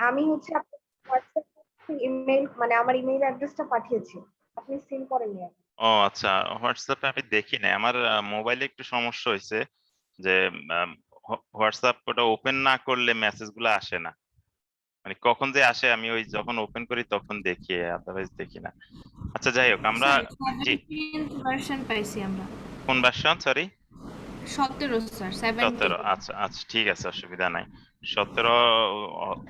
আমি হচ্ছে আপনার হোয়াটসঅ্যাপে ইমেইল মানে আমার ইমেইল অ্যাড্রেসটা পাঠিয়েছি। আপনি সিন করেননি এখন। ও আচ্ছা, হোয়াটসঅ্যাপে আমি দেখি নাই। আমার মোবাইলে একটু সমস্যা হইছে যে হোয়াটসঅ্যাপ ওটা ওপেন না করলে মেসেজগুলো আসে না। মানে কখন যে আসে আমি ওই যখন ওপেন করি তখন দেখি, আদারওয়াইজ দেখি না। আচ্ছা যাই হোক আমরা স্যার জি 17th ভার্সন পাইছি আমরা। কোন ভার্সন সরি? 17 স্যার 17 17। আচ্ছা আচ্ছা ঠিক আছে অসুবিধা নাই। 17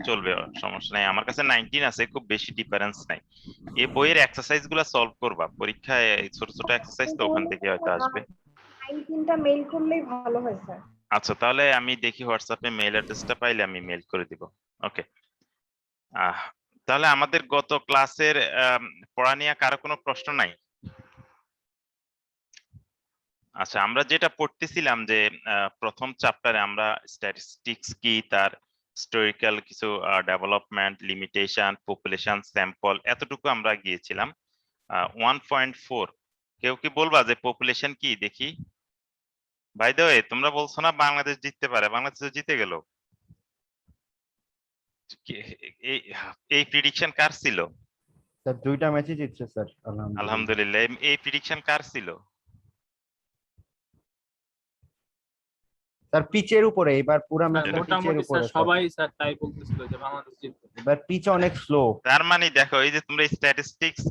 চলবে সমস্যা নাই। আমার কাছে 19 আছে, খুব বেশি ডিফারেন্স নাই। এই বইয়ের এক্সারসাইজ গুলা সলভ করবা পরীক্ষায়, এই ছোট ছোট এক্সারসাইজ তো ওখান থেকে হয়তো আসবে। 19টা মেইল করলেই ভালো হয় স্যার। আচ্ছা তাহলে আমি দেখি হোয়াটসঅ্যাপে মেইল অ্যাড্রেসটা পাইলে আমি মেইল করে দিব। ওকে। তাহলে আমাদের গত ক্লাসের পড়া নিয়ে কারো কোনো প্রশ্ন নাই? আচ্ছা আমরা যেটা পড়তেছিলাম যে প্রথম চ্যাপ্টারে আমরা স্ট্যাটিস্টিক্স কি, তার হিস্টোরিক্যাল কিছু ডেভেলপমেন্ট, লিমিটেশন, পপুলেশন স্যাম্পল, এতটুকু আমরা গিয়েছিলাম। 1.4 কেউ কি বলবা যে পপুলেশন কি দেখি? বাই দ্য ওয়ে তোমরা বলছো না বাংলাদেশ জিততে পারে, বাংলাদেশ তো জিতে গেল। এই এই প্রিডিকশন কার ছিল? স্যার দুইটা ম্যাচই জিতছে স্যার আলহামদুলিল্লাহ। আলহামদুলিল্লাহ। এই প্রিডিকশন কার ছিল? স্যার পিচের উপরে এবার পুরো ম্যাচটা পিচের মোটামুটি উপরে স্যার সবাই স্যার তাই বলতেছিল যে বাংলাদেশ জিতবে। এবার পিচ অনেক স্লো। তার মানে দেখো এই যে তোমরা স্ট্যাটিস্টিক্স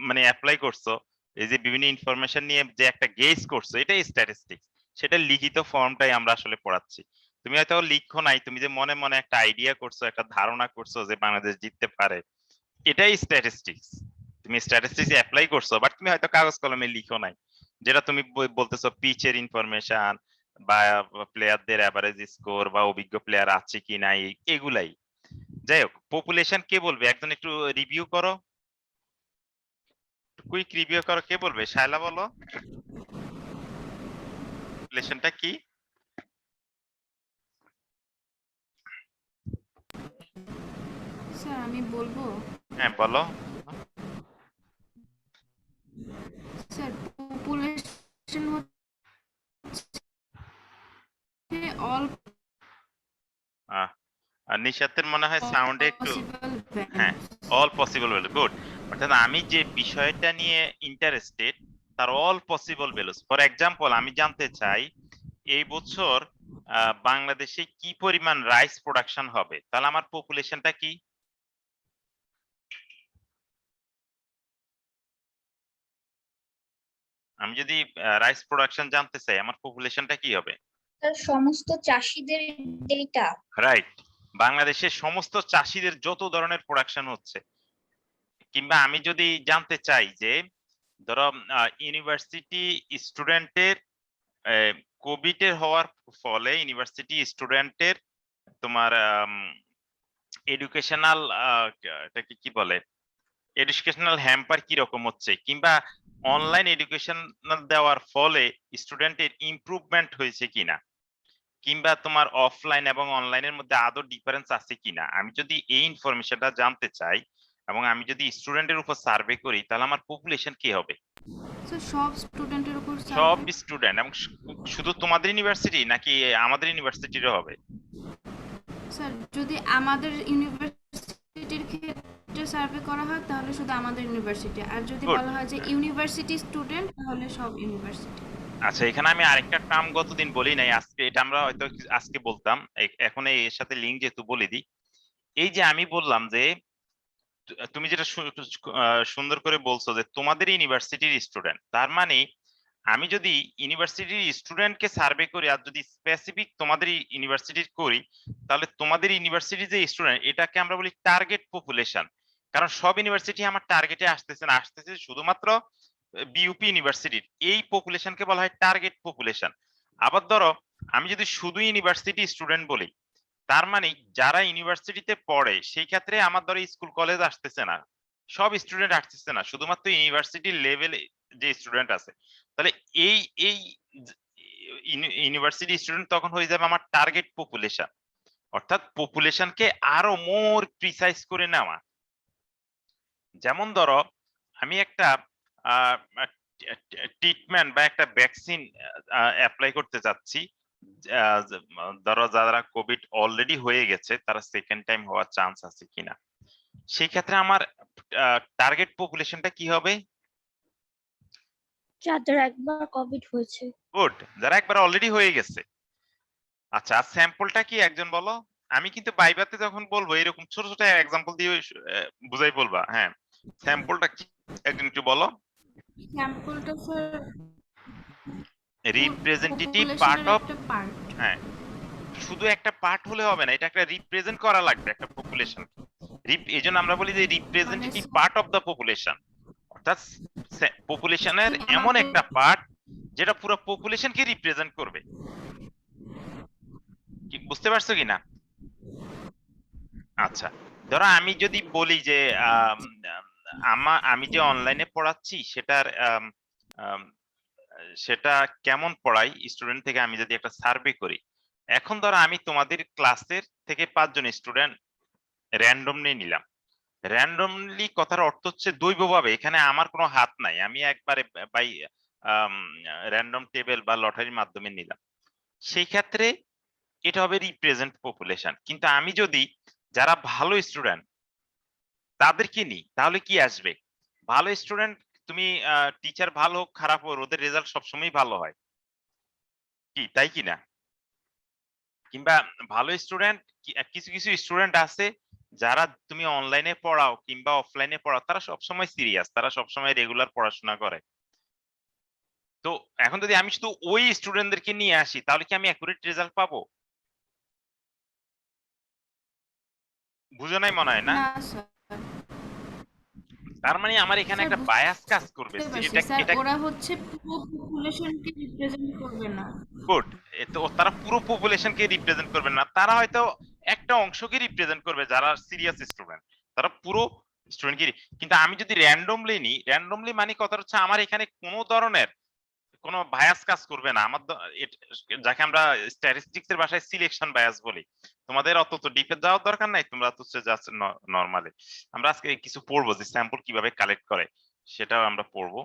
মানে অ্যাপ্লাই করছো, এই যে বিভিন্ন ইনফরমেশন নিয়ে যে একটা গেস করছো, এটাই স্ট্যাটিস্টিক্স। সেটা লিখিত ফর্মটাই আমরা আসলে পড়াচ্ছি। তুমি হয়তো লিখো নাই, তুমি যে মনে মনে একটা আইডিয়া করছো, একটা ধারণা করছো যে বাংলাদেশ জিততে পারে, এটাই স্ট্যাটিস্টিক্স। তুমি স্ট্যাটিস্টিক্স অ্যাপ্লাই করছো, বাট তুমি হয়তো কাগজ কলমে লিখো নাই। যেটা তুমি বলতেছো পিচের ইনফরমেশন বা প্লেয়ারদের এভারেজ স্কোর বা অভিজ্ঞ প্লেয়ার আছে কি নাই, এগুলাই। যাই হোক, পপুলেশন কে বলবে? একজন একটু রিভিউ করো, কুইক রিভিউ করো, কে বলবে? শায়লা বলো, পপুলেশনটা কি? স্যার আমি বলবো। হ্যাঁ বলো। স্যার পপুলেশন হচ্ছে অল আর নিশাতের মনে হয় সাউন্ডে একটু, পসিবল হ্যাঁ অল পসিবল ভ্যালু, গুড। অর্থাৎ আমি যে বিষয়টা নিয়ে ইন্টারেস্টেড তার all possible values. For example আমি জানতে চাই এই বছর বাংলাদেশে কি পরিমাণ রাইস প্রোডাকশন হবে, তাহলে আমার পপুলেশনটা কি? আমি যদি রাইস প্রোডাকশন জানতে চাই আমার পপুলেশনটা কি হবে? স্যার সমস্ত চাষীদের ডেটা। রাইট, বাংলাদেশের সমস্ত চাষীদের যত ধরনের প্রোডাকশন হচ্ছে। কিংবা আমি যদি জানতে চাই যে ধরো ইউনিভার্সিটি স্টুডেন্টের কোভিড এর হওয়ার ফলে ইউনিভার্সিটি স্টুডেন্টের তোমার এডুকেশনাল এটাকে কি বলে, এডুকেশনাল হ্যাম্পার কি রকম হচ্ছে, কিংবা অনলাইন এডুকেশনাল দেওয়ার ফলে স্টুডেন্টের ইমপ্রুভমেন্ট হয়েছে কিনা, কিংবা তোমার অফলাইন এবং অনলাইনের মধ্যে আদৌ ডিফারেন্স আছে কিনা, আমি যদি এই ইনফরমেশনটা জানতে চাই এবং আমি যদি স্টুডেন্টের উপর সার্ভে করি, তাহলে আমার পপুলেশন কি হবে? স্যার সব স্টুডেন্টের উপর সব সার্ভে। স্টুডেন্ট, এবং শুধু তোমাদের ইউনিভার্সিটি নাকি আমাদের ইউনিভার্সিটিরও হবে? স্যার যদি আমাদের ইউনিভার্সিটির ক্ষেত্রে সার্ভে করা হয় তাহলে শুধু আমাদের ইউনিভার্সিটি, আর যদি Good. বলা হয় যে ইউনিভার্সিটি স্টুডেন্ট তাহলে সব ইউনিভার্সিটি। আচ্ছা এখানে আমি আরেকটা টার্ম গতদিন বলি নাই, আজকে এটা আমরা হয়তো আজকে বলতাম, এখন এর সাথে লিঙ্ক যেহেতু বলে দিই। এই যে আমি বললাম যে তুমি যেটা সুন্দর করে বলছো যে তোমাদের ইউনিভার্সিটির স্টুডেন্ট, তার মানে আমি যদি ইউনিভার্সিটির স্টুডেন্টকে সার্ভে করি আর যদি স্পেসিফিক তোমাদের ইউনিভার্সিটির করি, তাহলে তোমাদের ইউনিভার্সিটির যে স্টুডেন্ট এটাকে আমরা বলি টার্গেট পপুলেশন। কারণ সব ইউনিভার্সিটি আমার টার্গেটে আসতেছে না, আসতেছে শুধুমাত্র বিইউপি ইউনিভার্সিটির, এই পপুলেশনকে বলা হয় টার্গেট পপুলেশন। আবার ধরো আমি যদি শুধু ইউনিভার্সিটি স্টুডেন্ট বলি, তার মানে যারা ইউনিভার্সিটিতে পড়ে সেই ক্ষেত্রে আমার ধরো স্কুল কলেজ আসতেছে না, সব স্টুডেন্ট আসতেছে না, শুধুমাত্র ইউনিভার্সিটির লেভেলে যে স্টুডেন্ট আছে, তাহলে এই এই ইউনিভার্সিটি স্টুডেন্ট তখন হয়ে যাবে আমার টার্গেট পপুলেশন। অর্থাৎ পপুলেশনকে আরো মোর প্রিসাইজ করে নেওয়া। যেমন ধরো আমি একটা ট্রিটমেন্ট বা একটা ভ্যাকসিন অ্যাপ্লাই করতে চাচ্ছি, ধরো যারা কোভিড অলরেডি হয়ে গেছে তারা সেকেন্ড টাইম হওয়ার চান্স আছে কিনা, সেই ক্ষেত্রে আমার টার্গেট পপুলেশনটা কি হবে? যাদের একবার কোভিড হয়েছে। গুড, যারা একবার অলরেডি হয়ে গেছে। আচ্ছা, স্যাম্পলটা কি একজন বলো? আমি কিন্তু বাইবাতে যখন বলবো এরকম ছোট ছোট এক্সাম্পল দিয়ে বুঝাই বলবা। হ্যাঁ, স্যাম্পলটা কি একজন একটু বলো। স্যাম্পলটা স্যার রিপ্রেজেন্টেটিভ পার্ট পপুলেশনের অফ, একটা পার্ট। হ্যাঁ, শুধু একটা পার্ট হলে হবে না, এটা একটা রিপ্রেজেন্ট করা লাগবে একটা পপুলেশন। এই জন্য আমরা বলি যে representative part of the population, অর্থাৎ পপুলেশনের এমন একটা পার্ট যেটা পুরো পপুলেশনকে রিপ্রেজেন্ট করবে। কি বুঝতে পারছো কিনা? আচ্ছা, ধরো আমি যদি বলি যে আমি যে অনলাইনে পড়াচ্ছি সেটার সেটা কেমন পড়াই স্টুডেন্ট থেকে আমি যদি একটা সার্ভে করি, এখন ধরো আমি তোমাদের ক্লাসের থেকে 5 জন স্টুডেন্ট র্যান্ডমলি নিলাম। র্যান্ডমলি কথার অর্থ হচ্ছে দৈবভাবে, এখানে আমার কোনো হাত নাই, আমি একবারে বাই র্যান্ডম টেবিল বা লটারির মাধ্যমে নিলাম। সেই ক্ষেত্রে এটা হবে রিপ্রেজেন্ট পপুলেশন। কিন্তু আমি যদি যারা ভালো স্টুডেন্ট তাদেরকে নিই তাহলে কি আসবে? ভালো স্টুডেন্ট, তুমি টিচার ভালো হোক খারাপ হোক ওদের রেজাল্ট সবসময় ভালো হয়, কি তাই কি না? কিংবা ভালো স্টুডেন্ট, কিছু কিছু স্টুডেন্ট আছে যারা তুমি অনলাইনে পড়াও কিংবা অফলাইনে পড়াও তারা সবসময় সিরিয়াস, তারা সবসময় রেগুলার পড়াশোনা করে। তো এখন যদি আমি শুধু ওই স্টুডেন্টদেরকে নিয়ে আসি তাহলে কি আমি অ্যাকুরেট রেজাল্ট পাবো? বুঝো নাই মনে হয় না? না স্যার, তার মানে আমার এখানে স্যার একটা বায়াস কাজ করবে। বুঝতে পারছি এটা স্যার, এটা ওরা হচ্ছে পুরো পপুলেশনকে রিপ্রেজেন্ট করবে না। গুড, তো তারা পুরো পপুলেশনকে রিপ্রেজেন্ট করবে না, তারা হয়তো একটা অংশকে রিপ্রেজেন্ট করবে যারা সিরিয়াস স্টুডেন্ট, তারা পুরো স্টুডেন্টকে। কিন্তু আমি যদি র্যান্ডমলি নিই, র্যান্ডমলি মানে কথা হচ্ছে আমার এখানে কোনো ধরনের কোনো বায়াস কাজ করবে না। যাকে আমরা স্ট্যাটিস্টিক্স এর ভাষায় সিলেকশন বায়াস বলি। তোমাদের অত তো ডিপে যাওয়ার দরকার নাই, তোমরা তো জাস্ট নরমালি আমরা আজকে কিছু পড়বো যে স্যাম্পল কিভাবে কালেক্ট করে সেটাও আমরা পড়বো।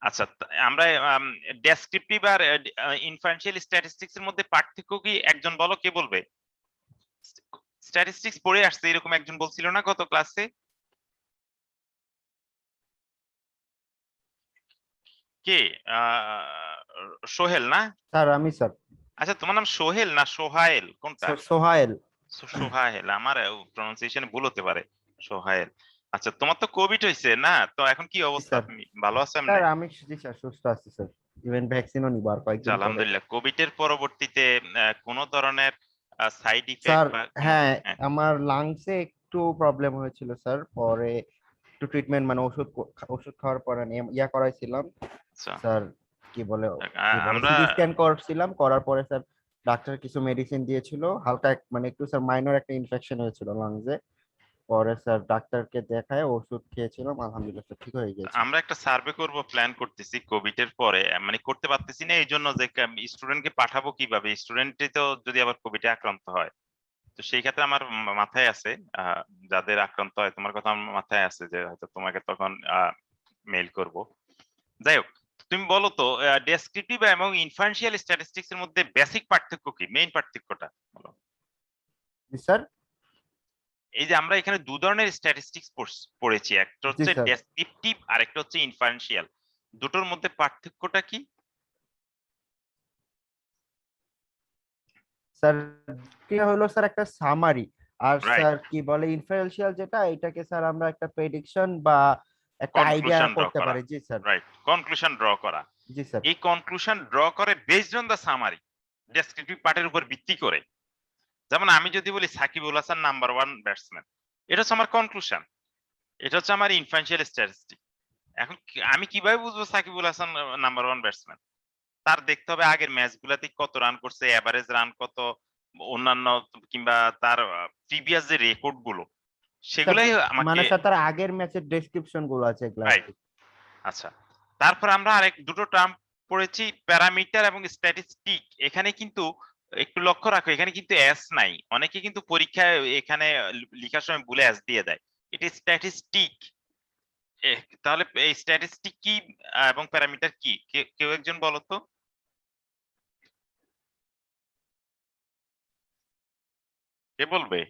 আচ্ছা, আমরা ডেসক্রিপটিভ আর ইনফারেন্সিয়াল স্ট্যাটিস্টিক্স এর মধ্যে পার্থক্য কি একজন বলো, কে বলবে? স্ট্যাটিস্টিক্স পড়ে আসছে এরকম একজন বলছিল না গত ক্লাসে? কে? সোহেল না? স্যার আমি স্যার আচ্ছা, তোমার নাম সোহেল না সোহায়েল, কোনটা? সোহায়েল। সোহায়েল, আমার প্রনাউন্সিয়েশন ভুল হতে পারে। সোহায়েল। আচ্ছা, তোমার তো কোভিড হয়েছে না, তো এখন কি অবস্থা? স্যার। তুমি ভালো আছো? স্যার আমি জি স্যার সুস্থ আছি স্যার, ইভেন ভ্যাকসিনও নিব আর কয়েকদিন পরে। আলহামদুলিল্লাহ। কোভিড এর পরবর্তীতে কোন ধরনের সাইড স্যার ইফেক্ট বা হ্যাঁ আমার লাংসে একটু প্রবলেম হয়েছিল স্যার, পরে একটু ট্রিটমেন্ট মানে ওষুধ খাওয়ার পরে ইয়া করাইছিলাম আচ্ছা, স্যার, কি বলে আমরা সিটি স্ক্যান করছিলাম, করার পরে স্যার ডাক্তার কিছু মেডিসিন দিয়েছিল, হালকা মানে একটু স্যার মাইনর একটা ইনফেকশন হয়েছিল লাংসে, পরে স্যার ডাক্তারকে দেখায় ওষুধ খেয়েছিলাম, আলহামদুলিল্লাহ স্যার ঠিক হয়ে গেছে। আমরা একটা সার্ভে করব প্ল্যান করতেছি কোভিড এর পরে, মানে করতে পারতেছি না এই জন্য যে স্টুডেন্টকে পাঠাবো কিভাবে, স্টুডেন্টই তো যদি আবার কোভিডে আক্রান্ত হয়। তো সেই ক্ষেত্রে আমার মাথায় আছে যাদের আক্রান্ত হয়, তোমার কথা আমার মাথায় আছে যে হয়তো তোমাকে তখন মেইল করব। যাই হোক, তুমি বলো তো ডেসক্রিপটিভ এবং ইনফারেন্সিয়াল স্ট্যাটিস্টিক্স এর মধ্যে বেসিক পার্থক্য কি, মেইন পার্থক্যটা বলো। স্যার এই যে আমরা এখানে দু ধরনের স্ট্যাটিস্টিক্স পড়েছি, একটা হচ্ছে স্যার। ডেসক্রিপটিভ আর একটা হচ্ছে ইনফারেন্সিয়াল। দুটোর মধ্যে পার্থক্যটা কি? স্যার কি হলো স্যার একটা সামারি, আর রাইট, স্যার কি বলে ইনফারেন্সিয়াল যেটা, এটাকে স্যার আমরা একটা প্রেডিকশন বা একটা আইডিয়া কনক্লুশন ড্র করতে করা। পারি। জি স্যার। রাইট, কনক্লুশন ড্র করা। জি স্যার। এই কনক্লুশন ড্র করে based on the summary, descriptive পার্টের উপর ভিত্তি করে। যেমন আমি যদি বলি সাকিবুল হাসান নাম্বার 1 ব্যাটসম্যান, এটা হচ্ছে আমার কনক্লুশন, এটা হচ্ছে আমার ইনফারেন্সিয়াল স্ট্যাটিস্টিক। এখন আমি কিভাবে বুঝবো সাকিবুল হাসান নাম্বার 1 ব্যাটসম্যান? তার দেখতে হবে আগের ম্যাচগুলোতে কত রান করছে, এভারেজ রান কত, অন্যান্য কিংবা তার প্রিভিয়াস যে রেকর্ড গুলো সেগুলাই আমাকে, মানে স্যার তার আগের ম্যাচের ডেসক্রিপশন গুলো আছে এগুলা। রাইট। আচ্ছা, তারপর আমরা আরেক দুটো টার্ম পড়েছি, প্যারামিটার এবং স্ট্যাটিস্টিক। এখানে কিন্তু একটু লক্ষ্য রাখো, এখানে কিন্তু এস নাই, অনেকে কিন্তু পরীক্ষায় এখানে লেখার সময় ভুলে এস দিয়ে দেয়। এটা স্ট্যাটিস্টিক। তাহলে এই স্ট্যাটিস্টিক কি এবং প্যারামিটার কি, কেউ একজন বলো তো? কে বলবে?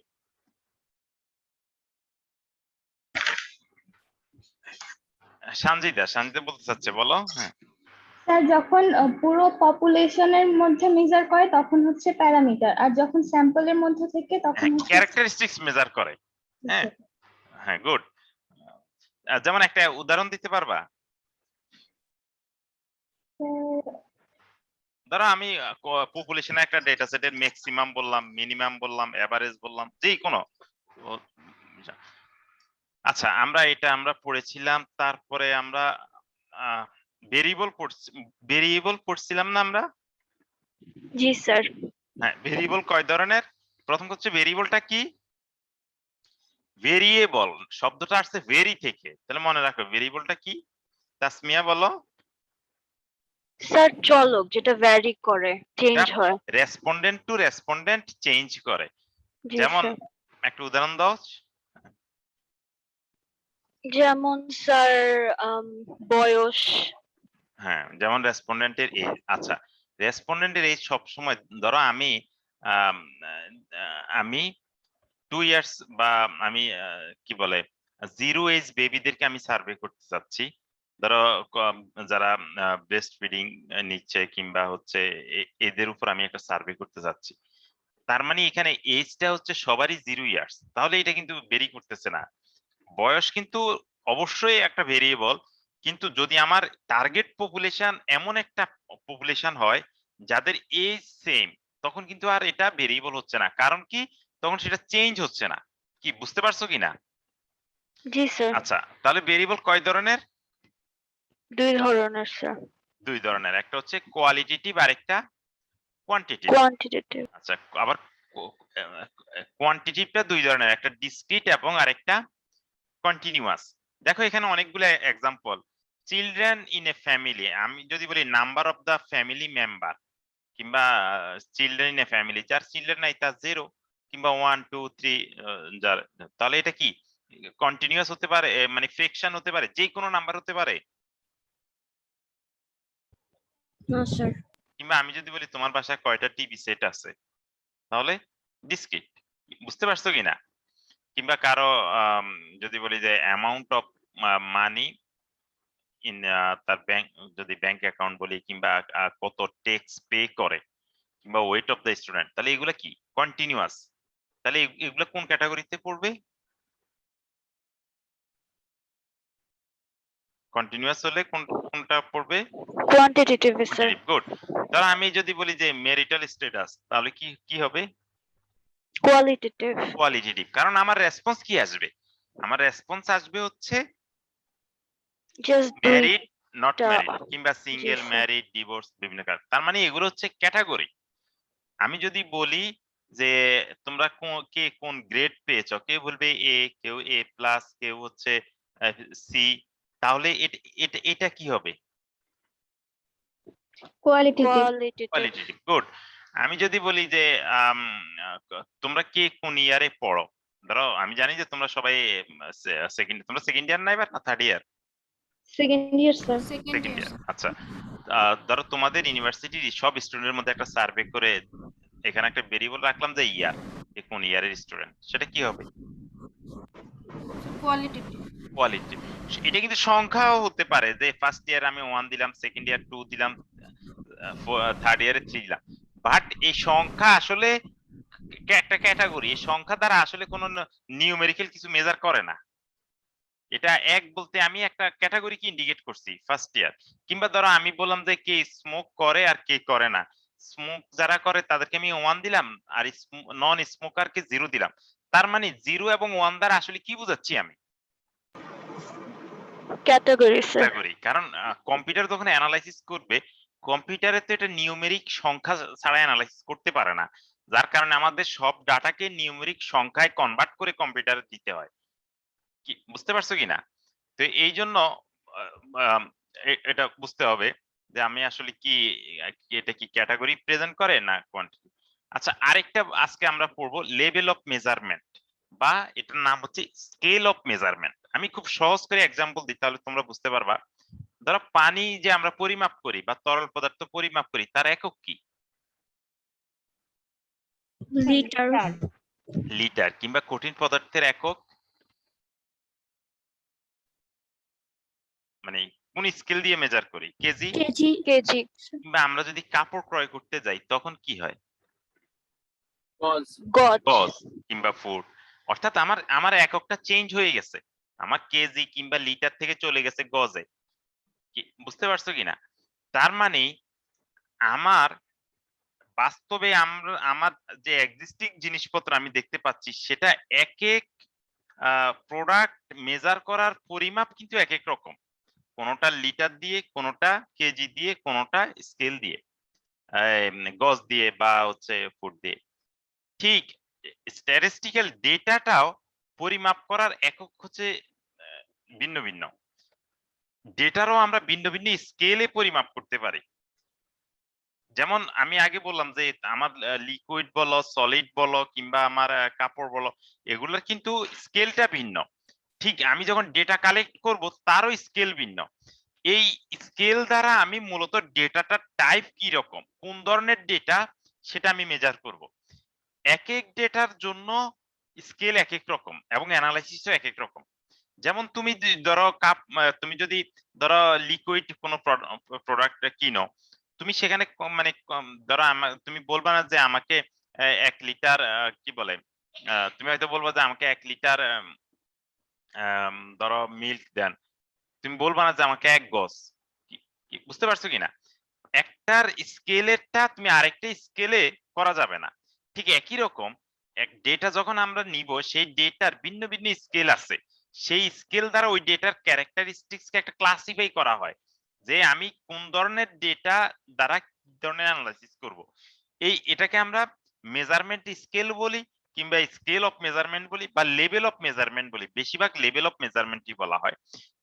সঞ্জিদা বলতে চাচ্ছে, বলো। হ্যাঁ, স্যার যখন পুরো পপুলেশনের মধ্যে মেজার করে তখন হচ্ছে প্যারামিটার, আর যখন স্যাম্পলের মধ্যে থেকে তখন হচ্ছে ক্যারেক্টারিস্টিক্স মেজার করে। হ্যাঁ হ্যাঁ, গুড। যেমন একটা উদাহরণ দিতে পারবা? ধরো আমি পপুলেশনের একটা ডেটা সেটের ম্যাক্সিমাম বললাম, মিনিমাম বললাম, এভারেজ বললাম, যেই কোনো। আচ্ছা, আমরা পড়েছিলাম, তারপরে আমরা ভেরিয়েবল পড়ছিলাম না আমরা? জি স্যার। হ্যাঁ, ভেরিয়েবল কয় ধরনের? প্রথম হচ্ছে ভেরিয়েবলটা কি? ভেরিয়েবল শব্দটা আসছে ভেরি থেকে, তাহলে মনে রাখো ভেরিয়েবলটা কি। তাসমিয়া বলো। স্যার চলক যেটা ভ্যারি করে, চেঞ্জ হয়। রেসপন্ডেন্ট টু রেসপন্ডেন্ট চেঞ্জ করে। জি যেমন স্যার। একটা উদাহরণ দাও। যেমন স্যার বয়স। হ্যাঁ, যেমন রেসপন্ডেন্টের এজ। আচ্ছা, রেসপন্ডেন্টের এজ সব সময়, ধরো আমি আম, আমি 2 ইয়ার্স বা আমি কি বলে 0 এজ বেবিদেরকে আমি সার্ভে করতে চাচ্ছি। ধরো যারা ব্রেস্ট ফিডিং নিচ্ছে কিংবা হচ্ছে এদের উপর আমি একটা সার্ভে করতে চাচ্ছি। তার মানে এখানে এজটা হচ্ছে সবারই 0 ইয়ার্স, তাহলে এটা কিন্তু বেরি করতেছে না। বয়স কিন্তু অবশ্যই একটা ভেরিয়েবল, কিন্তু যদি আমার টার্গেট পপুলেশন এমন একটা পপুলেশন হয় যাদের এজ সেম, তখন কিন্তু আর এটা ভেরিয়েবল হচ্ছে না। কারণ কি? তখন সেটা চেঞ্জ হচ্ছে না। কি বুঝতে পারছো কিনা? জি স্যার। আচ্ছা, তাহলে ভেরিয়েবল কয় ধরনের? 2 ধরনের স্যার। 2 ধরনের, একটা হচ্ছে কোয়ালিটেটিভ আর একটা কোয়ান্টিটেটিভ। কোয়ান্টিটেটিভ। আচ্ছা, আবার কোয়ান্টিটিভটা 2 ধরনের, একটা ডিসক্রিট এবং আরেকটা কন্টিনিউয়াস। দেখো এখানে অনেকগুলো example. Children in a family, আমি যদি বলি number of the family member, কিংবা চিলড্রেন ইন এ ফ্যামিলি, যার চিলড্রেন নাই তার 0, কিংবা 1 2 3, যার, তাহলে এটা কি কন্টিনিউয়াস হতে পারে, মানে ফ্র্যাকশন হতে পারে, যে কোনো নাম্বার হতে পারে। না স্যার। কিংবা আমি যদি বলি তোমার বাসায় কয়টা টিভি সেট আছে, তাহলে ডিসক্রিট। বুঝতে পারছো কিনা? কিংবা কারো যদি বলি যে অ্যামাউন্ট অফ মানি ইন তার ব্যাংক, যদি ব্যাংক অ্যাকাউন্ট বলি, কিংবা কত ট্যাক্স পে করে, কিংবা ওয়েট অফ দ্য স্টুডেন্ট, তাহলে এগুলা কি কন্টিনিউয়াস। তাহলে এগুলা কোন ক্যাটাগরিতে পড়বে? কন্টিনিউয়াস হলে কোনটা পড়বে? Quantitative sir. গুড। ধরো আমি যদি বলি যে ম্যারিটাল স্ট্যাটাস, তাহলে কি কি হবে? কোয়ালিটেটিভ। কোয়ালিটেটিভ। কারণ আমার রেসপন্স কি আসবে? আমার রেসপন্স আসবে হচ্ছে জাস্ট ম্যারিড, নট দুইটা। ম্যারিড, কিংবা জি সিঙ্গেল, স্যার। ম্যারিড, ডিভোর্স, বিভিন্ন কারণ। তার মানে এগুলো হচ্ছে ক্যাটাগরি। আমি যদি বলি যে তোমরা কে কোন গ্রেড পেয়েছো, কেউ বলবে এ, কেউ এ প্লাস, কেউ হচ্ছে সি, তাহলে এটা কি হবে? কোয়ালিটেটিভ। কোয়ালিটেটিভ। গুড। আমি যদি বলি যে তোমরা কে কোন ইয়ারে পড়ো, ধরো আমি জানি যে তোমরা সবাই তোমরা সেকেন্ড ইয়ার না, এবার না third year? Second year sir. Second second year. Year. আচ্ছা, ধরো তোমাদের ইউনিভার্সিটির সব স্টুডেন্টের মধ্যে একটা সার্ভে করে এখানে একটা ভেরিয়েবল রাখলাম যে ইয়ার, কোন ইয়ারের স্টুডেন্ট, সেটা কি হবে? কোয়ালিটেটিভ। কোয়ালিটি। এটা কিন্তু সংখ্যাও হতে পারে, যে ফার্স্ট ইয়ার আমি 1 দিলাম, সেকেন্ড ইয়ার 2 দিলাম, থার্ড ইয়ারে 3 দিলাম। বাট এই সংখ্যা আসলে একটা ক্যাটাগরি, এই সংখ্যা দ্বারা আসলে কোনো নিউমেরিক্যাল কিছু মেজার করে না। এটা এক বলতে আমি একটা ক্যাটাগরিকে ইন্ডিকেট করছি, ফার্স্ট ইয়ার। কিংবা ধরো আমি বললাম যে কে স্মোক করে আর কে করে না, স্মোক যারা করে তাদেরকে আমি 1 দিলাম, আর নন স্মোকারকে 0 দিলাম। তার মানে 0 এবং 1 দ্বারা আসলে কি বুঝাচ্ছি আমি? Category sir. ক্যাটাগরি। কারণ কম্পিউটার যখন অ্যানালাইসিস করবে, কম্পিউটারে তো এটা নিউমেরিক সংখ্যা ছাড়া অ্যানালাইসিস করতে পারে না, যার কারণে আমাদের সব ডাটাকে নিউমেরিক সংখ্যায় কনভার্ট করে কম্পিউটারে দিতে হয়। কি বুঝতে পারছো কিনা? তো এই জন্য এটা বুঝতে হবে যে আমি আসলে কি এটা কি ক্যাটাগরি প্রেজেন্ট করে না কোয়ান্টিটি। আচ্ছা, আরেকটা আজকে আমরা পড়বো লেভেল অফ মেজারমেন্ট, বা এটার নাম হচ্ছে স্কেল অফ মেজারমেন্ট। আমি খুব সহজ করে এক্সাম্পল দিই, তাহলে তোমরা বুঝতে পারবা। ধরো পানি যে আমরা পরিমাপ করি বা তরল পদার্থ পরিমাপ করি, তার একক কি? লিটার। লিটার কিংবা কঠিন পদার্থের একক মানে কোন স্কেল দিয়ে মেজার করি? কেজি? কেজি কিংবা আমরা যদি কাপড় ক্রয় করতে যাই তখন কি হয়? গজ গজ গজ কিংবা ফুট। অর্থাৎ আমার এককটা চেঞ্জ হয়ে গেছে। আমার কেজি কিংবা লিটার থেকে চলে গেছে গজে। বুঝতে পারছো কিনা? তার মানে আমার বাস্তবে আমার যে এক্সিস্টিং জিনিসপত্র আমি দেখতে পাচ্ছি সেটা এক এক প্রোডাক্ট মেজার করার পরিমাপ কিন্তু এক এক রকম। কোনোটা লিটার দিয়ে, কোনোটা কেজি দিয়ে, কোনোটা স্কেল দিয়ে, গজ দিয়ে বা হচ্ছে ফুট দিয়ে। ঠিক স্ট্যাটিস্টিক্যাল ডেটাটাও পরিমাপ করার একক হচ্ছে ভিন্ন ভিন্ন। ডেটারও আমরা ভিন্ন ভিন্ন স্কেলে পরিমাপ করতে পারি। যেমন আমি আগে বললাম যে আমার লিকুইড বলো, সলিড বলো কিংবা আমার কাপড় বলো, এগুলোর কিন্তু স্কেলটা ভিন্ন। ঠিক আমি যখন ডেটা কালেক্ট করব তারও স্কেল ভিন্ন। এই স্কেল দ্বারা আমি মূলত ডেটাটা টাইপ কি রকম, কোন ধরনের ডেটা সেটা আমি মেজার করব। এক এক ডেটার জন্য স্কেল এক এক রকম এবং অ্যানালাইসিসও এক এক রকম। যেমন তুমি ধরো তুমি যদি ধরো লিকুইড কোনো প্রোডাক্ট কিনো, তুমি সেখানে মানে ধরো তুমি বলবা না যে আমাকে 1 লিটার কি বলে, তুমি হয়তো বলবা যে আমাকে 1 লিটার ধরো মিল্ক দেন। তুমি বলবা না যে আমাকে 1 গজ। বুঝতে পারছো কিনা? একটার স্কেলেরটা তুমি আরেকটা স্কেলে করা যাবে না। ঠিক একই রকম এক ডেটা যখন আমরা নিব সেই ডেটার ভিন্ন ভিন্ন স্কেল আছে। সেই স্কেল দ্বারা ওই ডেটার ক্যারেক্টারিস্টিক্সকে একটা ক্লাসিফাই করা হয় যে আমি কোন ধরনের ডেটা দ্বারা কি ধরনের অ্যানালাইসিস করব। এটাকে আমরা মেজারমেন্ট স্কেল বলি কিংবা স্কেল অফ মেজারমেন্ট বলি বা লেভেল অফ মেজারমেন্ট বলি। বেশিরভাগ লেভেল অফ মেজারমেন্টই বলা হয়।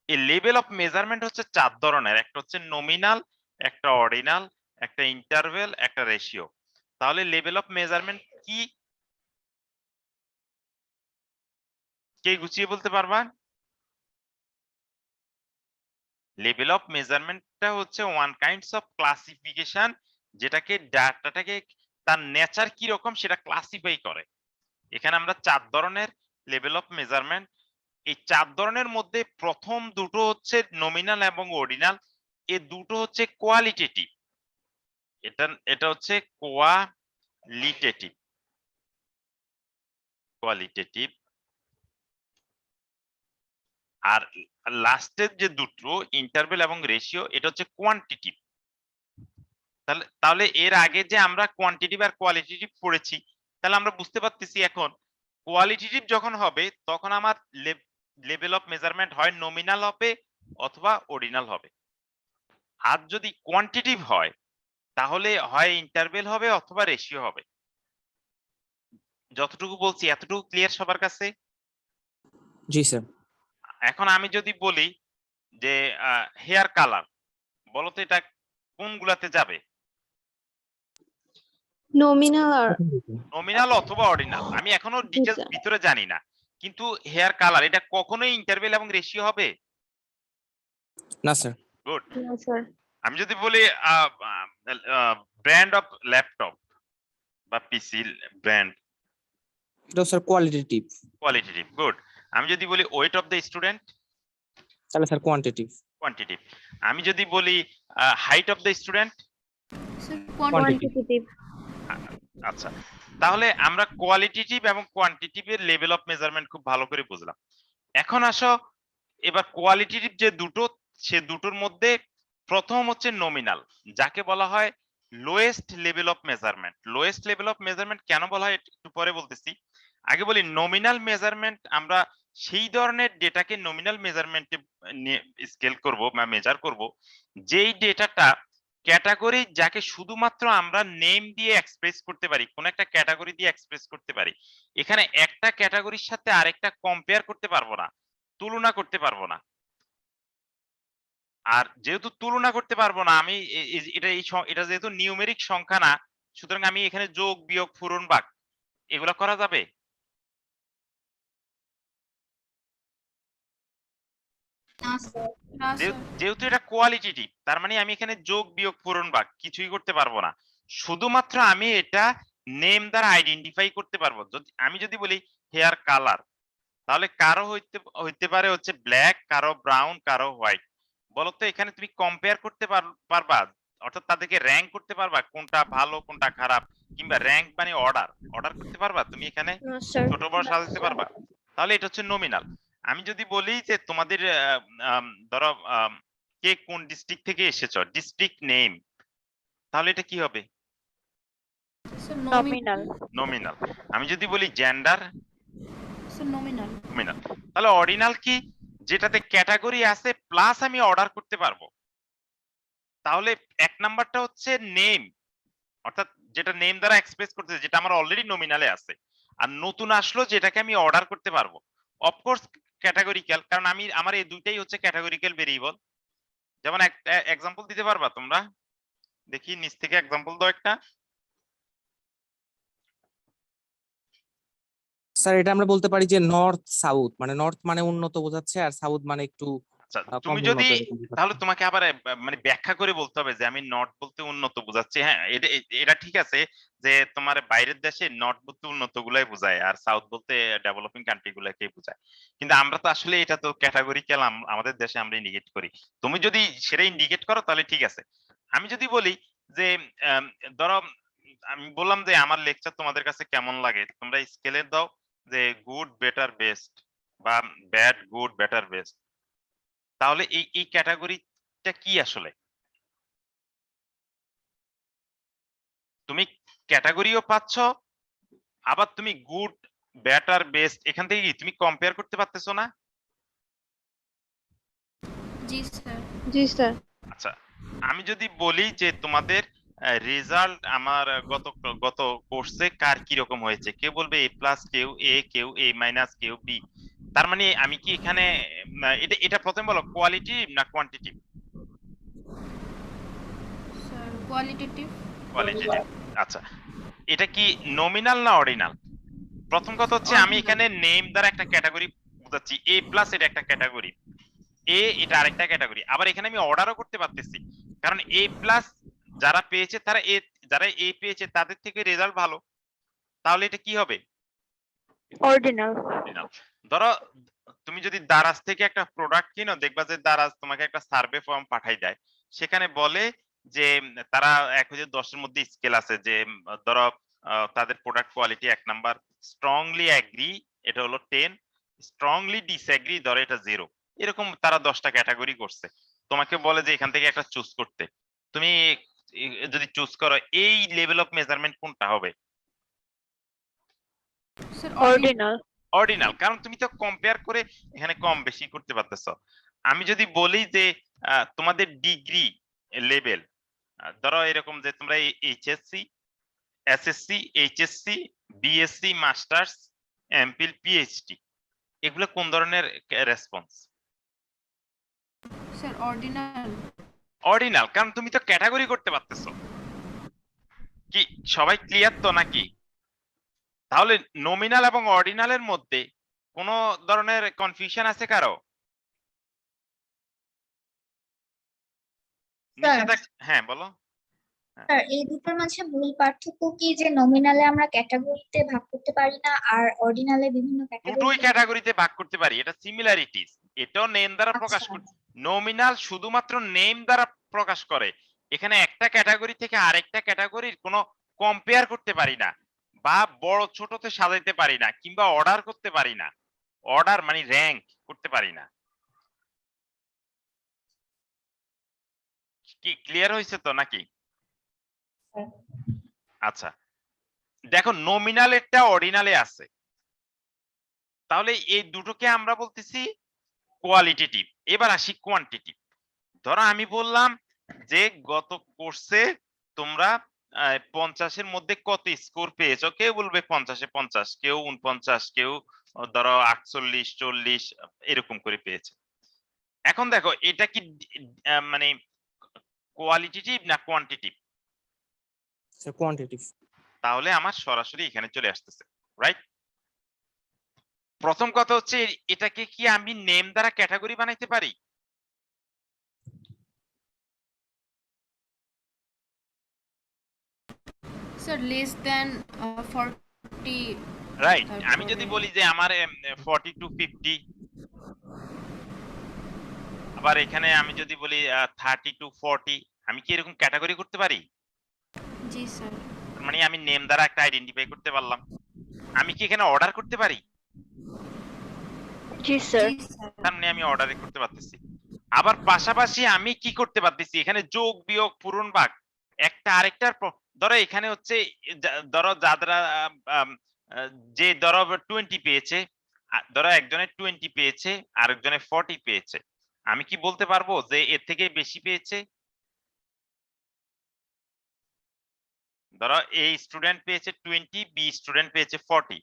এই লেভেল অফ মেজারমেন্ট হচ্ছে 4 ধরনের। একটা হচ্ছে নমিনাল, একটা অর্ডিনাল, একটা ইন্টারভেল, একটা রেশিও। তাহলে লেভেল অফ মেজারমেন্ট কি কে গুছিয়ে বলতে পারবা? লেভেল অফ মেজারমেন্টটা হচ্ছে ওয়ান কাইন্ডস অফ ক্লাসিফিকেশন, যেটাকে ডাটাটাকে তার নেচার কি রকম সেটা ক্লাসিফাই করে। এখানে আমরা 4 ধরনের লেভেল অফ মেজারমেন্ট। এই 4 ধরনের মধ্যে প্রথম দুটো হচ্ছে নমিনাল এবং অর্ডিনাল। এই দুটো হচ্ছে কোয়ালিটেটিভ। এটা হচ্ছে কোয়ালিটেটিভ। আর লাস্টের যে দুটো ইন্টারভেল এবং রেশিও, এটা হচ্ছে কোয়ান্টিটিভ। তাহলে এর আগে যে আমরা কোয়ান্টিটিভ আর কোয়ালিটেটিভ পড়েছি, তাহলে আমরা বুঝতে পারতেছি এখন কোয়ালিটেটিভ যখন হবে তখন আমার লেভেল অফ মেজারমেন্ট হয় নমিনাল হবে অথবা অর্ডিনাল হবে। আর যদি কোয়ান্টিটিভ হয় তাহলে হয় ইন্টারভেল হবে অথবা রেশিও হবে। যতটুকু বলছি এতটুকু ক্লিয়ার সবার কাছে? জি স্যার। এখন আমি যদি বলি যে হেয়ার কালার, বলো তো এটা কোনগুলাতে যাবে? নমিনাল অথবা অর্ডিনাল। আমি এখনো ডিটেইলস ভিতরে জানি না, কিন্তু হেয়ার কালার এটা কখনোই ইন্টারভেল এবং রেশিও হবে না স্যার। গুড। না স্যার আমি যদি বলি ব্র্যান্ড অফ ল্যাপটপ বা পিসি ব্র্যান্ড, এটা স্যার কোয়ালিটেটিভ। কোয়ালিটেটিভ। গুড। আমি যদি বলি ওয়েট অফ দ্য স্টুডেন্ট, তাহলে স্যার কোয়ান্টিটিভ। কোয়ান্টিটিভ। আমি যদি বলি height of the student, sir quantitative আচ্ছা, তাহলে আমরা কোয়ালিটেটিভ এবং কোয়ান্টিটিভের লেভেল অফ মেজারমেন্ট খুব ভালো করে বুঝলাম। এখন আসো এবার কোয়ালিটেটিভ যে দুটো, সে দুটোর মধ্যে প্রথম হচ্ছে নমিনাল, যাকে বলা হয় lowest level of measurement. Lowest level of measurement কেন বলা হয় একটু পরে বলতেছি। আগে বলি নমিনাল মেজারমেন্ট, আমরা সেই ধরনের ডেটাকে নমিনাল মেজারমেন্টে স্কেল করব বা মেজার করব যেই ডেটাটা ক্যাটাগরি, যাকে শুধুমাত্র আমরা নেম দিয়ে এক্সপ্রেস করতে পারি, কোন একটা ক্যাটাগরি দিয়ে এক্সপ্রেস করতে পারি। এখানে একটা ক্যাটাগরির সাথে আরেকটা কম্পেয়ার করতে পারবো না, তুলনা করতে পারবো না। আর যেহেতু তুলনা করতে পারবো না, আমি এটা যেহেতু নিউমেরিক সংখ্যা না, সুতরাং আমি এখানে যোগ বিয়োগ পূরণ ভাগ এগুলা করা যাবে? না স্যার। যেহেতু এটা কোয়ালিটেটিভ, তার মানে আমি এখানে যোগ বিয়োগ পূরণ ভাগ কিছুই করতে পারবো না। শুধুমাত্র আমি এটা নেম দ্বারা আইডেন্টিফাই করতে পারবো। আমি যদি বলি হেয়ার কালার, তাহলে কারো হইতে পারে হচ্ছে ব্ল্যাক, কারো ব্রাউন, কারো হোয়াইট। বলতো এখানে তুমি কম্পেয়ার করতে পারবা, অর্থাৎ তাদেরকে র‍্যাঙ্ক করতে পারবা কোনটা ভালো কোনটা খারাপ, কিংবা র‍্যাঙ্ক মানে অর্ডার করতে পারবা তুমি এখানে, No, sir. ছোট বড় সাজাতে পারবা। তাহলে এটা হচ্ছে নমিনাল। আমি যদি বলি যে তোমাদের ধরো কে কোন ডিস্ট্রিক্ট থেকে এসেছো, ডিস্ট্রিক্ট নেম, তাহলে এটা কি হবে? Sir Nominal. নমিনাল। আমি যদি বলি জেন্ডার, স্যার নমিনাল। নমিনাল। তাহলে অর্ডিনাল কি? যেটাতে ক্যাটাগরি আছে প্লাস আমি অর্ডার করতে পারবো। তাহলে এক নাম্বারটা হচ্ছে নেম, অর্থাৎ যেটা নেম দ্বারা এক্সপ্রেস করতেছে, যেটা আমার অলরেডি নমিনালে আছে। আর নতুন আসলো যেটাকে আমি অর্ডার করতে পারবো। অফকোর্স ক্যাটাগরিক্যাল, কারণ আমার এই দুইটাই হচ্ছে ক্যাটাগরিক্যাল ভেরিয়েবল। যেমন একটা এক্সাম্পল দিতে পারবা তোমরা? দেখি নিচ থেকে এক্সাম্পল দাও একটা। স্যার এটা আমরা বলতে পারি যে নর্থ সাউথ, মানে নর্থ মানে উন্নত বোঝাচ্ছে আর সাউথ মানে একটু আচ্ছা, কম তুমি উন্নত যদি এরকম বোঝাচ্ছে। তাহলে তোমাকে আবার মানে ব্যাখ্যা করে বলতে হবে যে আমি নর্থ বলতে উন্নত বোঝাচ্ছি। হ্যাঁ, এটা ঠিক আছে যে তোমার বাইরের দেশে নর্থ বলতে উন্নত গুলাই বোঝায় আর সাউথ বলতে ডেভেলপিং কান্ট্রি গুলাকে বোঝায়। কিন্তু আমরা তো আসলে এটা তো ক্যাটাগরিক্যাল, আমাদের দেশে আমরা ইন্ডিকেট করি। তুমি যদি সেটা ইন্ডিকেট করো তাহলে ঠিক আছে। আমি যদি বলি যে আম, ধরো আমি বললাম যে আমার লেকচার তোমাদের কাছে কেমন লাগে, তোমরা স্কেলে দাও যে গুড, বেটার, বেস্ট, বা ব্যাড, গুড, বেটার, বেস্ট। তাহলে এই ক্যাটাগরিটা কি আসলে? তুমি ক্যাটাগরিও পাচ্ছ, আবার তুমি গুড, বেটার, বেস্ট এখান থেকে কি তুমি কম্পেয়ার করতে পারতেছো না? জি স্যার। জি স্যার। আচ্ছা, আমি যদি বলি যে তোমাদের রেজাল্ট আমার গত গত কোর্সে কার কি রকম হয়েছে, কেউ বলবে এ প্লাস, কেউ এ, কেউ এ মাইনাস, কেউ বি। তার মানে আমি কি এখানে এটা প্রথমে বলো কোয়ালিটি না কোয়ান্টিটি? Sir qualitative. কোয়ালিটেটিভ। আচ্ছা, এটা কি নমিনাল না অর্ডিনাল? প্রথম কথা হচ্ছে আমি এখানে নেম দ্বারা একটা ক্যাটাগরি বোঝাচ্ছি, এ প্লাস এটা একটা ক্যাটাগরি, এ এটা আরেকটা ক্যাটাগরি। আবার এখানে আমি অর্ডারও করতে পারতেছি, কারণ এ প্লাস যারা পেয়েছে তারা যারা এ পেয়েছে তাদের থেকে রেজাল্ট ভালো। তাহলে এটা কি হবে? Ordinal. অর্ডিনাল। ধরো তুমি যদি দারাজ থেকে একটা প্রোডাক্ট কিনো, দেখবা যে দারাজ তোমাকে একটা সার্ভে ফর্ম পাঠাই দেয়, সেখানে বলে যে তারা 1 থেকে 10 এর মধ্যে স্কেল আছে, যে ধরো তাদের product quality 1 number, strongly agri এটা হলো 10, স্ট্রংলি ডিসএগ্রি ধরো এটা 0। এরকম তারা 10টা ক্যাটাগরি করছে, তোমাকে বলে যে এখান থেকে একটা চুজ করতে। তুমি যদি চুজ করো এই লেভেল অফ মেজারমেন্ট কোনটা হবে? Sir Ordinal. অর্ডিনাল, কারণ তুমি তো কম্পেয়ার করে এখানে কম বেশি করতে পারতেছো। আমি যদি বলি যে তোমাদের ডিগ্রি লেভেল, ধরো এরকম যে তোমরা HSC, SSC, HSC, BSc, masters, MPhil, PhD, এগুলো কোন ধরনের রেসপন্স? Sir ordinal. অর্ডিনাল, কারণ তুমি তো ক্যাটাগরি করতে পারতেছো। কি সবাই ক্লিয়ার তো নাকি? তাহলে নমিনাল এবং অর্ডিনালের মধ্যে কোন ধরনের কনফিউশন আছে কারো? হ্যাঁ বলো। স্যার এই দুটোর মাঝে মূল পার্থক্য কি, যে নমিনালে আমরা ক্যাটাগরিতে ভাগ করতে পারি না আর অর্ডিনালে বিভিন্ন দুটোই ক্যাটাগরিতে ভাগ করতে পারি, এটা সিমিলারিটিস। এটাও নেম দ্বারা প্রকাশ করে। নমিনাল শুধুমাত্র নেম দ্বারা প্রকাশ করে, এখানে একটা ক্যাটাগরি থেকে আরেকটা ক্যাটাগরির কোনো কম্পেয়ার করতে পারি না, বা বড় ছোটতে সাজাইতে পারি না, কিংবা অর্ডার করতে পারি না। অর্ডার মানে র‍্যাঙ্ক করতে পারি না। কি ক্লিয়ার হয়েছে তো নাকি? আচ্ছা, দেখো নমিনালেরটা অর্ডিনালে আছে, তাহলে এই দুটোকে আমরা বলতেছি কোয়ালিটেটিভ। এবার আসি কোয়ান্টিটিভ। ধরো আমি বললাম যে গত কোর্সে তোমরা 50 এর মধ্যে কত স্কোর পেয়েছো, কেউ বলবে 50 এ 50, কেউ 49, কেউ ধরো 48, 40 এরকম করে পেয়েছে। এখন দেখো এটা কি মানে কোয়ালিটেটিভ না কোয়ান্টিটিভ? Sir quantitative. তাহলে আমার সরাসরি এখানে চলে আসতেছে, রাইট? প্রথম কথা হচ্ছে এটাকে কি আমি নেম দ্বারা ক্যাটাগরি বানাইতে পারি? স্যার লেস দেন 40 রাইট, আমি যদি তারপরে- বলি যে আমার 40 to 50, আবার এখানে আমি যদি বলি 30 to 40, আমি কি এরকম ক্যাটাগরি করতে পারি? জি স্যার। তার মানে আমি নেম দ্বারা একটা আইডেন্টিফাই করতে পারলাম। আমি কি এখানে অর্ডার করতে পারি? জি স্যার। জি স্যার। তার মানে আমি অর্ডারে করতে পারতেছি। আবার পাশাপাশি আমি কি করতে পারতেছি, এখানে যোগ বিয়োগ পূরণ ভাগ একটা আরেকটার ধরো এখানে হচ্ছে ধরো যারা যে ধরো 20 পেয়েছে, ধরো একজনে 20 পেয়েছে আরেকজনে 40 পেয়েছে, আমি কি বলতে পারবো যে এর থেকে বেশি পেয়েছে? ধরো এই স্টুডেন্ট পেয়েছে 20, বি স্টুডেন্ট পেয়েছে 40,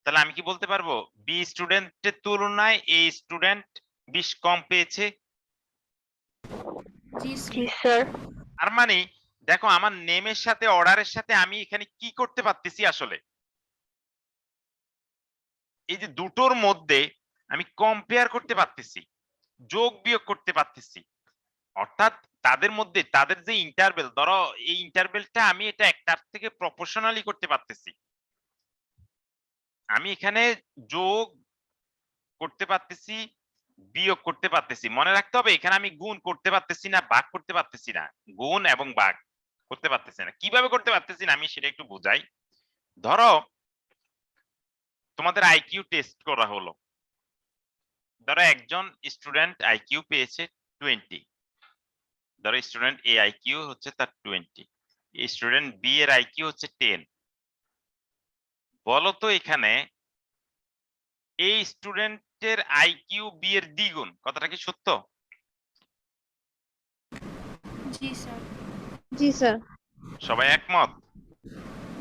তাহলে আমি কি বলতে পারবো বি স্টুডেন্টের তুলনায় এই স্টুডেন্ট 20 কম পেয়েছে? জি জি স্যার। স্যার। তার মানে দেখো আমার নেমের সাথে অর্ডারের সাথে আমি এখানে কি করতে পারতেছি আসলে, এই যে দুটোর মধ্যে আমি কম্পেয়ার করতে পারতেছি, যোগ বিয়োগ করতে পারতেছি, অর্থাৎ তাদের মধ্যে তাদের যে ইন্টারভেল, ধরো এই ইন্টারভেলটা আমি এটা একটার থেকে প্রপোর্শনালি করতে পারতেছি। আমি এখানে যোগ করতে পারতেছি, বিয়োগ করতে পারতেছি। মনে রাখতে হবে এখানে আমি গুণ করতে পারতেছি না, ভাগ করতে পারতেছি না। গুণ এবং ভাগ করতে পারতেছি না। কিভাবে করতে পারতেছি না আমি সেটা একটু বুঝাই। ধরো তোমাদের আইকিউ টেস্ট করা হলো, ধরো একজন স্টুডেন্ট আইকিউ পেয়েছে 20, ধরো স্টুডেন্ট এ আইকিউ হচ্ছে তার 20, স্টুডেন্ট বি এর আইকিউ হচ্ছে 10। বলো তো এখানে এই স্টুডেন্টের আইকিউ বি এর দ্বিগুণ, কথাটা কি সত্য? জি স্যার। জি স্যার। সবাই একমত?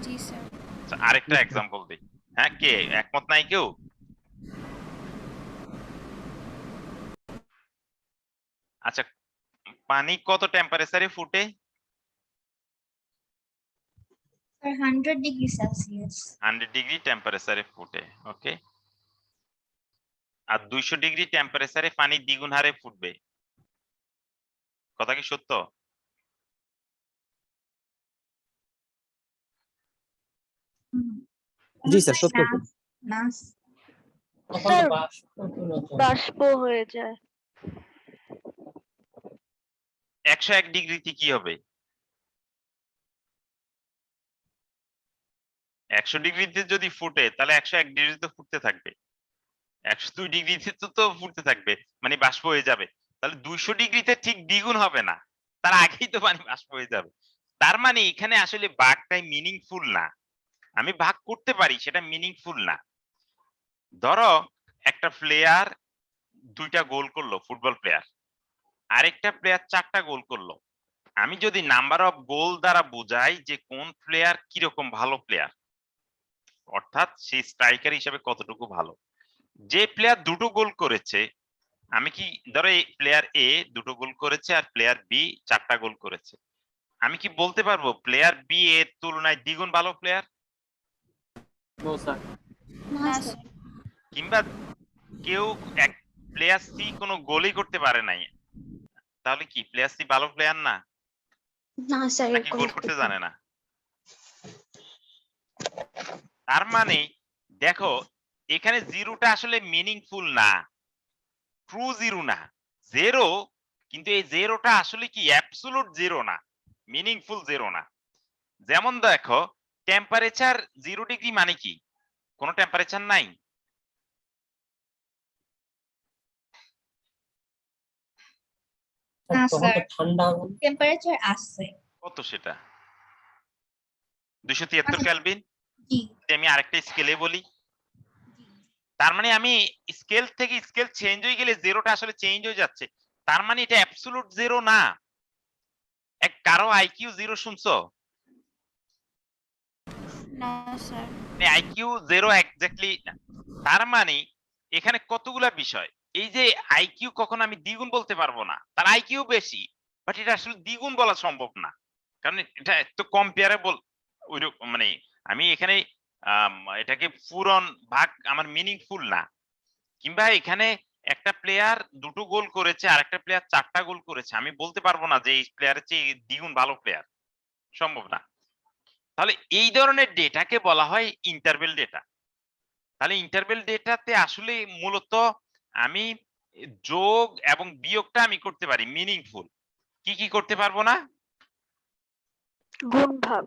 জি স্যার। আচ্ছা, আরেকটা এক্সাম্পল দিই। হ্যাঁ, কে একমত নাই কেউ? আচ্ছা, পানি কত টেম্পারেচারে ফুটে? Sir 100 degree Celsius. 100 ডিগ্রি টেম্পারেচারে ফুটে, ওকে। আর 200 ডিগ্রি টেম্পারেচারে পানি দ্বিগুণ হারে ফুটবে, কথা কি সত্য? জি স্যার, সত্য। না স্যার বাষ্প হয়ে যায়। 101 ডিগ্রিতে কি হবে? 100 ডিগ্রিতে যদি ফুটে তাহলে 101 ডিগ্রিতে ফুটতে থাকবে, 102 ডিগ্রিতে তো ফুটতে থাকবে, মানে বাষ্প হয়ে যাবে। তাহলে 200 ডিগ্রিতে ঠিক দ্বিগুণ হবে না, তার আগেই তো পানি বাষ্প হয়ে যাবে। তার মানে এখানে আসলে ভাগটাই মিনিংফুল না। আমি ভাগ করতে পারি, সেটা মিনিংফুল না। ধরো একটা প্লেয়ার 2টা গোল করলো, ফুটবল প্লেয়ার, আরেকটা প্লেয়ার 4টা গোল করলো। আমি যদি নাম্বার অফ গোল দ্বারা বোঝাই যে কোন প্লেয়ার কিরকম ভালো প্লেয়ার, অর্থাৎ সেই স্ট্রাইকার হিসেবে কতটুকু ভালো, যে প্লেয়ার 2টো গোল করেছে, আমি কি ধরো এই প্লেয়ার এ 2টো গোল করেছে আর প্লেয়ার বি 4টা গোল করেছে, আমি কি বলতে পারবো প্লেয়ার বি এর তুলনায় দ্বিগুণ ভালো প্লেয়ার? No sir. না না স্যার। স্যার। কিংবা কেউ এক প্লেয়ার সি কোনো গোলই করতে পারে নাই, তাহলে কি প্লেয়ার সি ভালো প্লেয়ার না? না স্যার, নাকি গোল করতে জানে না? তার মানে দেখো এখানে জিরোটা আসলে মিনিংফুল না, ট্রু জিরো না, জিরো, কিন্তু এই জিরোটা আসলে কি অ্যাবসলিউট জিরো না, মিনিংফুল জিরো না। যেমন দেখো টেম্পারেচার 0 ডিগ্রি মানে কি, কোনো টেম্পারেচার নাই। না স্যার, টেম্পারেচার আছে। কত সেটা? 273 কেলভিন। জি। আমি আরেকটা স্কেলে বলি, তার মানে আমি স্কেল থেকে স্কেল চেঞ্জ হয়ে গেলে জিরোটা আসলে চেঞ্জ হয়ে যাচ্ছে, তার মানে এটা অ্যাবসলিউট জিরো না। এক কারো আইকিউ 0 শুনছো? না স্যার। IQ 0 exactly. তার মানে এখানে কতগুলা বিষয়, এই যে আইকিউ কখন আমি দ্বিগুণ বলতে পারবো না, তার আইকিউ বেশি, বাট এটা আসলে দ্বিগুণ বলা সম্ভব না, কারণ এটা তো কম্পেয়ারেবল। মানে আমি এখানে এটাকে পূরণ ভাগ আমার মিনিংফুল না। কিংবা এখানে একটা প্লেয়ার 2টো গোল করেছে আর একটা প্লেয়ার 4টা গোল করেছে, আমি বলতে পারবো না যে এই প্লেয়ারের চেয়ে দ্বিগুণ ভালো প্লেয়ার, সম্ভব না। তাহলে এই ধরনের ডেটাকে বলা হয় ইন্টারভেল ডেটা। তাহলে ইন্টারভেল ডেটাতে আসলে মূলত আমি যোগ এবং বিয়োগটা আমি করতে পারি মিনিংফুল। কি কি করতে পারবো না? গুণ ভাগ।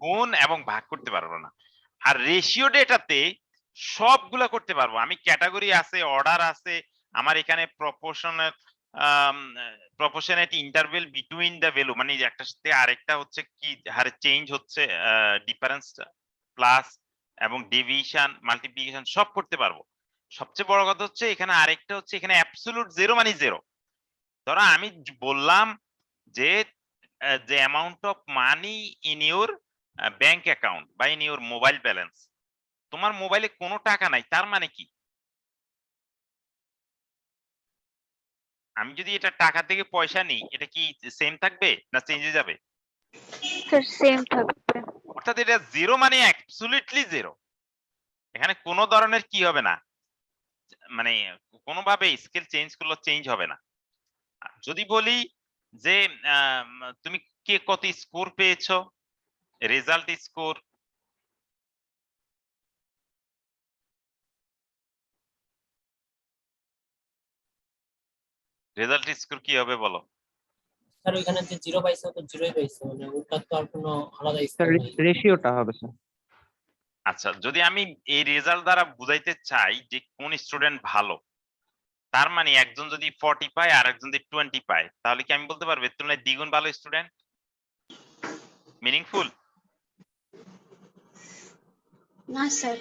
গুণ এবং ভাগ করতে পারবো না। আর রেশিও ডেটাতে সবগুলা করতে পারবো। আমি ক্যাটাগরি আছে, অর্ডার আছে, আমার এখানে proportionate interval between the value, মানে একটা সাথে আরেকটা হচ্ছে কি হারে চেঞ্জ হচ্ছে, ডিফারেন্স প্লাস এবং ডেভিয়েশন মাল্টিপ্লিকেশন সব করতে পারবো। সবচেয়ে বড় কথা হচ্ছে এখানে আরেকটা হচ্ছে এখানে অ্যাবসলিউট জিরো মানে জিরো। ধরো আমি বললাম যে the amount of money in your bank account বা in your mobile balance, তোমার মোবাইলে কোনো টাকা নাই, তার মানে কি? আমি যদি এটা টাকা থেকে পয়সা নিই, এটা কি সেম থাকবে না চেঞ্জ হয়ে যাবে? স্যার সেম থাকবে। অর্থাৎ এটা জিরো মানে অ্যাবসলিউটলি জিরো। এখানে কোনো ধরনের কি হবে না, মানে কোনোভাবে স্কেল চেঞ্জ করলে চেঞ্জ হবে না। যদি বলি যে তুমি কে কত স্কোর পেয়েছো, রেজাল্ট স্কোর, রেজাল্ট স্কোর কি হবে বলো? স্যার ওইখানে যে 0 পাইছে তো 0ই পাইছে, মানে ওটা তো আর কোনো আলাদা স্যার স্কোর নাই। রেশিওটা হবে স্যার। আচ্ছা, যদি আমি এই রেজাল্ট দ্বারা বুঝাইতে চাই যে কোন স্টুডেন্ট ভালো, তার মানে একজন যদি 40 পায় আর একজন যদি 20 পায়, তাহলে কি আমি বলতে পারবো এর তুলনায় দ্বিগুণ ভালো স্টুডেন্ট? মিনিংফুল? না স্যার।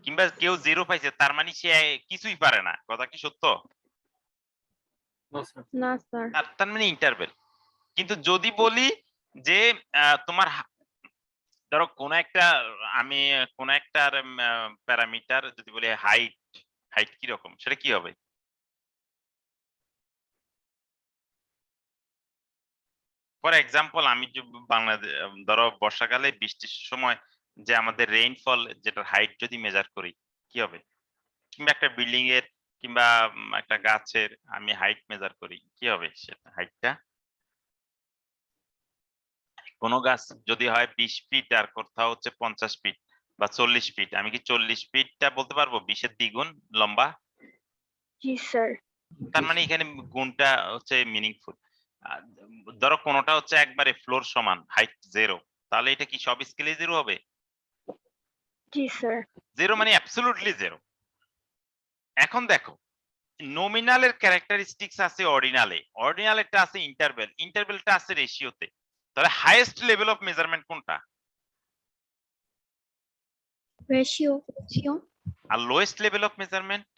কিংবা কেউ 0 পাইছে তার মানে সে কিছুই পারে না, কথা কি সত্য? No, sir. না স্যার। তার মানে ইন্টারভেল। কিন্তু যদি বলি যে তোমার ধরো কোন একটা, আমি কোন একটা প্যারামিটার যদি বলি হাইট, হাইট কি রকম, সেটা কি হবে? ফর এক্সাম্পল আমি বাংলাদেশ ধরো বর্ষাকালে বৃষ্টির সময় যে আমাদের রেইনফল যেটার হাইট যদি মেজার করি কি হবে? কিংবা একটা বিল্ডিং এর কিংবা একটা গাছের আমি হাইট মেজার করি কি হবে সেটা হাইটটা? কোনো গাছ যদি হয় 20 ফিট আর কোথাও হচ্ছে 50 ফিট বা 40 ফিট, আমি কি 40 ফিটটা বলতে পারবো 20 এর দ্বিগুণ লম্বা? জি স্যার। তার মানে এখানে গুণটা হচ্ছে মিনিংফুল। ধরো কোনোটা হচ্ছে একবারে ফ্লোর সমান হাইট 0, তাহলে এটা কি সব স্কেলে 0 হবে? জি স্যার। 0 মানে অ্যাবসলিউটলি 0। এখন দেখো নমিনালের ক্যারেক্টারিস্টিক্স আছে অর্ডিনালে, অর্ডিনালেরটা আছে ইন্টারভেল, ইন্টারভেলটা আছে রেশিওতে। তাহলে হাইয়েস্ট লেভেল অফ মেজারমেন্ট কোনটা? রেশিও। আর lowest level of measurement?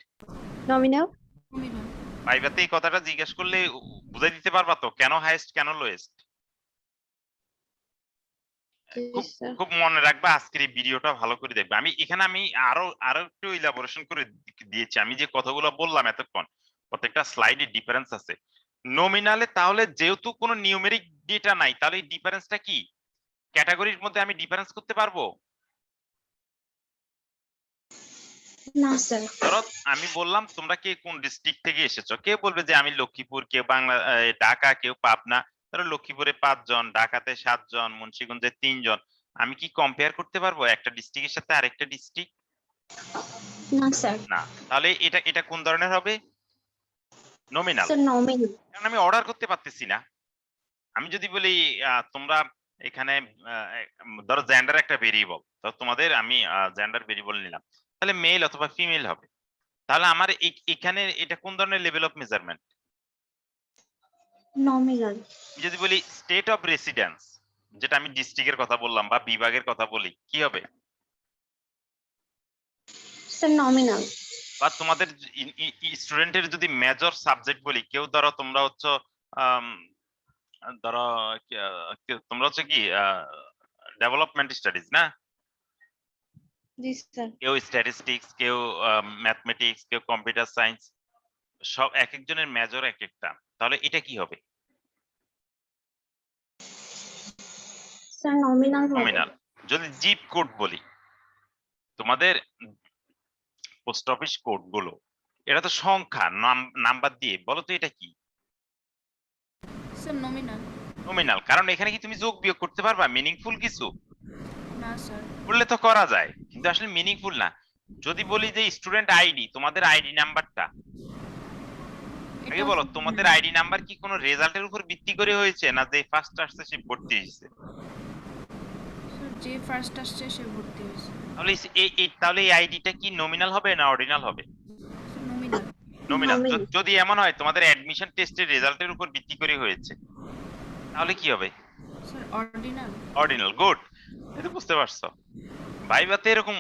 Nominal. ভাইবাতে এই কথাটা জিজ্ঞেস করলে বুঝাই দিতে পারবা তো কেন হাইয়েস্ট কেন লোয়েস্ট? খুব মনে রাখবা, আজকের এই ভিডিওটা ভালো করে দেখবে। আমি এখানে আরো একটু ইলাবোরেশন করে দিয়েছি। আমি যে কথাগুলো বললাম এতক্ষণ প্রত্যেকটা স্লাইডে ডিফারেন্স আছে। নমিনালে তাহলে যেহেতু কোনো নিউমেরিক ডেটা নাই, তাহলে এই ডিফারেন্সটা কি ক্যাটাগরির মধ্যে আমি ডিফারেন্স করতে পারবো? না স্যার। ধরো আমি বললাম তোমরা কে কোন ডিস্ট্রিক্ট থেকে এসেছো, কেউ বলবে যে আমি লক্ষ্মীপুর, কেউ ঢাকা, কেউ পাবনা। ধরো লক্ষ্মীপুরে 5 জন, ঢাকাতে 7 জন, মুন্সিগঞ্জে 3 জন। আমি কি কম্পেয়ার করতে পারবো একটা ডিস্ট্রিক্টের সাথে আরেকটা ডিস্ট্রিক্ট? না স্যার। না। তাহলে এটা কোন ধরনের হবে? নমিনাল। Sir nominal. কারণ আমি অর্ডার করতে পারতেছি না। আমি যদি বলি তোমরা এখানে ধরো জেন্ডার একটা ভেরিয়েবল, তো তোমাদের আমি জেন্ডার ভেরিয়েবল নিলাম, তাহলে মেল অথবা ফিমেল হবে। তাহলে আমার এখানে এটা কোন ধরনের লেভেল অফ মেজারমেন্ট? নমিনাল। যদি বলি স্টেট অফ রেসিডেন্স, যেটা আমি ডিস্ট্রিক্টের কথা বললাম বা বিভাগের কথা বলি, কি হবে? Sir nominal. বা তোমাদের স্টুডেন্টের যদি মেজর সাবজেক্ট বলি, কেউ ধরো তোমরা হচ্ছে ধরো তোমরা হচ্ছে কি ডেভেলপমেন্ট স্টাডিজ না? জি স্যার। কেউ স্ট্যাটিস্টিক্স, কেউ ম্যাথমেটিক্স, কেউ কম্পিউটার সায়েন্স, সব এক একজনের মেজর এক একটা। তাহলে এটা কি হবে? Sir nominal. নমিনাল। যদি জিপ কোড বলি, তোমাদের পোস্ট অফিস কোড গুলো, এটা তো সংখ্যা নাম্বার দিয়ে, বলো তো এটা কি? Sir nominal. নমিনাল। কারণ এখানে কি তুমি যোগ বিয়োগ করতে পারবা মিনিংফুল কিছু? না না স্যার। বললে তো করা যায়, কিন্তু আসলে মিনিংফুল না। যদি বলি যে স্টুডেন্ট আইডি, তোমাদের আইডি নাম্বারটা আগে বলো, তোমাদের আইডি নাম্বার কি কোনো রেজাল্টের উপর ভিত্তি করে হয়েছে, না যে ফার্স্ট আসছে সে ভর্তি হয়েছে? স্যার যে ফার্স্ট আসছে সে ভর্তি হয়েছে। তাহলে এই আইডিটা কি নমিনাল হবে না অর্ডিনাল হবে? নমিনাল। নমিনাল। Nominal. যদি এমন হয় তোমাদের অ্যাডমিশন টেস্টের রেজাল্টের উপর ভিত্তি করে হয়েছে, তাহলে কি হবে? Sir ordinal. অর্ডিনাল। গুড, এটা বুঝতে পারছো। ভাইভাতে এরকম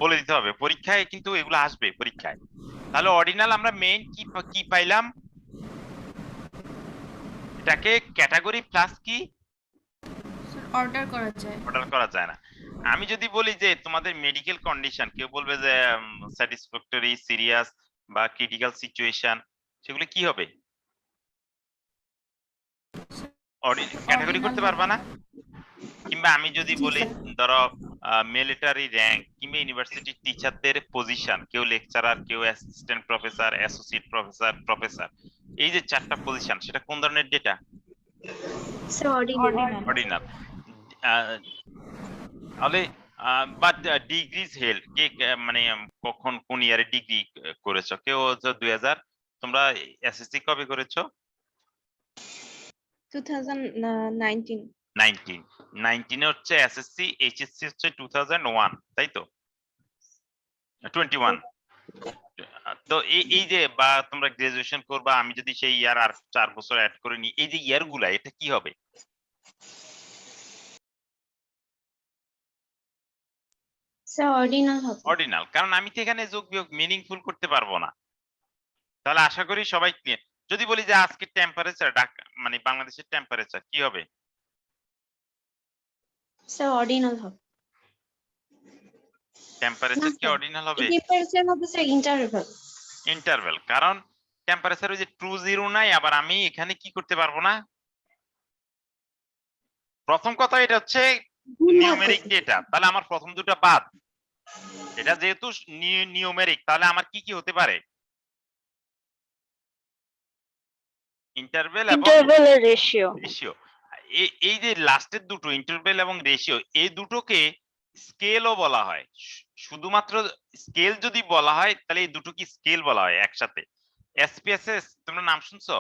বলে দিতে হবে, পরীক্ষায় কিন্তু এগুলো আসবে পরীক্ষায়। তাহলে অর্ডিনাল আমরা মেইন কি পাইলাম, এটাকে ক্যাটাগরি প্লাস কি স্যার অর্ডার করা যায়। অর্ডার করা যায় না। আমি যদি বলি যে তোমাদের মেডিকেল কন্ডিশন, কেউ বলবে যে স্যাটিসফ্যাক্টরি, সিরিয়াস বা ক্রিটিক্যাল সিচুয়েশন, সেগুলো কি হবে? ক্যাটাগরি করতে পারবা না? কিংবা আমি যদি বলি ধরো মিলিটারি র্যাঙ্ক কিংবা ইউনিভার্সিটি টিচারদের পজিশন, কেউ লেকচারার, কেউ assistant professor, associate professor, professor, এই যে চারটা পজিশন, সেটা কোন ধরনের ডেটা? অর্ডিনাল। তাহলে বাট ডিগ্রিজ হেল্ড, কে মানে কখন কোন ইয়ারে ডিগ্রি করেছো? কেউ 2000, তোমরা এসএসসি কবে করেছো? 2019 19 হচ্ছে এসএসসি, এইচএসসি হচ্ছে 2001, তাই তো? 21। তো এই যে বা তোমরা গ্রাজুয়েশন করবা, আমি যদি সেই ইয়ার আর 4 বছর অ্যাড করে নিই, এই যে ইয়ার গুলা, এটা কি হবে? স্যার অর্ডিনাল হবে। অর্ডিনাল, কারণ আমি তো এখানে যোগ বিয়োগ মিনিংফুল করতে পারবো না। তাহলে আশা করি সবাই ক্লিয়ার। যদি বলি যে আজকে টেম্পারেচার ঢাকা মানে বাংলাদেশের টেম্পারেচার কি হবে? স্যার অর্ডিনাল হবে। টেম্পারেচার কি অর্ডিনাল হবে? টেম্পারেচার হবে স্যার ইন্টারভ্যাল। ইন্টারভ্যাল, কারণ টেম্পারেচার ওই যে ট্রু জিরো নাই, আবার আমি এখানে কি করতে পারবো না। প্রথম কথা এটা হচ্ছে নিউমেরিক ডেটা, তাহলে আমার প্রথম দুটো বাদ। এটা যেহেতু নিউমেরিক, তাহলে আমার কি কি হতে পারে? ইন্টারভ্যাল এবং রেশিও। রেশিও। এই যে লাস্টের দুটো ইন্টারভ্যাল এবং রেশিও, এই দুটোকে স্কেলও বলা হয়। শুধুমাত্র স্কেল যদি বলা হয়, তাহলে এই দুটো কি স্কেল বলা হয় একসাথে। এসপিএসএস তোমরা নাম শুনছো?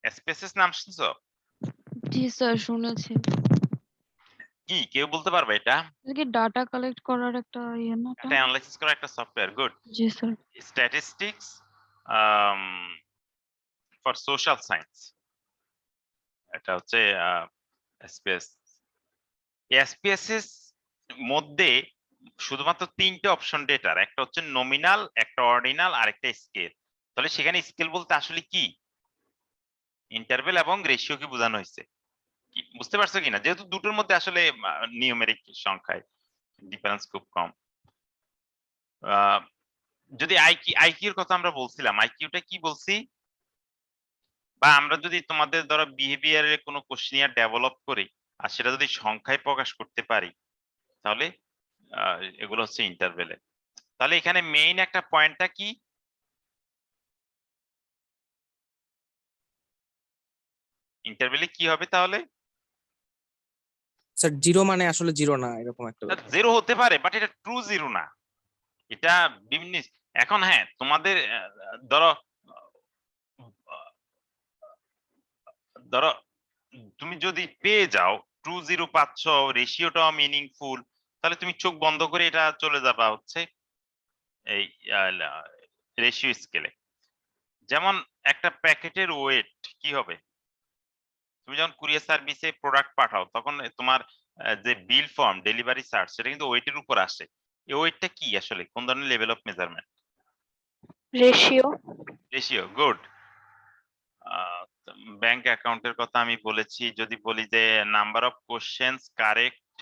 এসপিএসএস নাম শুনছো? জি স্যার শুনেছি। কি কেউ বলতে পারবে এটা? কি ডাটা কালেক্ট করার একটা ইয়ে না? এটা অ্যানালাইসিস করা একটা software. Good. G sir. Statistics for social science, এটা হচ্ছে এসপিএস। এসপিএসএস মধ্যে শুধুমাত্র 3টে অপশন ডেটার, একটা হচ্ছে নমিনাল, একটা অর্ডিনাল আর একটা স্কেল। তাহলে সেখানে স্কেল বলতে আসলে কি, ইন্টারভ্যাল এবং রেশিও কি বোঝানো হয়েছে? বুঝতে পারছো কিনা? যেহেতু দুটোর মধ্যে আসলে নিউমেরিক সংখ্যায় ডিফারেন্স খুব কম। যদি আইকিউর কথা আমরা বলছিলাম, আইকিউটা কি বলছি? বা আমরা যদি তোমাদের ধরো বিহেভিয়ারের কোনো কোশ্চেনিয়ার ডেভেলপ করি আর সেটা যদি সংখ্যায় প্রকাশ করতে পারি, তাহলে এগুলো হচ্ছে ইন্টারভ্যালে। তাহলে এখানে মেইন একটা পয়েন্টটা কি, ইন্টারভ্যালে কি হবে তাহলে? স্যার জিরো মানে আসলে জিরো না, এরকম একটা ব্যাপার। জিরো হতে পারে, বাট এটা ট্রু জিরো না। এটা বিভিন্ন এখন হ্যাঁ তোমাদের ধরো ধরো তুমি যদি পেয়ে যাও ট্রু জিরো পাচ্ছ, রেশিওটাও মিনিংফুল, তাহলে তুমি চোখ বন্ধ করে এটা চলে যাবা হচ্ছে এই রেশিও স্কেলে। যেমন একটা প্যাকেটের ওয়েট কি হবে? তুমি যখন কুরিয়ার সার্ভিসে প্রোডাক্ট পাঠাও, তখন তোমার যে বিল ফর্ম, ডেলিভারি চার্জ, সেটা কিন্তু ওয়েটের উপর আসে। এই ওয়েটটা কি আসলে কোন ধরনের level of measurement? Ratio. Ratio. Good. Bank অ্যাকাউন্টের কথা আমি বলেছি। যদি বলি যে number of questions correct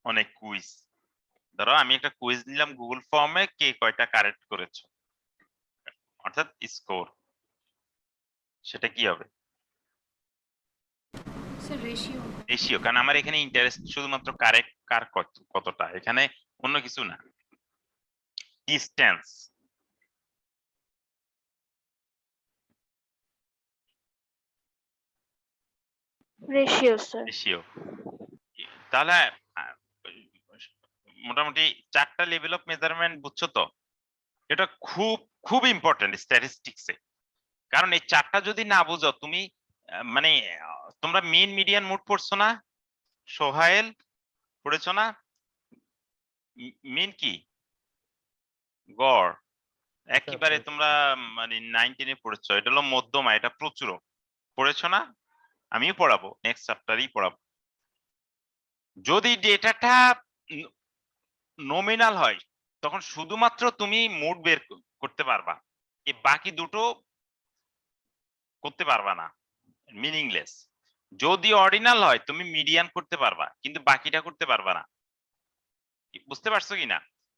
on a quiz, ধরো আমি একটা কুইজ নিলাম গুগল ফর্মে, কে কয়টা কারেক্ট করেছো, অর্থাৎ স্কোর, সেটা কি হবে? Sir ratio. রেশিও, কারণ আমার এখানে ইন্টারেস্ট শুধুমাত্র কারেক্ট কার কতটা, এখানে অন্য কিছু না। Distance, ratio sir. রেশিও। তাহলে আহ, মোটামুটি 4টা লেভেল অফ মেজারমেন্ট বুঝছো তো? এটা খুব খুব ইম্পর্টেন্ট স্ট্যাটিস্টিক্সে। কারণ এই 4টা যদি না বুঝো তুমি মানে তোমরা মিন মিডিয়ান মুড পড়ছো না? সোহায়েল পড়েছো না? মিন কি? গড়। একেবারে তোমরা মানে 9-10 এ পড়েছো। এটা হলো মধ্যমা, এটা প্রচুর পড়েছো না? আমিও পড়াবো, নেক্সট চ্যাপ্টারই পড়াবো। যদি ডেটাটা নমিনাল হয় তখন শুধুমাত্র তুমি মুড বের করতে পারবা, এই বাকি দুটো করতে পারবা না, মিনিংলেস। যদি অর্ডিনাল হয় তুমি মিডিয়ান করতে পারবা, কিন্তু বাকিটা করতে পারবা না। বুঝতে পারছো কিনা?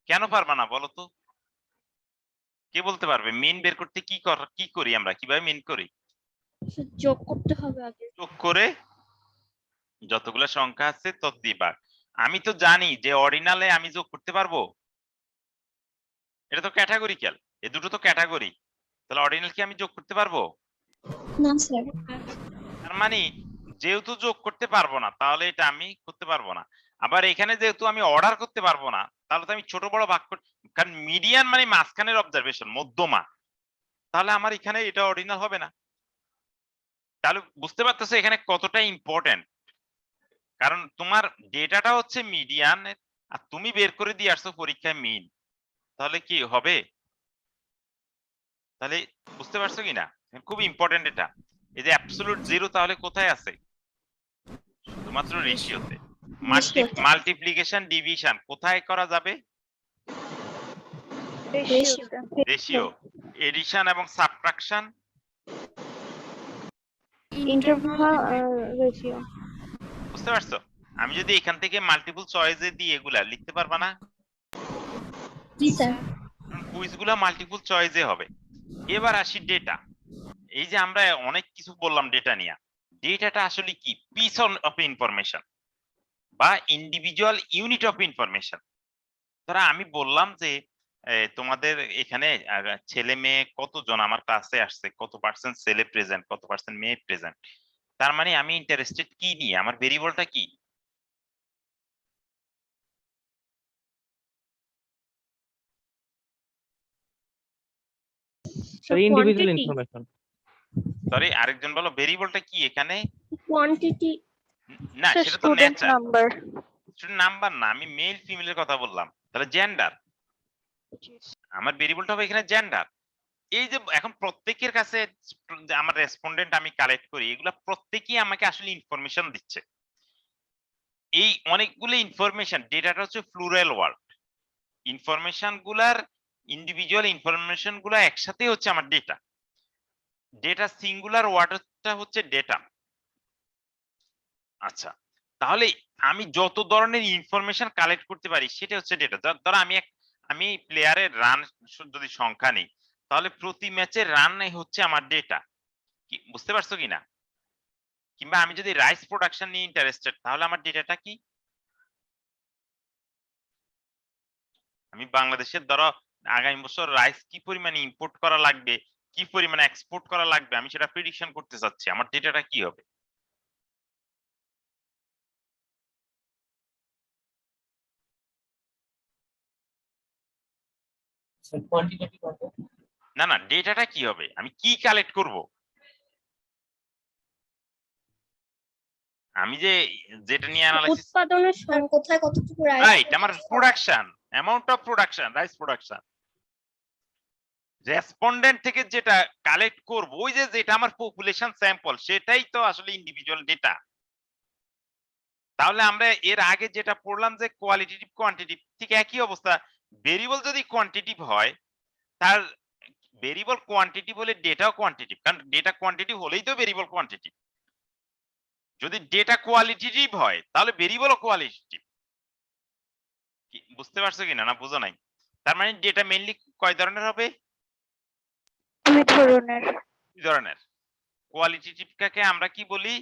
কেন পারবা না বলো তো? কে বলতে পারবে? মিন বের করতে কি করি আমরা, কিভাবে মিন করি? যোগ করতে হবে আগে। যোগ করে যতগুলো সংখ্যা আছে তত দিয়ে ভাগ। আমি তো জানি যে অর্ডিনালে আমি যোগ করতে পারবো, এটা তো ক্যাটাগরিক্যাল, এই দুটো তো ক্যাটাগরি। তাহলে অর্ডিনাল কি আমি যোগ করতে পারবো? না স্যার। তার মানে যেহেতু যোগ করতে পারবো না তাহলে এটা আমি করতে পারবো না। আবার এখানে যেহেতু আমি অর্ডার করতে পারবো না তাহলে তো আমি ছোট বড় ভাগ করতে, কারণ মিডিয়ান মানে মাঝখানের অবজারভেশন, মধ্যমা, তাহলে আমার এখানে এটা অর্ডিনাল হবে না। তাহলে বুঝতে পারতেছো এখানে কতটা ইম্পর্টেন্ট। কারণ তোমার ডেটাটা হচ্ছে মিডিয়ান আর তুমি বের করে দিয়ে আসছো পরীক্ষায় মিন, তাহলে কি হবে? তাহলে বুঝতে পারছো কিনা? খুব ইম্পর্টেন্ট এটা। এই যে অ্যাবসলিউট জিরো তাহলে কোথায় আছে? শুধুমাত্র রেশিওতে। রেশিওতে। মাল্টিপ্লিকেশন ডিভিশন কোথায় করা যাবে? রেশিওতে। রেশিও। এডিশন এবং সাবট্রাকশন ইন্টারভাল রেশিও। বুঝতে পারছো? আমি যদি এখান থেকে মাল্টিপল চয়েসে দিই এগুলা লিখতে পারবা না? জি স্যার। কুইজগুলা মাল্টিপল চয়েসে হবে। এবার আসি ডেটা। এই যে আমরা অনেক কিছু বললাম ডেটা নিয়ে, ডেটাটা আসলে কি? পিস অফ ইনফরমেশন বা ইন্ডিভিজুয়াল ইউনিট অফ ইনফরমেশন। ধরো আমি বললাম যে তোমাদের এখানে ছেলে মেয়ে কতজন আমার ক্লাসে আসছে, কত পার্সেন্ট ছেলে প্রেজেন্ট, কত পার্সেন্ট মেয়ে প্রেজেন্ট। তার মানে আমি ইন্টারেস্টেড কি নিয়ে, আমার ভেরিয়েবলটা কি? Individual information. সরি আরেকজন বলো, ভেরিয়েবলটা কি এখানে? কোয়ান্টিটি। না সেটা তো student nature, number. Student number না, আমি মেল ফিমেলের কথা বললাম। তাহলে জেন্ডার, আমার ভেরিয়েবলটা হবে এখানে জেন্ডার। এই যে এখন প্রত্যেকের কাছে যে আমার রেসপন্ডেন্ট আমি কালেক্ট করি, এগুলা প্রত্যেকেই আমাকে আসলে ইনফরমেশন দিচ্ছে। এই অনেকগুলো ইনফরমেশন, ডেটাটা হচ্ছে প্লুরাল ওয়ার্ড। ইনফরমেশন গুলার ইন্ডিভিজুয়াল ইনফরমেশন গুলা একসাথে হচ্ছে আমার ডেটা। ডেটা সিঙ্গুলার ওয়ার্ডটা হচ্ছে ডেটা। আচ্ছা, তাহলে আমি যত ধরনের ইনফরমেশন কালেক্ট করতে পারি সেটা হচ্ছে ডেটা। ধরো আমি প্লেয়ারের রান যদি সংখ্যা নেই, তাহলে প্রতি ম্যাচের রান হচ্ছে আমার ডেটা। বুঝতে পারছো কিনা? কিংবা আমি যদি রাইস প্রোডাকশন নিয়ে ইন্টারেস্টেড, তাহলে আমার ডেটাটা কি? আমি বাংলাদেশের ধরো আগামী বছর রাইস কি পরিমাণে ইম্পোর্ট করা লাগবে, কি পরিমাণে এক্সপোর্ট করা লাগবে, আমি সেটা প্রেডিকশন করতে চাচ্ছি, আমার ডেটাটা কি হবে? কোয়ান্টিটেটিভ হবে। না না, ডেটাটা কি হবে? আমি কি কালেক্ট করব? আমি যে যেটা নিয়ে অ্যানালাইসিস, উৎপাদনের আর কোথায় কতটুকু রাইট, আমার production, amount of production, rice production. Respondent থেকে যেটা কালেক্ট করব, ওই যে যেটা আমার পপুলেশন স্যাম্পল, সেটাই তো আসলে ইন্ডিভিজুয়াল ডেটা। তাহলে আমরা এর আগে যেটা পড়লাম যে কোয়ালিটেটিভ কোয়ান্টিটিভ, ঠিক একই অবস্থা। ভেরিয়েবল যদি কোয়ান্টিটিভ হয়, তার ভেরিয়েবল কোয়ান্টিটিভ হলে ডেটাও কোয়ান্টিটিভ, কারণ ডেটা কোয়ান্টিটিভ হলেই তো ভেরিয়েবল কোয়ান্টিটিভ। যদি ডেটা কোয়ালিটেটিভ হয় তাহলে ভেরিয়েবলও কোয়ালিটেটিভ। বুঝতে পারছো কিনা, না বুঝো নাই? তার মানে ডেটা মেইনলি কয় ধরনের হবে? দুই ধরনের। দুই ধরনের। কোয়ালিটেটিভটাকে আমরা কি বলি?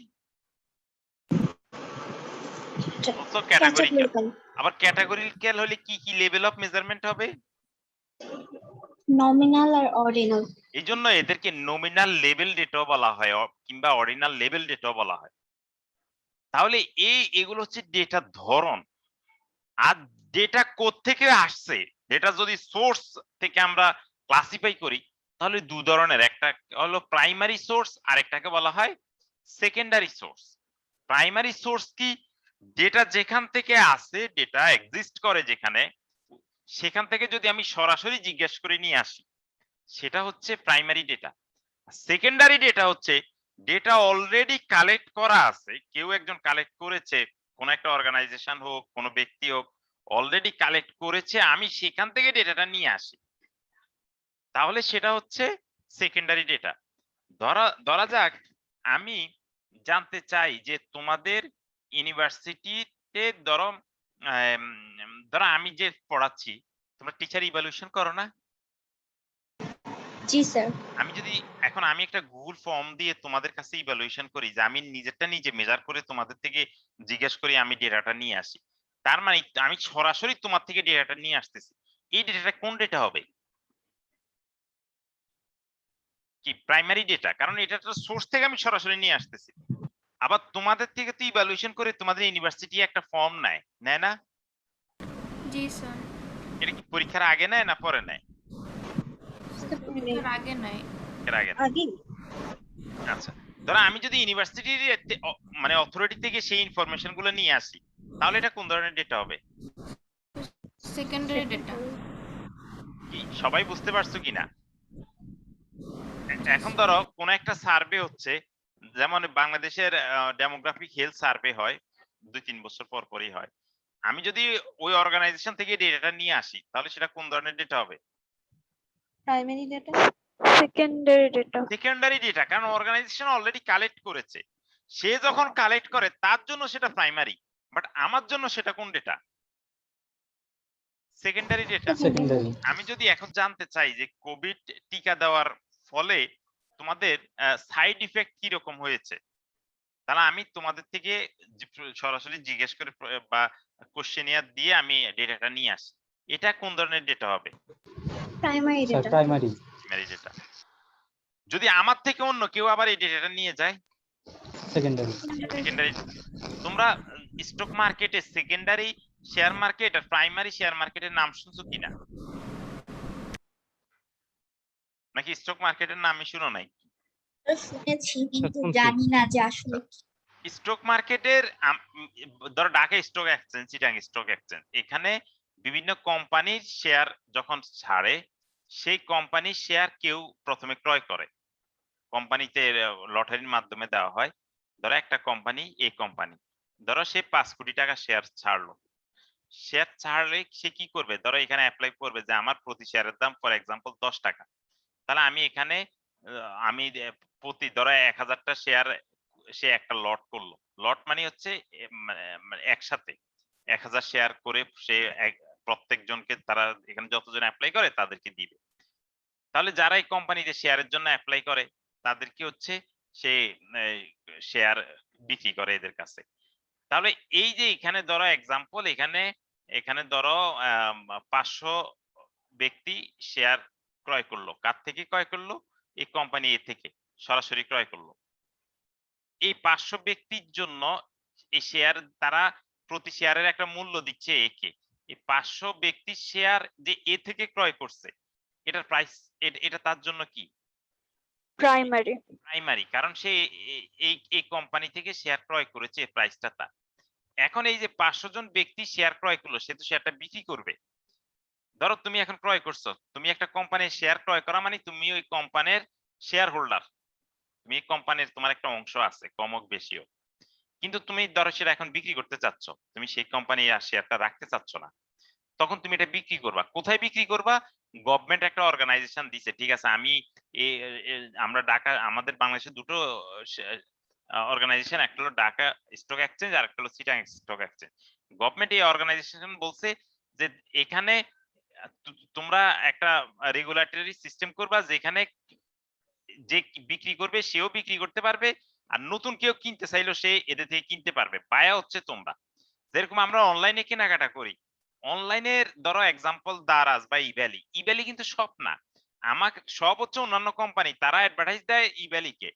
ক্যাটাগরিক্যাল। আবার ক্যাটাগরিক্যাল হলে কি কি লেভেল অফ মেজারমেন্ট হবে? নমিনাল আর অর্ডিনাল। এই জন্য এদেরকে নমিনাল লেভেল ডেটাও বলা হয় কিংবা অর্ডিনাল লেভেল ডেটাও বলা হয়। তাহলে এগুলো হচ্ছে ডেটার ধরন। আর ডেটা কোত্থেকে আসছে, ডেটা যদি সোর্স থেকে আমরা ক্লাসিফাই করি তাহলে দুই ধরনের, একটা হলো প্রাইমারি সোর্স আর একটাকে বলা হয় সেকেন্ডারি সোর্স। প্রাইমারি সোর্স কি? ডেটা যেখান থেকে আসে, ডেটা এক্সিস্ট করে যেখানে, সেখান থেকে যদি আমি সরাসরি জিজ্ঞেস করে নিয়ে আসি সেটা হচ্ছে প্রাইমারি ডেটা। সেকেন্ডারি ডেটা হচ্ছে ডেটা অলরেডি কালেক্ট করা আছে, কেউ একজন কালেক্ট করেছে, কোন একটা অর্গানাইজেশন হোক, কোন ব্যক্তি হোক, অলরেডি কালেক্ট করেছে, আমি সেখান থেকে ডেটাটা নিয়ে আসি, তাহলে সেটা হচ্ছে সেকেন্ডারি ডেটা। ধরা যাক আমি জানতে চাই যে তোমাদের ইউনিভার্সিটিতে ধরো আমি যে পড়াচ্ছি, তোমরা টিচার ইভ্যালুয়েশন করো না? জি স্যার। আমি যদি এখন আমি একটা গুগল ফর্ম দিয়ে তোমাদের কাছে ইভ্যালুয়েশন করি, যে আমি নিজেরটা নিজে মেজার করে তোমাদের থেকে জিজ্ঞেস করি, আমি ডেটাটা নিয়ে আসি, তার মানে আমি সরাসরি তোমার থেকে ডেটাটা নিয়ে আসতেছি। এই ডেটাটা কোন ডেটা হবে? কি প্রাইমারি ডেটা, কারণ এটা তো সোর্স থেকে আমি সরাসরি নিয়ে আসতেছি। আবার তোমাদের থেকে তো ইভ্যালুয়েশন করে তোমাদের ইউনিভার্সিটি একটা ফর্ম নেয় না? জি স্যার, এটা কি পরীক্ষার আগে নেয় না পরে নেয়? পরীক্ষার আগে নাই। এর আগে নেয়। আচ্ছা, ধরো আমি যদি ইউনিভার্সিটির মানে অথরিটি থেকে সেই ইনফরমেশন গুলো নিয়ে আসি, তাহলে এটা কোন ধরনের ডেটা হবে? Secondary data. কি সবাই বুঝতে পারছো কিনা? এখন ধরো কোন একটা সার্ভে হচ্ছে, যেমন বাংলাদেশের ডেমোগ্রাফিক হেলথ সার্ভে হয় 2-3 বছর পর পরই হয়। আমি যদি ওই অর্গানাইজেশন থেকে ডেটাটা নিয়ে আসি তাহলে সেটা কোন ধরনের ডেটা হবে? Primary data. Secondary data. Secondary data, কারণ অর্গানাইজেশন অলরেডি কালেক্ট করেছে। সে যখন কালেক্ট করে তার জন্য সেটা প্রাইমারি, বাট আমার জন্য সেটা কোন ডেটা? Secondary data. সেকেন্ডারি। আমি যদি এখন জানতে চাই যে কোভিড টিকা দেওয়ার ফলে তোমাদের সাইড ইফেক্ট কি রকম হয়েছে, তাহলে আমি তোমাদের থেকে সরাসরি জিজ্ঞেস করে বা কোশ্চেনিয়ার দিয়ে আমি ডেটাটা নিয়ে আসি, এটা কোন ধরনের ডেটা হবে? Primary data. Primary. Primary data. যদি আমার থেকে অন্য কেউ আবার এই ডেটাটা নিয়ে যায়, সেকেন্ডারি। সেকেন্ডারি। তোমরা স্টক মার্কেটে সেকেন্ডারি শেয়ার মার্কেট আর প্রাইমারি শেয়ার মার্কেটের নাম শুনছো কিনা? নাকি স্টক মার্কেটের নামই শুনো নাই? শুনেছি কিন্তু শুনছি। জানি না যে আসলে কি। স্টক মার্কেটের ধরো Dhaka stock exchange, Chittagong stock exchange, এখানে বিভিন্ন কোম্পানির শেয়ার যখন ছাড়ে, সেই কোম্পানির শেয়ার কেউ প্রথমে ক্রয় করে, কোম্পানিতে লটারির মাধ্যমে দেওয়া হয়। ধরো একটা কোম্পানি, এই কোম্পানি ধরো সে 5 কোটি টাকা শেয়ার ছাড়লো, শেয়ার ছাড়লে সে কি করবে? ধরো এখানে অ্যাপ্লাই করবে যে আমার প্রতি শেয়ারের দাম ফর এক্সাম্পল 10 টাকা, তাহলে আমি এখানে আমি প্রতি ধরো 1000টা শেয়ার সে একটা লট করলো। লট মানে হচ্ছে মানে একসাথে 1000 শেয়ার করে সে প্রত্যেক জনকে, তারা এখানে যতজন অ্যাপ্লাই করে তাদেরকে দিবে। তাহলে যারা এই কোম্পানিতে শেয়ারের জন্য অ্যাপ্লাই করে তাদেরকে হচ্ছে সে শেয়ার বিক্রি করে এদের কাছে। তাহলে এই যে এখানে ধরো এক্সাম্পল, এখানে ধরো 500 ব্যক্তি শেয়ার ক্রয় করলো। কার থেকে ক্রয় করলো? এই কোম্পানি এ থেকে সরাসরি ক্রয় করলো। এই 500 ব্যক্তির জন্য এই শেয়ার তারা প্রতি শেয়ারের একটা মূল্য দিচ্ছে একে। এই 500 ব্যক্তির শেয়ার যে এ থেকে ক্রয় করছে, এটার প্রাইস, এটা তার জন্য কি? প্রাইমারি। প্রাইমারি, কারণ সে এই কোম্পানি থেকে শেয়ার ক্রয় করেছে, প্রাইসটা তার। এখন এই যে 500 জন ব্যক্তি শেয়ার ক্রয় করলো, সে তো শেয়ারটা বিক্রি করবে। ধরো তুমি এখন ক্রয় করছো, তুমি একটা কোম্পানির শেয়ার ক্রয় করা মানে তুমি ওই কোম্পানির শেয়ার হোল্ডার, তুমি এই কোম্পানির তোমার একটা অংশ আছে, কম হোক বেশি হোক। কিন্তু তুমি ধরো সেটা এখন বিক্রি করতে চাচ্ছ, তুমি সেই কোম্পানি আর শেয়ারটা রাখতে চাচ্ছ না, তখন তুমি এটা বিক্রি করবা। কোথায় বিক্রি করবা? গভর্নমেন্ট একটা অর্গানাইজেশন দিছে, ঠিক আছে, আমি আমরা ঢাকা, আমাদের বাংলাদেশে দুটো অর্গানাইজেশন, একটা হলো ঢাকা স্টক এক্সচেঞ্জ আর একটা হলো চিটাং স্টক এক্সচেঞ্জ। গভর্নমেন্ট এই অর্গানাইজেশন বলছে যে এখানে তোমরা একটা রেগুলেটরি সিস্টেম করবা, যেখানে যে বিক্রি করবে সেও বিক্রি করতে পারবে, আর নতুন কেউ কিনতে চাইলেও সে এদের থেকে কিনতে পারবে। পায়া হচ্ছে তোমরা। যেরকম আমরা অনলাইনে কেনাকাটা করি, অনলাইনের ধরো এক্সাম্পল দারাজ বা ইভ্যালি, ইভ্যালি কিন্তু সব না, আমাকে সব হচ্ছে অন্যান্য কোম্পানি, তারা অ্যাডভার্টাইজ দেয় ইভ্যালিকে।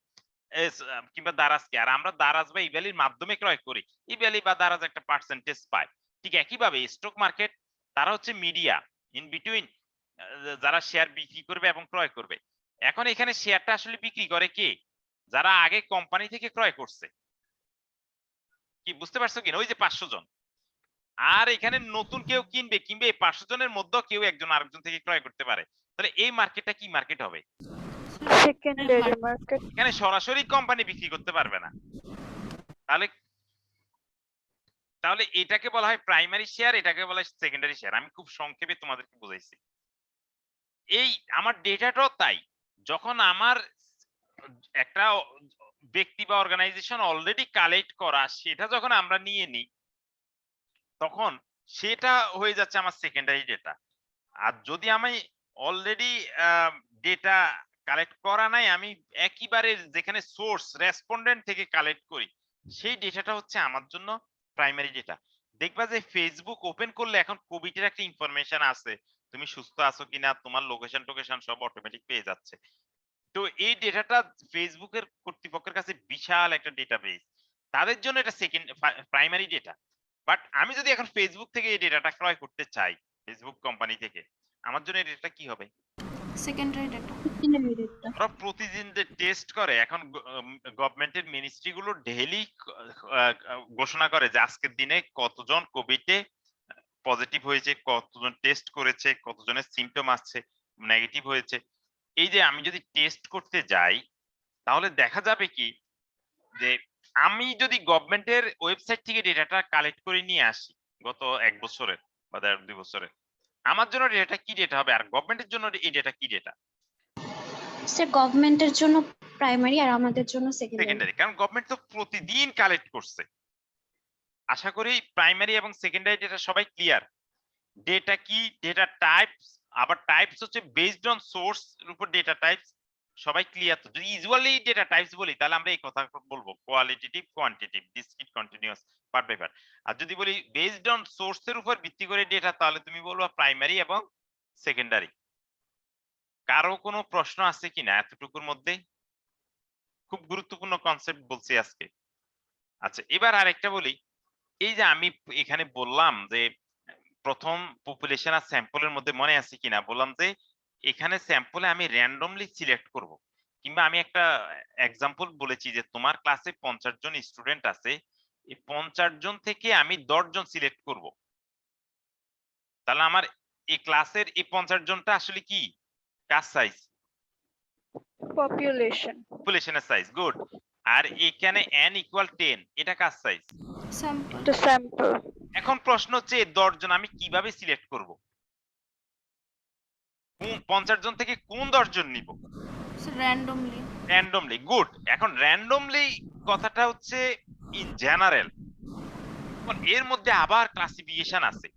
কিংবা দারাজকে, আর আমরা দারাজ বা ইভ্যালির মাধ্যমে ক্রয় করি, ইভ্যালি বা দারাজ একটা পার্সেন্টেজ পায়। ঠিক একইভাবে স্টক মার্কেট তারা হচ্ছে মিডিয়া ইন বিটুইন যারা শেয়ার বিক্রি করবে এবং ক্রয় করবে। এখন এখানে শেয়ারটা আসলে বিক্রি করে কে? যারা আগে কোম্পানি থেকে ক্রয় করছে। কি বুঝতে পারছো কিনা? ওই যে 500 জন। আর এখানে নতুন কেউ কিনবে এই 500 জনের মধ্যে কেউ একজন আরেকজন থেকে ক্রয় করতে পারে। তাহলে এই মার্কেটটা কি মার্কেট হবে? Secondary market. এখানে সরাসরি কোম্পানি বিক্রি করতে পারবে না। তাহলে তাহলে এটাকে বলা হয় প্রাইমারি শেয়ার, এটাকে বলা হয় সেকেন্ডারি শেয়ার। আমি খুব সংক্ষেপে তোমাদেরকে বুঝাইছি। এই আমার ডেটাটাও তাই, যখন আমার একটা ব্যক্তি বা অর্গানাইজেশন অলরেডি কালেক্ট করা সেটা যখন আমরা নিয়ে নিই, তখন সেটা হয়ে যাচ্ছে আমার সেকেন্ডারি ডেটা। আর যদি আমি অলরেডি ডেটা কালেক্ট করা নাই, আমি একেবারে যেখানে সোর্স রেসপন্ডেন্ট থেকে কালেক্ট করি, সেই ডেটাটা হচ্ছে আমার জন্য প্রাইমারি ডেটা। দেখবা যে ফেসবুক ওপেন করলে এখন কোভিড-এর একটা ইনফরমেশন আছে, তুমি সুস্থ আছো কিনা, তোমার লোকেশন টোকেশন সব অটোমেটিক পেয়ে যাচ্ছে। তো এই ডেটাটা ফেসবুকের কর্তৃপক্ষের কাছে বিশাল একটা ডেটাবেস, তাদের জন্য এটা সেকেন্ড প্রাইমারি ডেটা। বাট আমি যদি এখন ফেসবুক থেকে এই ডেটাটা ক্রয় করতে চাই, ফেসবুক কোম্পানি থেকে, আমার জন্য এই ডেটা কি হবে? Secondary data. ওরা প্রতিদিন যে টেস্ট করে, এখন গভর্নমেন্টের মিনিস্ট্রি গুলো ডেইলি ঘোষণা করে যে আজকের দিনে কতজন কোভিডে পজিটিভ হয়েছে, কতজন টেস্ট করেছে, কতজনের সিম্পটম আসছে, নেগেটিভ হয়েছে। এই যে আমি যদি টেস্ট করতে যাই, তাহলে দেখা যাবে কি যে আমি যদি গভর্নমেন্টের ওয়েবসাইট থেকে ডেটাটা কালেক্ট করে নিয়ে আসি গত 1 বছরের বা 1.5-2 বছরের, আমার জন্য ডেটা কি ডেটা হবে, আর গভর্নমেন্টের জন্য এই ডেটা কি ডেটা? স্যার গভর্নমেন্টের জন্য প্রাইমারি আর আমাদের জন্য সেকেন্ডারি। সেকেন্ডারি, কারণ গভর্নমেন্ট তো প্রতিদিন কালেক্ট করছে। আশা করি প্রাইমারি এবং সেকেন্ডারি ডেটা সবাই ক্লিয়ার। ডেটা কি, ডেটা টাইপস, আবার টাইপস হচ্ছে বেসড অন সোর্স এর উপর ডেটা টাইপস, সবাই ক্লিয়ার তো? যদি ইউজুয়ালি ডেটা টাইপস বলি তাহলে আমরা এই কথা বলবো qualitative, quantitative, discrete, continuous, part by part. আর যদি বলি বেসড অন সোর্স এর উপর ভিত্তি করে ডেটা, তাহলে তুমি বলবা প্রাইমারি এবং সেকেন্ডারি। কারো কোনো প্রশ্ন আছে কিনা এতটুকুর মধ্যে? খুব গুরুত্বপূর্ণ কনসেপ্ট বলছি আজকে। আচ্ছা, এবার আরেকটা বলি, এই যে আমি এখানে বললাম যে প্রথম পপুলেশন আর স্যাম্পলের মধ্যে মনে আছে কিনা, বললাম যে এখানে স্যাম্পলে আমি র্যান্ডমলি সিলেক্ট করব, কিংবা আমি একটা এক্সাম্পল বলেছি যে তোমার ক্লাসে 50 জন স্টুডেন্ট আছে, এই 50 জন থেকে আমি 10 জন সিলেক্ট করব। তাহলে আমার এই ক্লাসের এই 50 জনটা আসলে কি কার সাইজ? পপুলেশন। পপুলেশনের সাইজ, গুড। আর এখানে n = 10, এটা কার সাইজ? স্যাম্পল। The sample. এখন প্রশ্ন হচ্ছে এই 10 জন আমি কিভাবে সিলেক্ট করব? 50 জন থেকে কোন 10 জন নিব? র্যান্ডমলি। Randomly, good. এখন র্যান্ডমলি কথাটা হচ্ছে ইন জেনারেল, এর মধ্যে আবার ক্লাসিফিকেশন আছে।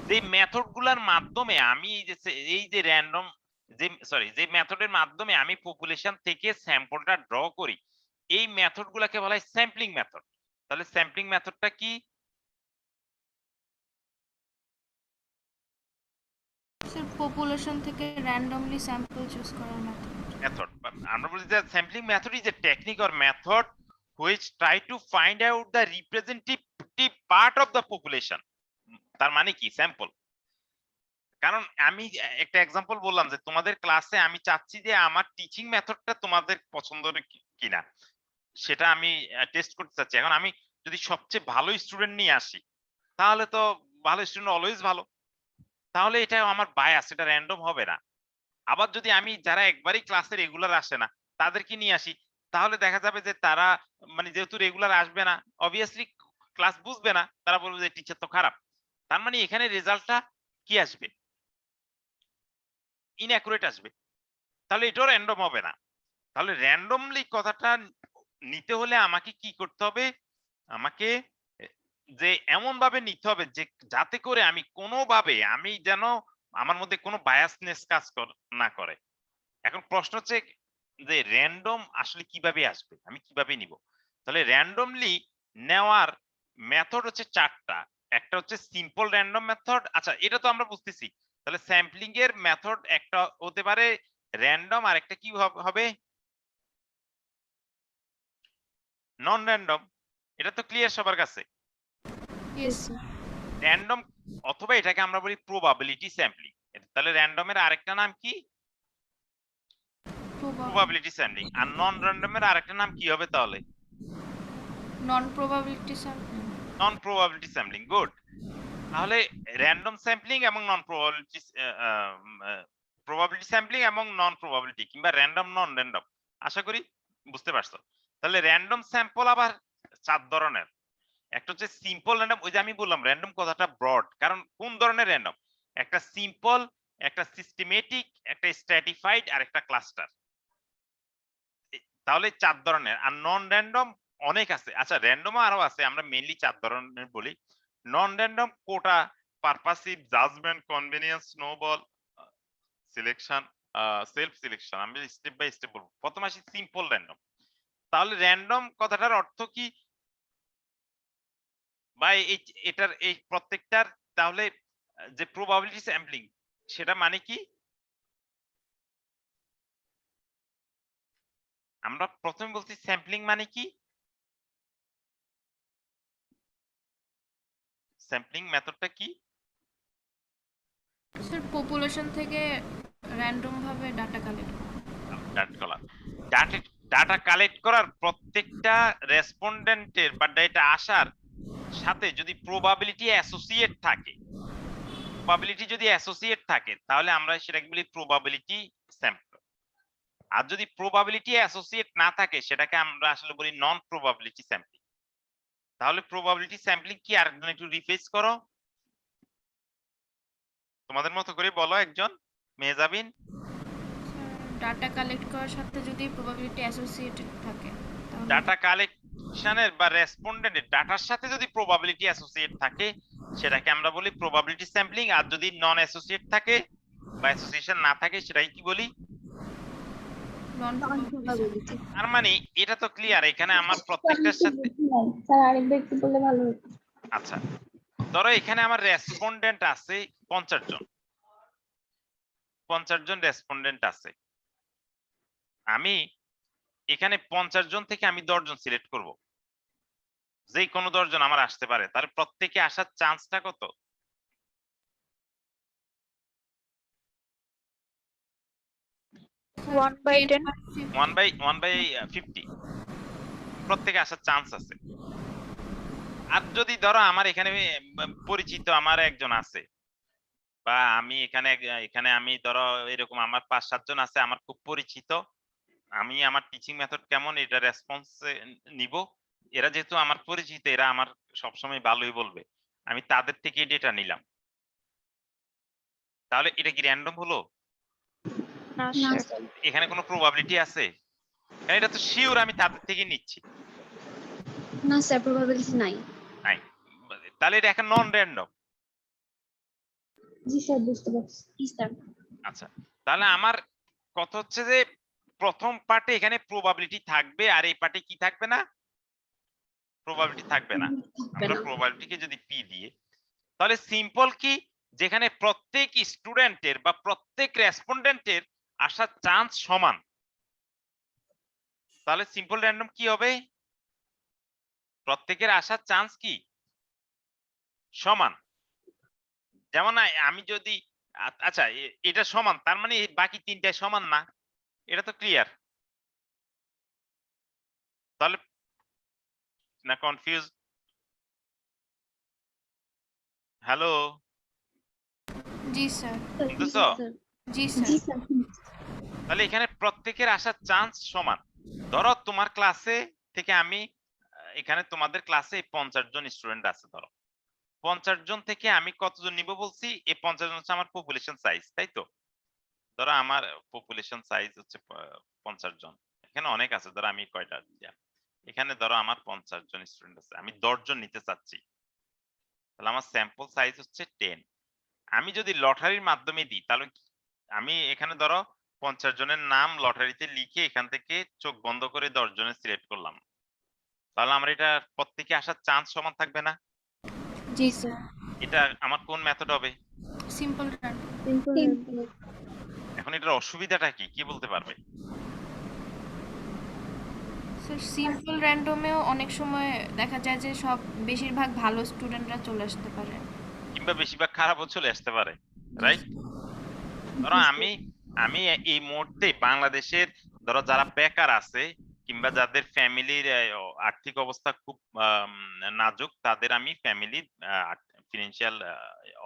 যে মেথড গুলার মাধ্যমে আমি এই যে র্যান্ডম যে মেথডের মাধ্যমে আমি পপুলেশন থেকে স্যাম্পলটা ড্র করি, এই মেথড গুলাকে বলা হয় স্যাম্পলিং মেথড। তাহলে স্যাম্পলিং মেথডটা কি? স্যার পপুলেশন থেকে র্যান্ডমলি স্যাম্পল চুজ করার মেথড। আমরা বলি যে sampling method is a technique or method which try to find out the representative part of the population. তার মানে কি স্যাম্পল? কারণ আমি একটা এক্সাম্পল বললাম যে তোমাদের ক্লাসে আমি চাচ্ছি যে আমার টিচিং মেথডটা তোমাদের পছন্দের কিনা সেটা আমি টেস্ট করতে চাচ্ছি। এখন আমি যদি সবচেয়ে ভালো স্টুডেন্ট নিয়ে আসি, তাহলে তো ভালো স্টুডেন্ট অলওয়েজ ভালো, তাহলে এটা আমার বায়াস, এটা র্যান্ডম হবে না। আবার যদি আমি যারা একবারই ক্লাসে রেগুলার আসে না তাদেরকে নিয়ে আসি, তাহলে দেখা যাবে যে তারা মানে যেহেতু রেগুলার আসবে না, অবভিয়াসলি ক্লাস বুঝবে না, তারা বলবে যে টিচার তো খারাপ। তার মানে এখানে রেজাল্টটা কি আসবে? ইনঅ্যাকুরেট আসবে। তাহলে এটাও র্যান্ডম হবে না। তাহলে র্যান্ডমলি কথাটা নিতে হলে আমাকে কি করতে হবে? আমাকে যে এমন ভাবে নিতে হবে যে যাতে করে আমি কোনোভাবে আমি যেন আমার মধ্যে কোনো বায়াসনেস কাজ না করে। এখন প্রশ্ন হচ্ছে যে র্যান্ডম আসলে কিভাবে আসবে, আমি কিভাবে নিব? তাহলে র্যান্ডমলি নেওয়ার মেথড হচ্ছে 4টা। একটা হচ্ছে সিম্পল র্যান্ডম মেথড। আচ্ছা, এটা তো আমরা বুঝতেছি। তাহলে স্যাম্পলিং এর মেথড একটা হতে পারে র্যান্ডম, আর একটা কি হবে? নন র্যান্ডম, এটা তো ক্লিয়ার সবার কাছে। Yes sir. র্যান্ডম অথবা এটাকে আমরা বলি প্রবাবিলিটি স্যাম্পলিং। তাহলে র্যান্ডমের আরেকটা নাম কি? Probability sampling. আর নন র্যান্ডমের আরেকটা নাম কি হবে তাহলে? নন প্রবাবিলিটি স্যাম্পলিং। নন প্রবাবিলিটি স্যাম্পলিং, গুড। তাহলে র্যান্ডম স্যাম্পলিং এবং নন প্রবাবিলিটি প্রবাবিলিটি স্যাম্পলিং এবং নন প্রবাবিলিটি কিংবা র্যান্ডম নন র্যান্ডম, আশা করি বুঝতে পারছো। তাহলে র্যান্ডম স্যাম্পল আবার 4 ধরনের। একটা হচ্ছে সিম্পল র্যান্ডম, ওই যে আমি বললাম র্যান্ডম কথাটা ব্রড, কারণ কোন ধরনের র্যান্ডম? একটা সিম্পল, একটা সিস্টেমেটিক, একটা স্ট্র্যাটিফাইড আর একটা ক্লাস্টার। তাহলে 4 ধরনের। আর নন র্যান্ডম অনেক আছে। আচ্ছা র্যান্ডমও আরো আছে, আমরা মেইনলি 4 ধরনের বলি। Non random quota, purposive, judgement, convenience, snowball, selection, self selection. আমি স্টেপ বাই স্টেপ বলবো। প্রথম আসি সিম্পল র্যান্ডম। তাহলে র্যান্ডম কথাটার অর্থ কি? বা এটার এই প্রত্যেকটার তাহলে যে প্রবাবিলিটি স্যাম্পলিং সেটা মানে কি? আমরা প্রথমে বলছি স্যাম্পলিং মানে কি? স্যাম্পলিং মেথডটা কি? স্যার পপুলেশন থেকে র্যান্ডম ভাবে ডাটা কালেক্ট করা। ডাটা কালেক্ট করার প্রত্যেকটা রেসপন্ডেন্টের বা ডেটা আসার সাথে যদি প্রবাবিলিটি অ্যাসোসিয়েট থাকে, তাহলে আমরা সেটাকে বলি প্রবাবিলিটি স্যাম্পল। আর যদি প্রবাবিলিটি অ্যাসোসিয়েট না থাকে সেটাকে আমরা আসলে বলি নন প্রবাবিলিটি স্যাম্পলিং। তাহলে প্রবাবিলিটি স্যাম্পলিং কি আরেকজন একটু রিফ্রেশ করো, তোমাদের মতো করে বলো একজন, মেহজাবিন। ডাটা কালেক্ট করার সাথে যদি প্রবাবিলিটি অ্যাসোসিয়েটেড থাকে তাহলে ডাটা কালেকশনের বা রেসপন্ডেন্টের ডাটার সাথে যদি প্রবাবিলিটি অ্যাসোসিয়েট থাকে সেটাকে আমরা বলি প্রবাবিলিটি স্যাম্পলিং। আর যদি নন অ্যাসোসিয়েট থাকে বা অ্যাসোসিয়েশন না থাকে সেটাকে কি বলি? নন প্রবাবিলিটি। তার মানে এটা তো ক্লিয়ার, এখানে আমার প্রত্যেকটার সাথে। স্যার আরেকবার একটু বললে ভালো হতো। আচ্ছা ধরো এখানে আমার রেসপন্ডেন্ট আছে 50 জন, 50 জন রেসপন্ডেন্ট আছে। আমি এখানে 50 জন থেকে আমি 10 জন সিলেক্ট করব, যে কোনো 10 জন আমার আসতে পারে। তার প্রত্যেকে আসার চান্সটা কত? One by 10. 1/50 প্রত্যেকে আসার চান্স আছে। আর যদি ধরো আমার এখানে পরিচিত আমার একজন আছে, বা আমি এখানে আমি ধরো এরকম আমার 5-7 জন আছে আমার খুব পরিচিত, আমি আমার টিচিং মেথড কেমন এটা রেসপন্স নিব, এরা যেহেতু আমার পরিচিত এরা আমার সবসময় ভালোই বলবে, আমি তাদের থেকে ডেটা নিলাম। তাহলে এটা কি র্যান্ডম হলো? না না স্যার। স্যার, এখানে কোনো প্রবাবিলিটি আছে? কারণ এটা তো শিওর আমি তাদের থেকে নিচ্ছি। না স্যার, প্রবাবিলিটি নাই। নাই, তাহলে এটা এখন নন র্যান্ডম। জি স্যার, বুঝতে পারছি। জি স্যার। আচ্ছা তাহলে আমার কথা হচ্ছে যে প্রথম পার্টে এখানে প্রবাবিলিটি থাকবে আর এই পার্টে কি থাকবে না? প্রবাবিলিটি থাকবে না। থাকবে আমরা না। প্রবাবিলিটিকে যদি পি দিয়ে, তাহলে সিম্পল কি, যেখানে প্রত্যেক স্টুডেন্টের বা প্রত্যেক রেসপন্ডেন্টের আসার চান্স সমান, তাহলে সিম্পল র্যান্ডম কি হবে? প্রত্যেকের আসার চান্স কি সমান। যেমন আমি যদি আচ্ছা এটা সমান, তার মানে বাকি তিনটায় সমান না, এটা তো ক্লিয়ার। তাহলে না কনফিউজ? হ্যালো জি স্যার। শুনতেছো? জি জি স্যার। স্যার। তাহলে এখানে প্রত্যেকের আসার চান্স সমান। ধরো তোমার ক্লাসে থেকে আমি এখানে তোমাদের ক্লাসে 50 জন স্টুডেন্ট আছে, ধরো 50 জন থেকে আমি কতজন নিব বলছি? এই 50 জন হচ্ছে আমার পপুলেশন সাইজ, তাই তো? ধরো আমার পপুলেশন সাইজ হচ্ছে 50 জন। এখানে অনেক আছে, ধরো আমি কয়টা এখানে ধরো আমার 50 জন স্টুডেন্ট আছে, আমি 10 জন নিতে চাচ্ছি, তাহলে আমার স্যাম্পল সাইজ হচ্ছে 10। আমি যদি লটারির মাধ্যমে দিই তাহলে আমি এখানে ধরো 50 জনের নাম লটারিতে লিখে এখান থেকে চোখ বন্ধ করে 10 জনের সিলেক্ট করলাম, তাহলে আমার এটা প্রত্যেকে আসার চান্স সমান থাকবে না? জি স্যার। এটা আমার কোন মেথড হবে? Simple random. এখন এটার অসুবিধাটা কি, কি বলতে পারবে? স্যার সিম্পল র্যান্ডমেও অনেক সময় দেখা যায় যে সব বেশিরভাগ ভালো স্টুডেন্টরা চলে আসতে পারে। কিংবা বেশিরভাগ খারাপও চলে আসতে পারে, রাইট? ধরো আমি আমি এই মুহূর্তে বাংলাদেশের ধরো যারা বেকার আছে কিংবা যাদের ফ্যামিলির আর্থিক অবস্থা খুব নাজুক, তাদের আমি ফ্যামিলির ফিনান্সিয়াল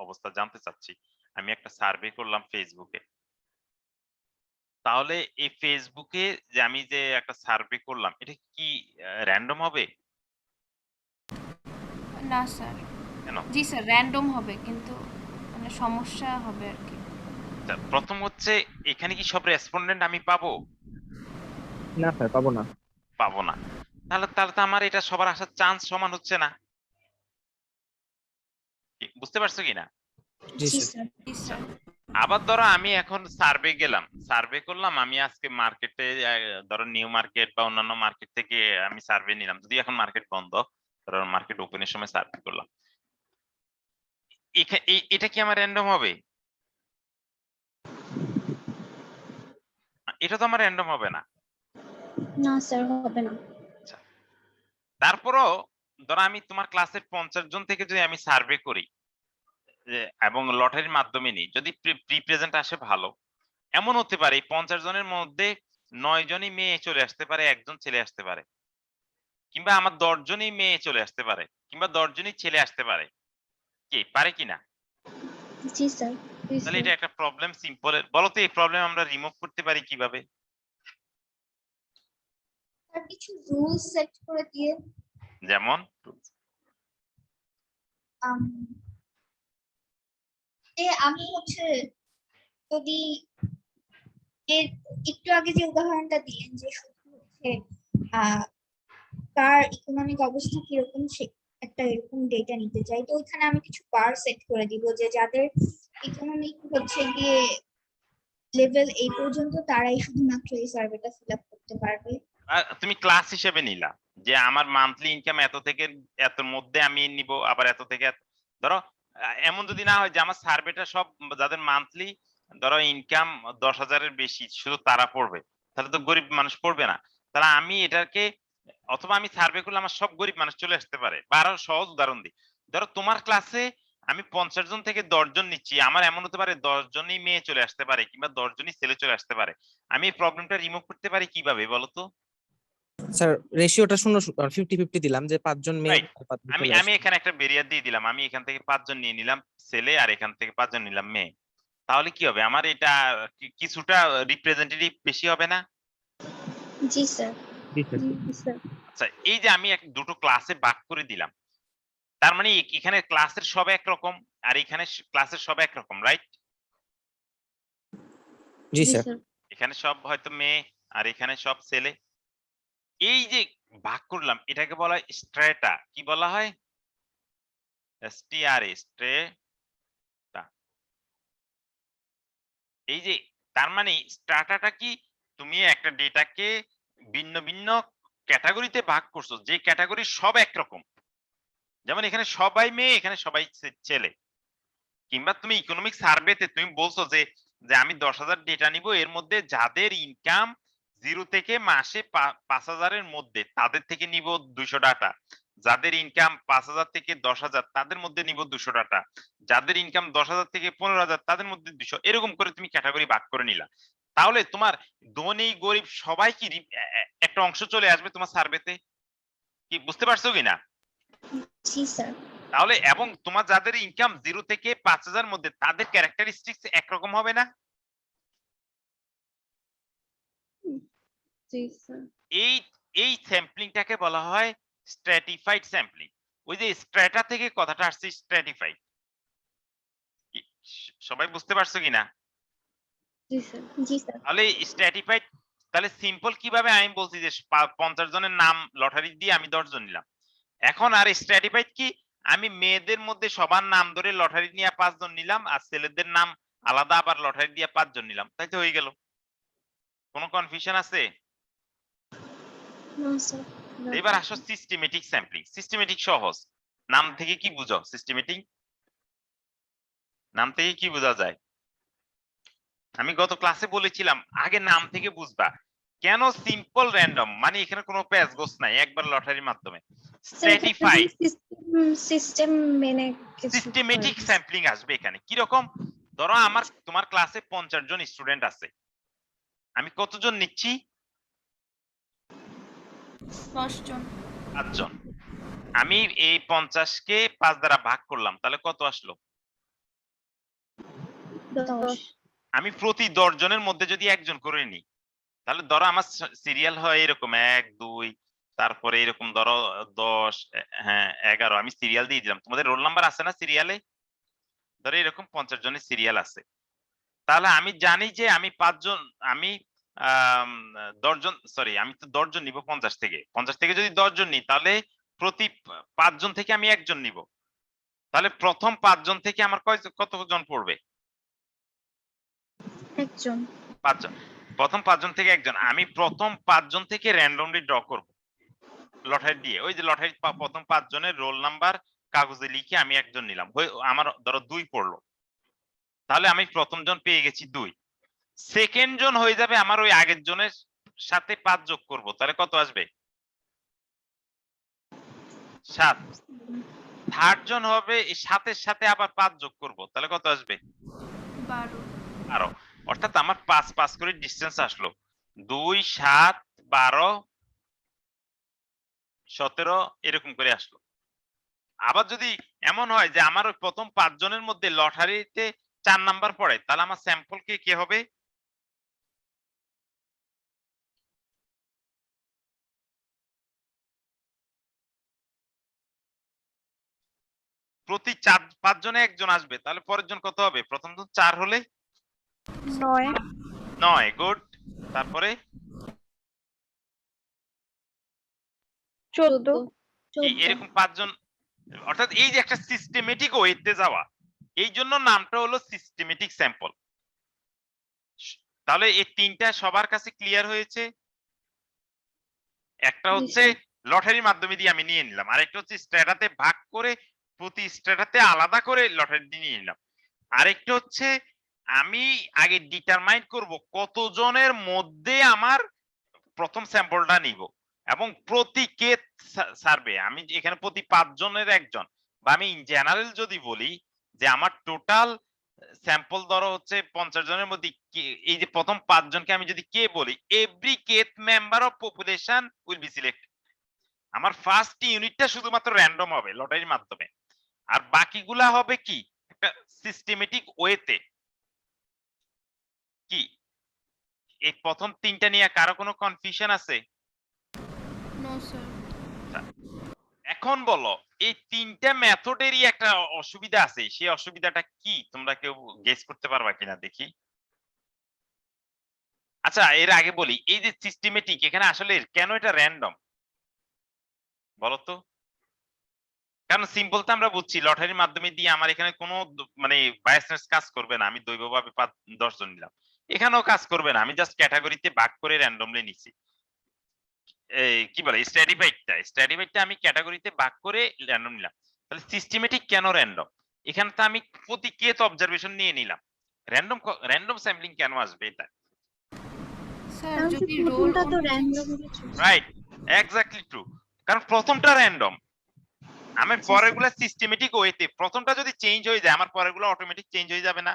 অবস্থা জানতে চাচ্ছি। আমি একটা সার্ভে করলাম ফেসবুকে। তাহলে এই ফেসবুকে যে আমি যে একটা সার্ভে করলাম, এটা কি র‍্যান্ডম হবে? না স্যার। কেন? জি স্যার, র্যান্ডম হবে কিন্তু মানে সমস্যা হবে আর কি। প্রথম হচ্ছে এখানে কি সব রেসপন্ডেন্ট আমি পাবো? না স্যার, পাবো না। পাবো না। তাহলে তাহলে তো আমার এটা সবার আসার চান্স সমান হচ্ছে না। বুঝতে পারছো কিনা? জি জি স্যার। স্যার। জি স্যার। আবার ধরো আমি এখন সার্ভে গেলাম, সার্ভে করলাম, আমি আজকে মার্কেটে ধরো নিউ মার্কেট বা অন্যান্য মার্কেট থেকে আমি সার্ভে নিলাম, যদি এখন মার্কেট বন্ধ, ধরো মার্কেট ওপেনের সময় সার্ভে করলাম, এটা কি আমার র্যান্ডম হবে? এটা তো আমার র্যান্ডম হবে না। না স্যার, হবে না। তারপরও ধরো আমি তোমার ক্লাসের 50 জন থেকে যদি আমি সার্ভে করি এবং লটারির মাধ্যমে নিই, যদি প্রি প্রেজেন্ট আসে ভালো, এমন হতে পারে এই 50 জনের মধ্যে 9 জনই মেয়ে চলে আসতে পারে, একজন ছেলে আসতে পারে, কিংবা আমার 10 জনই মেয়ে চলে আসতে পারে, কিংবা 10 জনই ছেলে আসতে পারে। কি পারে কিনা? জি স্যার। তাহলে এটা একটা প্রবলেম সিম্পলের। বলো তো এই প্রবলেম আমরা রিমুভ করতে পারি কিভাবে? আর কিছু রুলস সেট করে দিয়ে যেমন আম, আমি হচ্ছে যদি এর একটু আগে যে উদাহরণটা দিলেন যে শুধু হচ্ছে আহ কার ইকোনমিক অবস্থা কিরকম সে একটা এরকম ডেটা নিতে চাই, তো ওইখানে আমি কিছু বার সেট করে দিব যে যাদের ইকোনমিক হচ্ছে গিয়ে লেভেল এই পর্যন্ত তারাই শুধুমাত্র এই সার্ভেটা ফিল আপ করতে পারবে। তুমি ক্লাস হিসেবে নিলা যে আমার মান্থলি ইনকাম এত থেকে এতর মধ্যে আমি নিব, আবার এত থেকে ধরো এমন যদি না হয় যে আমার সার্ভেটা সব যাদের মান্থলি ধরো ইনকাম 10,000-এর বেশি শুধু তারা পড়বে, তাহলে তো গরিব মানুষ পড়বে না। তাহলে আমি এটাকে, অথবা আমি সার্ভে করলে আমার সব গরিব মানুষ চলে আসতে পারে। বা আরো সহজ উদাহরণ দিই, ধরো তোমার ক্লাসে আমি 50 জন থেকে 10 জন নিচ্ছি, আমার এমন হতে পারে 10 জনই মেয়ে চলে আসতে পারে কিংবা 10 জনই ছেলে চলে আসতে পারে। আমি এই প্রবলেমটা রিমুভ করতে পারি কিভাবে বলো তো? স্যার রেশিওটা 50-50 দিলাম, যে 5 জন মেয়ে রাইট। আর 5 জন আমি ছেলে আমি আসবে। এখানে একটা ব্যারিয়ার দিয়ে দিলাম, আমি এখান থেকে 5 জন নিয়ে নিলাম ছেলে আর এখান থেকে 5 জন নিলাম মেয়ে। তাহলে কি হবে? আমার এটা কিছুটা রিপ্রেজেন্টেটিভ বেশি হবে না? জি স্যার। জি স্যার। জি স্যার। আচ্ছা, এই যে আমি দুটো ক্লাসে ভাগ করে দিলাম, তার মানে এখানে ক্লাসের সব একরকম আর এখানে ক্লাসের সব একরকম, রাইট? জি স্যার। এখানে সব হয়তো মেয়ে আর এখানে সব ছেলে। এই যে ভাগ করলাম এটাকে বলা হয় স্ট্রেটা। কি বলা হয়? STRA, স্ট্রেটা। এই যে তার মানে স্ট্রাটাটা কি? তুমি একটা ডেটাকে ভিন্ন ভিন্ন ক্যাটাগরিতে ভাগ করছো, যে ক্যাটাগরি সব একরকম। যেমন এখানে সবাই মেয়ে, এখানে সবাই ছেলে। কিংবা তুমি ইকোনমিক সার্ভেতে তুমি বলছো যে যে আমি 10,000 ডেটা নিব, এর মধ্যে যাদের ইনকাম 0 থেকে মাসে 5,000 এর মধ্যে তাদের থেকে নিব 200 ডাটা, যাদের ইনকাম 5,000 থেকে 10,000 তাদের মধ্যে নিব 200 ডাটা, যাদের ইনকাম 10,000 থেকে 15,000 তাদের মধ্যে 200, এরকম করে তুমি ক্যাটাগরি ভাগ করে নিলা। তাহলে তোমার ধনী গরিব সবাই কি একটা অংশ চলে আসবে তোমার সার্ভেতে। কি বুঝতে পারছো কিনা? জি স্যার। তাহলে এবং তোমার যাদের ইনকাম 0 থেকে 5,000 মধ্যে তাদের ক্যারেক্টারিস্টিক্স একরকম হবে না? জি স্যার। এই এই স্যাম্পলিংটাকে বলা হয় স্ট্র্যাটিফাইড স্যাম্পলিং। ওই যে স্ট্র্যাটা থেকে কথাটা আসছে স্ট্র্যাটিফাইড। সবাই বুঝতে পারছো কিনা? জি স্যার। জি স্যার। তাহলে স্ট্র্যাটিফাইড, তাহলে সিম্পল কিভাবে আমি বলছি যে 50 জনের নাম লটারি দিয়ে আমি 10 জন নিলাম। এখন আর স্ট্র্যাটিফাইড কি? আমি মেয়েদের মধ্যে সবার নাম ধরে লটারি নিয়ে 5 জন নিলাম, আর ছেলেদের নাম আলাদা আবার লটারি দিয়ে 5 জন নিলাম, তাই তো হয়ে গেল। কোনো কনফিউশন আছে? না স্যার। এবার আসো সিস্টেমেটিক স্যাম্পলিং। সিস্টেমেটিক সহজ। নাম থেকে কি বুঝো? সিস্টেমেটিক নাম থেকে কি বোঝা যায়? আমি গত ক্লাসে বলেছিলাম আগে নাম থেকে বুঝবা। কেন সিম্পল র্যান্ডম, মানে এখানে কোনো প্যাচ গোস নাই, একবার লটারির মাধ্যমে। স্ট্র্যাটিফাই সিস্টেম মেনে কিছু সিস্টেমেটিক করে। স্যাম্পলিং আসবে এখানে। কি রকম? ধরো তোমার ক্লাসে 50 জন স্টুডেন্ট আছে, আমি কতজন নিচ্ছি? 10 জন। 5 জন। আমি এই 50 কে 5 দ্বারা ভাগ করলাম, তাহলে কত আসলো? 10 আমি প্রতি 10 জনের মধ্যে যদি একজন করে নিই, তাহলে ধরো আমার সিরিয়াল হয় এরকম 1 2, তারপরে এরকম ধরো 10, হ্যাঁ 11, আমি সিরিয়াল দিয়ে দিলাম। তোমাদের রোল নাম্বার আছে না সিরিয়ালে? ধরো এরকম 50 জনের সিরিয়াল আছে, তাহলে আমি জানি যে আমি 5 জন, আমি 10 জন, সরি আমি তো 10 জন নিব 50 থেকে। 50 থেকে যদি 10 জন নিই, তাহলে প্রতি 5 জন থেকে আমি একজন নিব। তাহলে প্রথম 5 জন থেকে আমার কতজন পড়বে? একজন। 5 জন। প্রথম 5 জন থেকে একজন। আমি প্রথম 5 জন থেকে র্যান্ডমলি ড্র করব লটারি দিয়ে। ওই যে লটারি প্রথম 5 জনের রোল নাম্বার কাগজে লিখে আমি একজন নিলাম, আমার ধরো 2 পড়লো, তাহলে আমি প্রথম জন পেয়ে গেছি 2। সেকেন্ড জন হয়ে যাবে আমার ওই আগের জনের সাথে 5 যোগ করব, তাহলে কত আসবে? 7। থার্ড জন হবে এই 7 এর সাথে আবার 5 যোগ করব, তাহলে কত আসবে? 12। অর্থাৎ আমার 5 5 করে ডিসটেন্স আসলো। 2 7 12 17 এরকম করে আসলো। আবার যদি এমন হয় যে আমার ওই প্রথম 5 জনের মধ্যে লটারিতে 4 নাম্বার পড়ে, তাহলে আমার স্যাম্পল কে হবে? প্রতি 5 জনে একজন আসবে, তাহলে পরের জন কত হবে? প্রথম জন 4 হলে 9 9, গুড। তারপরে 14 এরকম 5 জন, অর্থাৎ এই যে একটা সিস্টেমেটিক ওয়েতে যাওয়া, এই জন্য নামটা হলো সিস্টেমেটিক স্যাম্পল। তাহলে এই তিনটা সবার কাছে ক্লিয়ার হয়েছে? একটা হচ্ছে লটারির মাধ্যমে দিয়ে আমি নিয়ে নিলাম, আরেকটা হচ্ছে স্ট্যাটাতে ভাগ করে প্রতি স্ট্যাটাতে আলাদা করে লটারি দিয়ে নিয়ে নিলাম, আরেকটা হচ্ছে আমি আগে ডিটারমাইন করব কতজনের মধ্যে আমার প্রথম স্যাম্পলটা নিব, এবং প্রতি কে সার্ভে আমি এখানে প্রতি 5 জনের একজন, বা আমি ইন জেনারেল যদি বলি যে আমার টোটাল স্যাম্পল ধরো হচ্ছে 50 জনের মধ্যে এই যে প্রথম 5 জনকে আমি যদি কে বলি, every kth member of population will be selected. আমার ফার্স্ট ইউনিটটা শুধুমাত্র র্যান্ডম হবে লটারির মাধ্যমে, আর বাকিগুলা হবে কি একটা সিস্টেমেটিক ওয়েতে। কি এই প্রথম 3টা নিয়ে কারো কোনো কনফিউশন আছে? No sir. এখন বলো এই 3টা মেথডেরই একটা অসুবিধা আছে, সেই অসুবিধাটা কি তোমরা কেউ গেস করতে পারবা কিনা দেখি? আচ্ছা এর আগে বলি, এই যে সিস্টেমেটিক, এখানে আসলে কেন এটা র্যান্ডম বলো তো? কারণ সিম্পল তো আমরা বুঝছি, লটারির মাধ্যমে দিয়ে আমার এখানে কোনো মানে বায়াসনেস কাজ করবে না, আমি দৈবভাবে 10 জন নিলাম, এখানেও কাজ করবে না, আমি জাস্ট ক্যাটাগরিতে ভাগ করে র্যান্ডমলি নিছি। এই কি বলে স্ট্র্যাটিফাইডটা আমি ক্যাটাগরিতে ভাগ করে র্যান্ডম নিলাম। তাহলে সিস্টেমেটিক কেন র্যান্ডম? এখানে তো আমি প্রতি কেস অবজারভেশন নিয়ে নিলাম, র্যান্ডম স্যাম্পলিং কেন আসবে এটা? স্যার যদি রোল তো র্যান্ডম রাইট, এক্স্যাক্টলি ট্রু, কারণ প্রথমটা র্যান্ডম, আমার পরেরগুলো সিস্টেমেটিক ওয়েতে, প্রথমটা যদি চেঞ্জ হয়ে যায় আমার পরেরগুলো অটোমেটিক চেঞ্জ হয়ে যাবে না?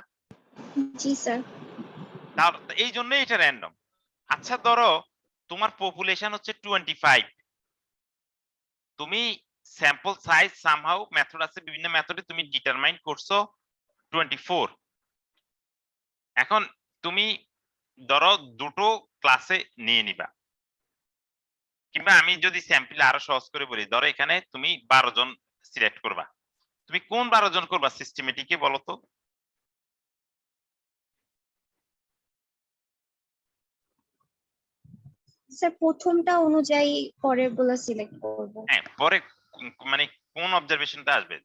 জি স্যার। তার এই জন্যই এটা র্যান্ডম। আচ্ছা ধরো তোমার পপুলেশন হচ্ছে 25, তুমি স্যাম্পল সাইজ সামহাউ মেথড আছে, বিভিন্ন মেথডে তুমি ডিটারমাইন করছো 24। এখন তুমি ধরো দুটো ক্লাসে নিয়ে নিবা, কিংবা আমি যদি স্যাম্পল আরো সহজ করে বলি, ধরো এখানে তুমি 12 জন সিলেক্ট করবা, তুমি কোন 12 জন করবা সিস্টেমেটিকে বলো তো? স্যার প্রথমটা অনুযায়ী পরের গুলো সিলেক্ট করব। হ্যাঁ পরে মানে কোন অবজারভেশনটা আসবে?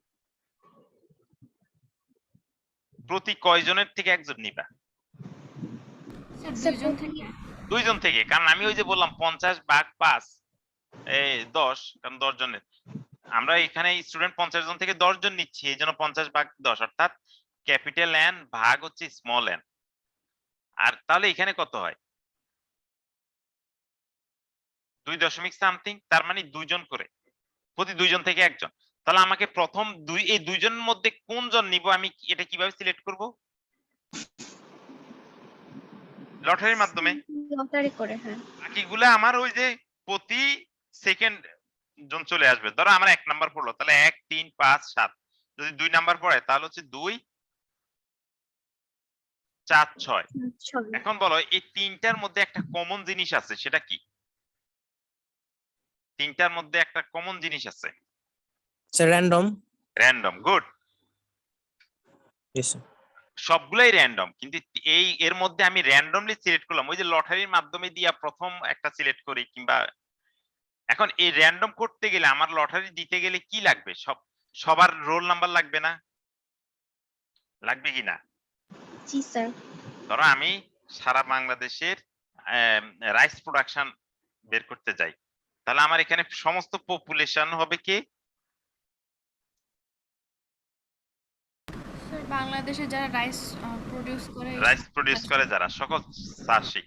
প্রতি কয়জনের থেকে একজন নিবা? স্যার 2 জন থেকে। 2 জন থেকে, কারণ আমি ওই যে বললাম 50 ভাগ 5 এই 10, কারণ 10 জনের আমরা এখানে স্টুডেন্ট 50 জন থেকে 10 জন নিচ্ছি, এই জন্য 50 ভাগ 10, অর্থাৎ ক্যাপিটাল এন ভাগ হচ্ছে স্মল এন। আর তাহলে এখানে কত হয়? 2 সামথিং, তার মানে 2 জন করে, প্রতি 2 জন থেকে একজন। তাহলে আমাকে প্রথম এই 2 জনের মধ্যে কোন জন নিব, আমি এটা কিভাবে সিলেক্ট করব? লটারির মাধ্যমে। লটারি করে, হ্যাঁ। বাকিগুলা আমার ওই যে প্রতি সেকেন্ড জন চলে আসবে। ধরো আমার 1 নাম্বার পড়লো, তাহলে 1 3 5 7। যদি 2 নাম্বার পড়ে তাহলে হচ্ছে 2 4 6। এখন বলো এই তিনটার মধ্যে একটা কমন জিনিস আছে, সেটা কি? তিনটার মধ্যে একটা কমন জিনিস আছে, sir random. Random. Good. Yes sir. সবগুলাই র্যান্ডম, কিন্তু এর মধ্যে আমি র্যান্ডমলি সিলেক্ট করলাম, ওই যে লটারির মাধ্যমে দিয়া প্রথম একটা সিলেক্ট করি, কিংবা এখন এই র্যান্ডম করতে গেলে আমার লটারি দিতে গেলে কি লাগবে? সবার রোল নাম্বার লাগবে না? লাগবে কি না? জি স্যার। ধরো আমি সারা বাংলাদেশের রাইস প্রোডাকশন বের করতে যাই, তাহলে আমার এখানে সমস্ত পপুলেশন হবে কে? স্যার বাংলাদেশে যারা রাইস প্রডিউস করে যারা সকল চাষী।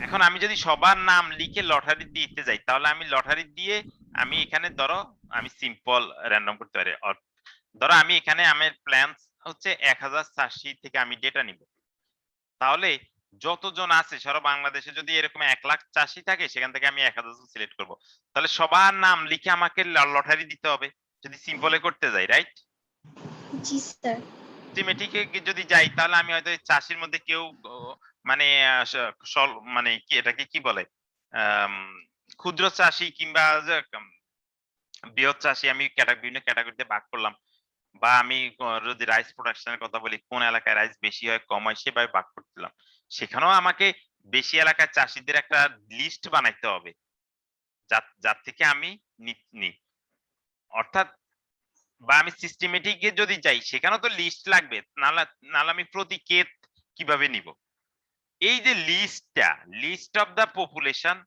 এখন আমি যদি সবার নাম লিখে লটারি দিতে যাই, তাহলে আমি লটারি দিয়ে আমি এখানে ধরো আমি সিম্পল র্যান্ডম করতে পারি। ধরো আমি এখানে আমার প্ল্যান হচ্ছে 1000 চাষী থেকে আমি ডেটা নিব, তাহলে যতজন আছে সারা বাংলাদেশে যদি এরকম 1 লাখ চাষী থাকে, সেখান থেকে আমি 1000 জন সিলেক্ট করব। তাহলে সবার নাম লিখে আমাকে লটারি দিতে হবে যদি সিম্পলে করতে যাই, রাইট? জি স্যার। সিস্টেমেটিকে যদি যাই, তাহলে আমি হয়তো চাষীর মধ্যে কেউ মানে মানে কি এটাকে কি বলে, ক্ষুদ্র চাষী কিংবা বৃহৎ চাষী আমি বিভিন্ন ক্যাটাগরিতে ভাগ করলাম, বা আমি যদি রাইস প্রোডাকশনের কথা বলি, কোন এলাকায় রাইস বেশি হয় কম হয় সেভাবে ভাগ করছিলাম। সেখানেও আমাকে বেশি এলাকার চাষীদের একটা লিস্ট বানাইতে হবে, যার থেকে আমি নিই। অর্থাৎ বা আমি সিস্টেমেটিক এ যদি যাই, সেখানেও তো লিস্ট লাগবে, নাহলে আমি প্রতি ক্ষেত কিভাবে নিব? এই যে লিস্ট অফ দা পপুলেশন,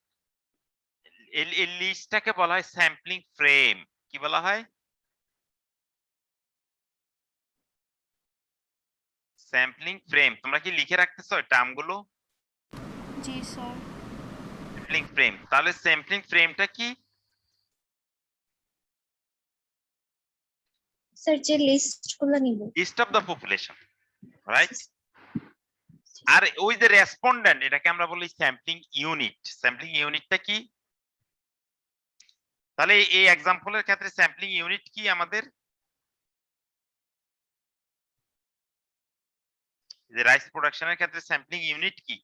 এই লিস্টটাকে বলা হয় স্যাম্পলিং ফ্রেম। কি বলা হয়? Sampling frame. তোমরা কি লিখে রাখতেছো টার্মগুলো? জি স্যার। Sampling frame. তাহলে স্যাম্পলিং ফ্রেমটা কি? স্যার যে লিস্টগুলো নিব। List of the population, right? আর ওই যে রেসপন্ডেন্ট, এটাকে আমরা বলি স্যাম্পলিং ইউনিট। স্যাম্পলিং ইউনিটটা কি? তাহলে এই এক্সাম্পলের ক্ষেত্রে স্যাম্পলিং ইউনিট কি আমাদের? যে রাইস প্রোডাকশনের ক্ষেত্রে স্যাম্পলিং ইউনিট কি?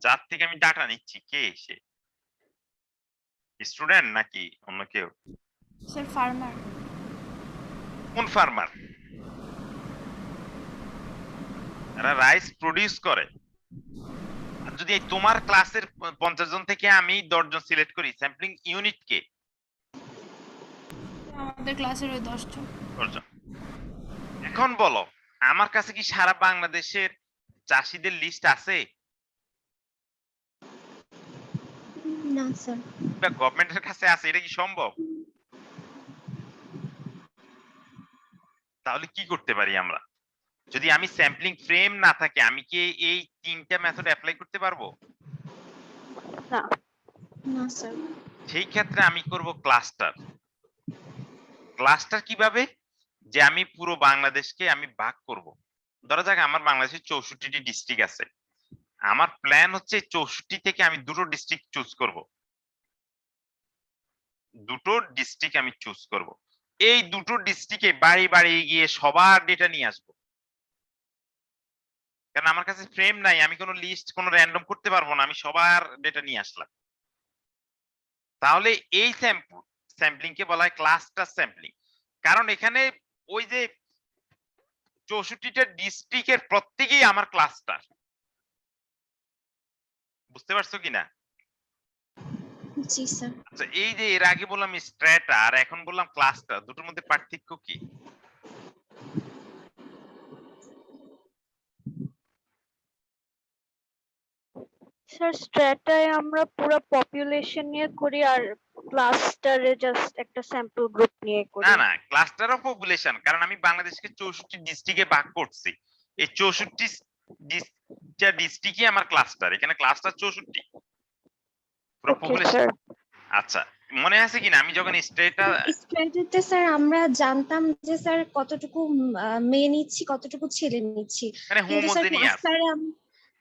যার থেকে আমি ডাটা নিচ্ছি, কে সে? স্টুডেন্ট নাকি অন্য কেউ? Sir farmer. কোন ফার্মার? এরা রাইস প্রডিউস করে। আর যদি তোমার ক্লাসের 50 জন থেকে আমি 10 জন সিলেক্ট করি, স্যাম্পলিং ইউনিট কে? আমাদের ক্লাসের ওই 10 জন। এখন বলো, আমার কাছে কি সারা বাংলাদেশের চাষীদের লিস্ট আছে? না স্যার। বা গভর্নমেন্টের কাছে আছে? এটা কি সম্ভব? তাহলে কি করতে পারি আমরা? যদি আমি স্যাম্পলিং ফ্রেম না থাকে, আমি কি এই তিনটা মেথড অ্যাপ্লাই করতে পারবো? না স্যার। সেই ক্ষেত্রে আমি করব ক্লাস্টার। ক্লাস্টার কিভাবে? যে আমি পুরো বাংলাদেশকে আমি ভাগ করব। ধরা যাক আমার বাংলাদেশে 64টি ডিস্ট্রিক্ট আছে। আমার প্ল্যান হচ্ছে 64 থেকে আমি দুটো ডিস্ট্রিক্ট চুজ করব। দুটো ডিস্ট্রিক্ট আমি চুজ করব। এই দুটো ডিস্ট্রিক্টে বাড়ি বাড়ি গিয়ে সবার ডেটা নিয়ে আসবো। কারণ আমার কাছে ফ্রেম নাই, আমি কোনো লিস্ট কোনো র্যান্ডম করতে পারবো না, আমি সবার ডেটা নিয়ে আসলাম। তাহলে এই স্যাম্পলিং কে বলা হয় ক্লাস্টার স্যাম্পলিং। কারণ এখানে ওই যে 64টা ডিস্ট্রিক্টের প্রত্যেকেই আমার ক্লাস্টার। বুঝতে পারছো কিনা? জি স্যার। আচ্ছা, এই যে এর আগে বললাম স্ট্র্যাটা আর এখন বললাম ক্লাস্টার, দুটোর মধ্যে পার্থক্য কি? স্যার স্ট্র্যাটায় আমরা পুরো পপুলেশন নিয়ে করি আর ক্লাস্টারে জাস্ট একটা স্যাম্পল গ্রুপ নিয়ে করি। না, ক্লাস্টার অফ পপুলেশন, কারণ আমি বাংলাদেশকে 64 ডিস্ট্রিক্টে ভাগ করছি। এই 64টা ডিস্ট্রিক্টই আমার ক্লাস্টার। এখানে ক্লাস্টার 64। পুরো ওকে population স্যার আচ্ছা মনে আছে কিনা আমি যখন স্ট্রেটা স্ট্র্যাটেজিতে স্যার আমরা জানতাম যে স্যার কতটুকু মেয়ে নিচ্ছি কতটুকু ছেলে নিচ্ছি, মানে কিন্তু স্যার হোমোজেনিয়াস ক্লাস্টারে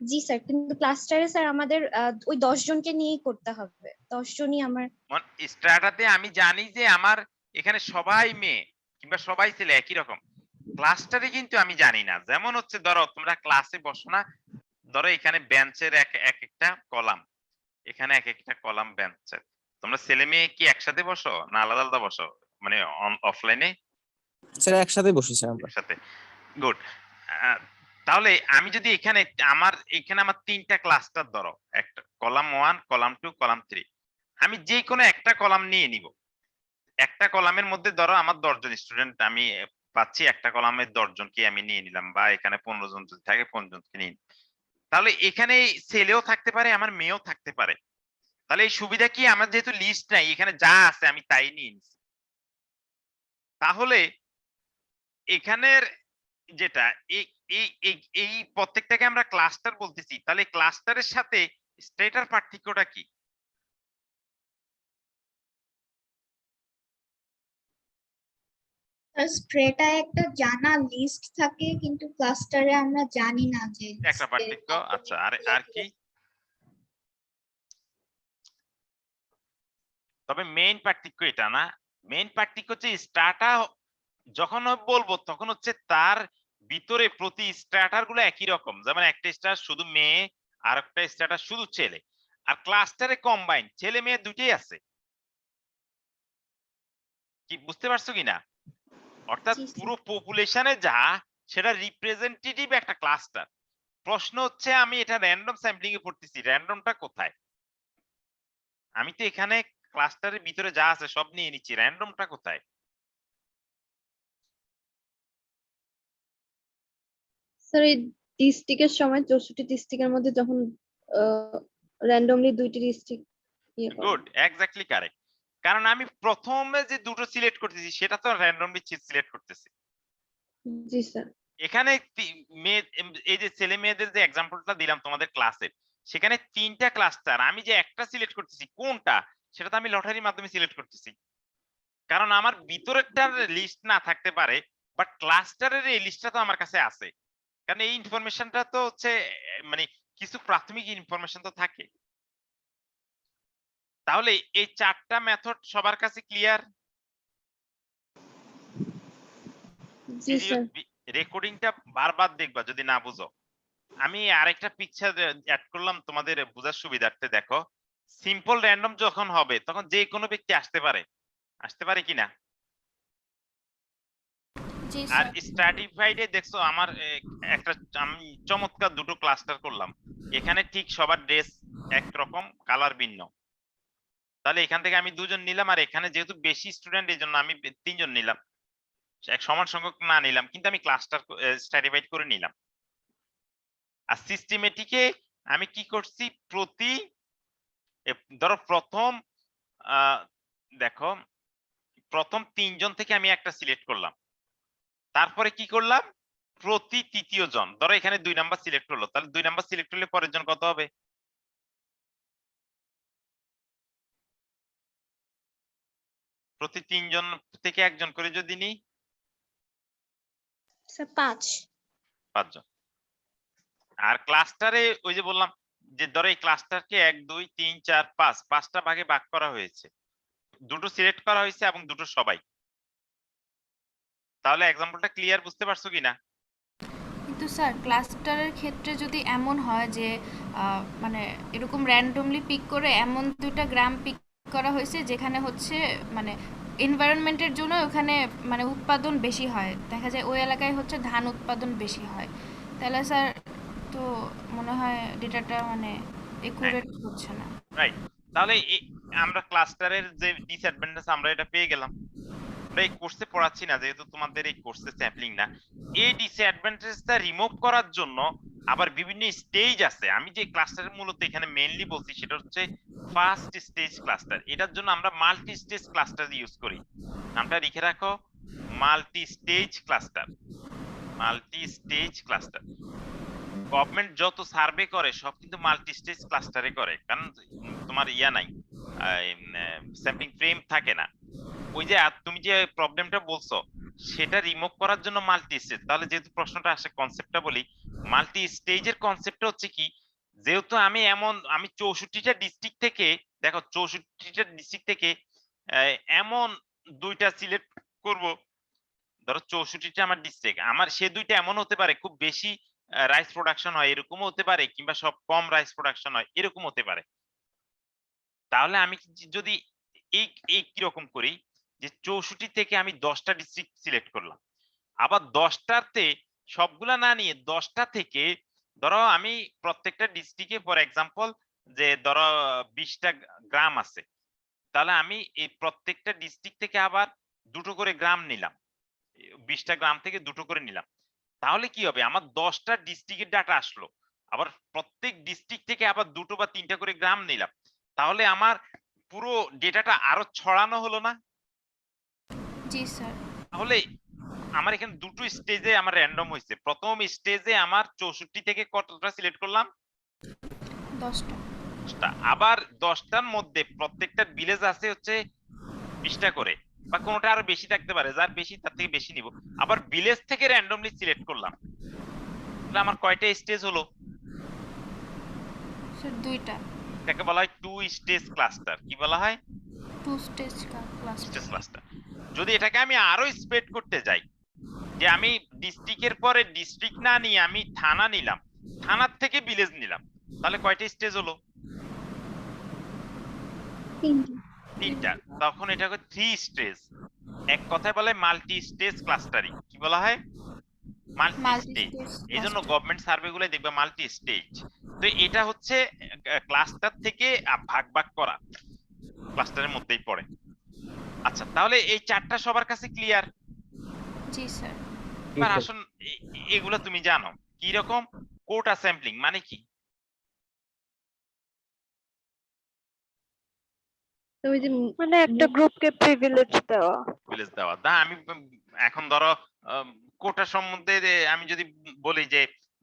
জি স্যার, কিন্তু ক্লাস্টারে স্যার আমাদের ওই 10 জনকে নিয়েই করতে হবে, 10 জনই আমার। স্ট্রাটাতে আমি জানি যে আমার এখানে সবাই মেয়ে কিংবা সবাই ছেলে একই রকম। ক্লাস্টারে কিন্তু আমি জানি না। যেমন হচ্ছে ধরো তোমরা ক্লাসে বসো না, ধরো এখানে বেঞ্চের এক একটা কলাম, এখানে এক একটা কলাম বেঞ্চের, তোমরা ছেলে মেয়ে কি একসাথে বসো না আলাদা আলাদা বসো, মানে অফলাইনে স্যার একসাথে বসি স্যার আমরা। একসাথে? গুড। তাহলে আমি যদি এখানে আমার 3টা ক্লাস্টার ধরো, একটা কলাম 1 কলাম 2 কলাম 3, আমি যে কোনো একটা কলাম নিয়ে নিব। একটা কলামের মধ্যে ধরো আমার 10 জন স্টুডেন্ট আমি পাচ্ছি, একটা কলামের 10 জনকে আমি নিয়ে নিলাম, বা এখানে 15 জন যদি থাকে 15 জনকে নিয়ে নিলাম। তাহলে এখানে ছেলেও থাকতে পারে আমার মেয়েও থাকতে পারে। তাহলে এই সুবিধা কি, আমার যেহেতু লিস্ট নাই এখানে যা আছে আমি তাই নিয়ে নিচ্ছি। তাহলে এখানের যেটা এই এই এই এই প্রত্যেকটাকে আমরা ক্লাস্টার বলতেছি, তাহলে ক্লাস্টারের সাথে স্ট্রেটার পার্থক্যটা কি? স্ট্রেটায় একটা জানা লিস্ট থাকে, কিন্তু ক্লাস্টারে আমরা জানি না যে একটা পার্থক্য। আচ্ছা আর কি? তবে মেইন পার্থক্য এটা না, মেইন পার্থক্য হচ্ছে স্ট্রাটা যখন বলবো তখন হচ্ছে তার ভিতরে প্রতি স্ট্রাটার গুলো একই রকম, যেমন একটা স্ট্রাটার শুধু মেয়ে আর একটা স্ট্রাটার শুধু ছেলে, আর ক্লাস্টারে কম্বাইন ছেলে মেয়ে দুটেই আছে। কি বুঝতে পারছো কিনা? অর্থাৎ জি, জি। পুরো পপুলেশনে যা সেটা রিপ্রেজেন্টেটিভ একটা ক্লাস্টার। প্রশ্ন হচ্ছে আমি এটা র্যান্ডম স্যাম্পলিং এ পড়তেছি, র্যান্ডমটা কোথায়? আমি তো এখানে ক্লাস্টারের ভিতরে যা আছে সব নিয়ে নিচ্ছি, র্যান্ডমটা কোথায়? স্যার এই ডিস্ট্রিক্টের সময় 64 ডিস্ট্রিক্টের মধ্যে যখন র্যান্ডমলি 2টি ডিস্ট্রিক্ট গুড, এক্স্যাক্টলি কারেক্ট। কারণ আমি প্রথমে যে দুটো সিলেক্ট করতেছি সেটা তো র্যান্ডমলি সিলেক্ট করতেছি। জি স্যার। এখানে এই যে ছেলে মেয়েদের যে এক্সাম্পলটা দিলাম তোমাদের ক্লাসের, সেখানে 3টা ক্লাস্টার, আমি যে একটা সিলেক্ট করতেছি কোনটা সেটা তো আমি লটারির মাধ্যমে সিলেক্ট করতেছি। কারণ আমার ভিতরেরটার লিস্ট না থাকতে পারে, বাট ক্লাস্টারের এই লিস্টটা তো আমার কাছে আছে। কারণ এই ইনফরমেশনটা তো হচ্ছে মানে কিছু প্রাথমিক ইনফরমেশন তো থাকে। তাহলে এই 4টা মেথড সবার কাছে ক্লিয়ার? জি স্যার। রেকর্ডিংটা বারবার দেখবা যদি না বুঝো। আমি আরেকটা পিকচার অ্যাড করলাম তোমাদের বোঝার সুবিধার্থে। দেখো, সিম্পল র্যান্ডম যখন হবে তখন যে কোনো ব্যক্তি আসতে পারে কিনা? জি আর স্যার। স্ট্র্যাটিফাইডে দেখছো আমার একটা আমি চমৎকার দুটো ক্লাস্টার করলাম, এখানে ঠিক সবার ড্রেস একরকম, কালার ভিন্ন। তাহলে এখান থেকে আমি 2 জন নিলাম, আর এখানে যেহেতু বেশি স্টুডেন্ট এই জন্য আমি 3 জন নিলাম। এক সমান সংখ্যক না নিলাম, কিন্তু আমি ক্লাস্টার স্ট্র্যাটিফাইড করে নিলাম। আর সিস্টেমেটিকে আমি কি করছি, প্রতি ধরো প্রথম দেখো প্রথম 3 জন থেকে আমি একটা সিলেক্ট করলাম, তারপরে কি করলাম প্রতি তৃতীয় জন, ধরো এখানে 2 নাম্বার সিলেক্ট হলো, তাহলে 2 নাম্বার সিলেক্ট হলে পরের জন কত হবে? প্রতি 3 জন থেকে একজন করে যদি নিই, স্যার 5 জন। আর ক্লাস্টারে ওই যে বললাম যে ধরো এই ক্লাস্টারকে 1 2 3 4 5 5টা ভাগে ভাগ করা হয়েছে, দুটো সিলেক্ট করা হয়েছে এবং দুটো সবাই। তাহলে এক্সাম্পলটা ক্লিয়ার, বুঝতে পারছো কিনা? কিন্তু স্যার ক্লাস্টারের ক্ষেত্রে যদি এমন হয় যে মানে এরকম র্যান্ডমলি পিক করে এমন 2টা গ্রাম পিক করা হয়েছে যেখানে হচ্ছে মানে এনভায়রনমেন্টের জন্য ওখানে মানে উৎপাদন বেশি হয়, দেখা যায় ওই এলাকায় হচ্ছে ধান উৎপাদন বেশি হয়, তাহলে স্যার তো মনে হয় ডেটাটা মানে একুরেট হচ্ছে না। রাইট। তাহলে আমরা ক্লাস্টারের যে ডিসঅ্যাডভান্টেজ আমরা এটা পেয়ে গেলাম। আমরা এই কোর্সে পড়াচ্ছি না, যেহেতু তোমাদের এই কোর্সে স্যাম্পলিং না। এই ডিসঅ্যাডভান্টেজটা রিমুভ করার জন্য আবার বিভিন্ন স্টেজ আছে। আমি যে ক্লাস্টার মূলত এখানে মেইনলি বলছি সেটা হচ্ছে ফার্স্ট স্টেজ ক্লাস্টার। এটার জন্য আমরা মাল্টি স্টেজ ক্লাস্টার ইউজ করি। নামটা লিখে রাখো, multi stage cluster. Multi stage cluster. Government যত সার্ভে করে সব কিন্তু মাল্টি স্টেজ ক্লাস্টারে করে, কারণ তোমার ইয়া নাই, স্যাম্পলিং ফ্রেম থাকে না। ওই যে তুমি যে প্রবলেমটা বলছো সেটা রিমুভ করার জন্য মাল্টি স্টেজ, তাহলে যেহেতু প্রশ্নটা আসে কনসেপ্টটা বলি, মাল্টি স্টেজের কনসেপ্টটা হচ্ছে কি, যেহেতু আমি 64টা ডিস্ট্রিক্ট থেকে, দেখো 64টা ডিস্ট্রিক্ট থেকে এমন দুইটা সিলেক্ট করব, ধরো 64টা আমার ডিস্ট্রিক্ট, আমার সে দুইটা এমন হতে পারে খুব বেশি রাইস প্রোডাকশন হয় এরকমও হতে পারে, কিংবা সব কম রাইস প্রোডাকশন হয় এরকম হতে পারে। তাহলে আমি যদি এই কিরকম করি যে 64 থেকে আমি 10টা ডিস্ট্রিক্ট সিলেক্ট করলাম, আবার 10টাতে সবগুলা না নিয়ে 10টা থেকে ধরো আমি প্রত্যেকটা ডিস্ট্রিক্টে ফর এক্সাম্পল যে ধরো 20টা গ্রাম আছে, তাহলে আমি এই প্রত্যেকটা ডিস্ট্রিক্ট থেকে আবার দুটো করে গ্রাম নিলাম, 20টা গ্রাম থেকে দুটো করে নিলাম। তাহলে কি হবে, আমার 10টা ডিস্ট্রিক্টের ডাটা আসলো, আবার প্রত্যেক ডিস্ট্রিক্ট থেকে আবার দুটো বা তিনটা করে গ্রাম নিলাম, তাহলে আমার পুরো ডেটাটা আরো ছড়ানো হলো না? জি স্যার। তাহলে আমার এখানে দুটো স্টেজে আমার র্যান্ডম হয়েছে। প্রথম স্টেজে আমার 64 থেকে কতটা সিলেক্ট করলাম? 10টা। আবার 10টার মধ্যে প্রত্যেকটা ভিলেজ আছে হচ্ছে 20টা করে, বা কোনোটা আরো বেশি থাকতে পারে, যার বেশি তার থেকে বেশি নিব। আবার ভিলেজ থেকে র্যান্ডমলি সিলেক্ট করলাম, তাহলে আমার কয়টা স্টেজ হলো? স্যার 2টা। এটাকে বলা হয় টু স্টেজ ক্লাস্টার। কি বলা হয়? 2 স্টেজ ক্লাস্টার। Stage cluster. যদি এটাকে আমি আরো স্প্রেড করতে যাই, যে আমি ডিস্ট্রিক্টের পরে ডিস্ট্রিক্ট না নিয়ে আমি থানা নিলাম, থানার থেকে ভিলেজ নিলাম, তাহলে কয়টা স্টেজ হলো? 3টা। তখন এটাকে 3 স্টেজ। এক কথায় বলে মাল্টি স্টেজ ক্লাস্টারিং। কি বলা হয়? Multi stage. এইজন্য গভর্নমেন্ট সার্ভে গুলো দেখবে মাল্টি স্টেজ। তো এটা হচ্ছে ক্লাস্টার থেকে ভাগ ভাগ করা, ক্লাস্টারের মধ্যেই পড়ে। আচ্ছা, তাহলে এই 4টা সবার কাছে ক্লিয়ার? জি স্যার। এবার আসুন, এগুলো তুমি জানো কি রকম? কোটা স্যাম্পলিং মানে কি? তো ওই যে মানে একটা গ্রুপকে প্রিভিলেজ দেওয়া। প্রিভিলেজ দেওয়া। দা আমি এখন ধরো কোটা সম্বন্ধে আমি যদি বলি যে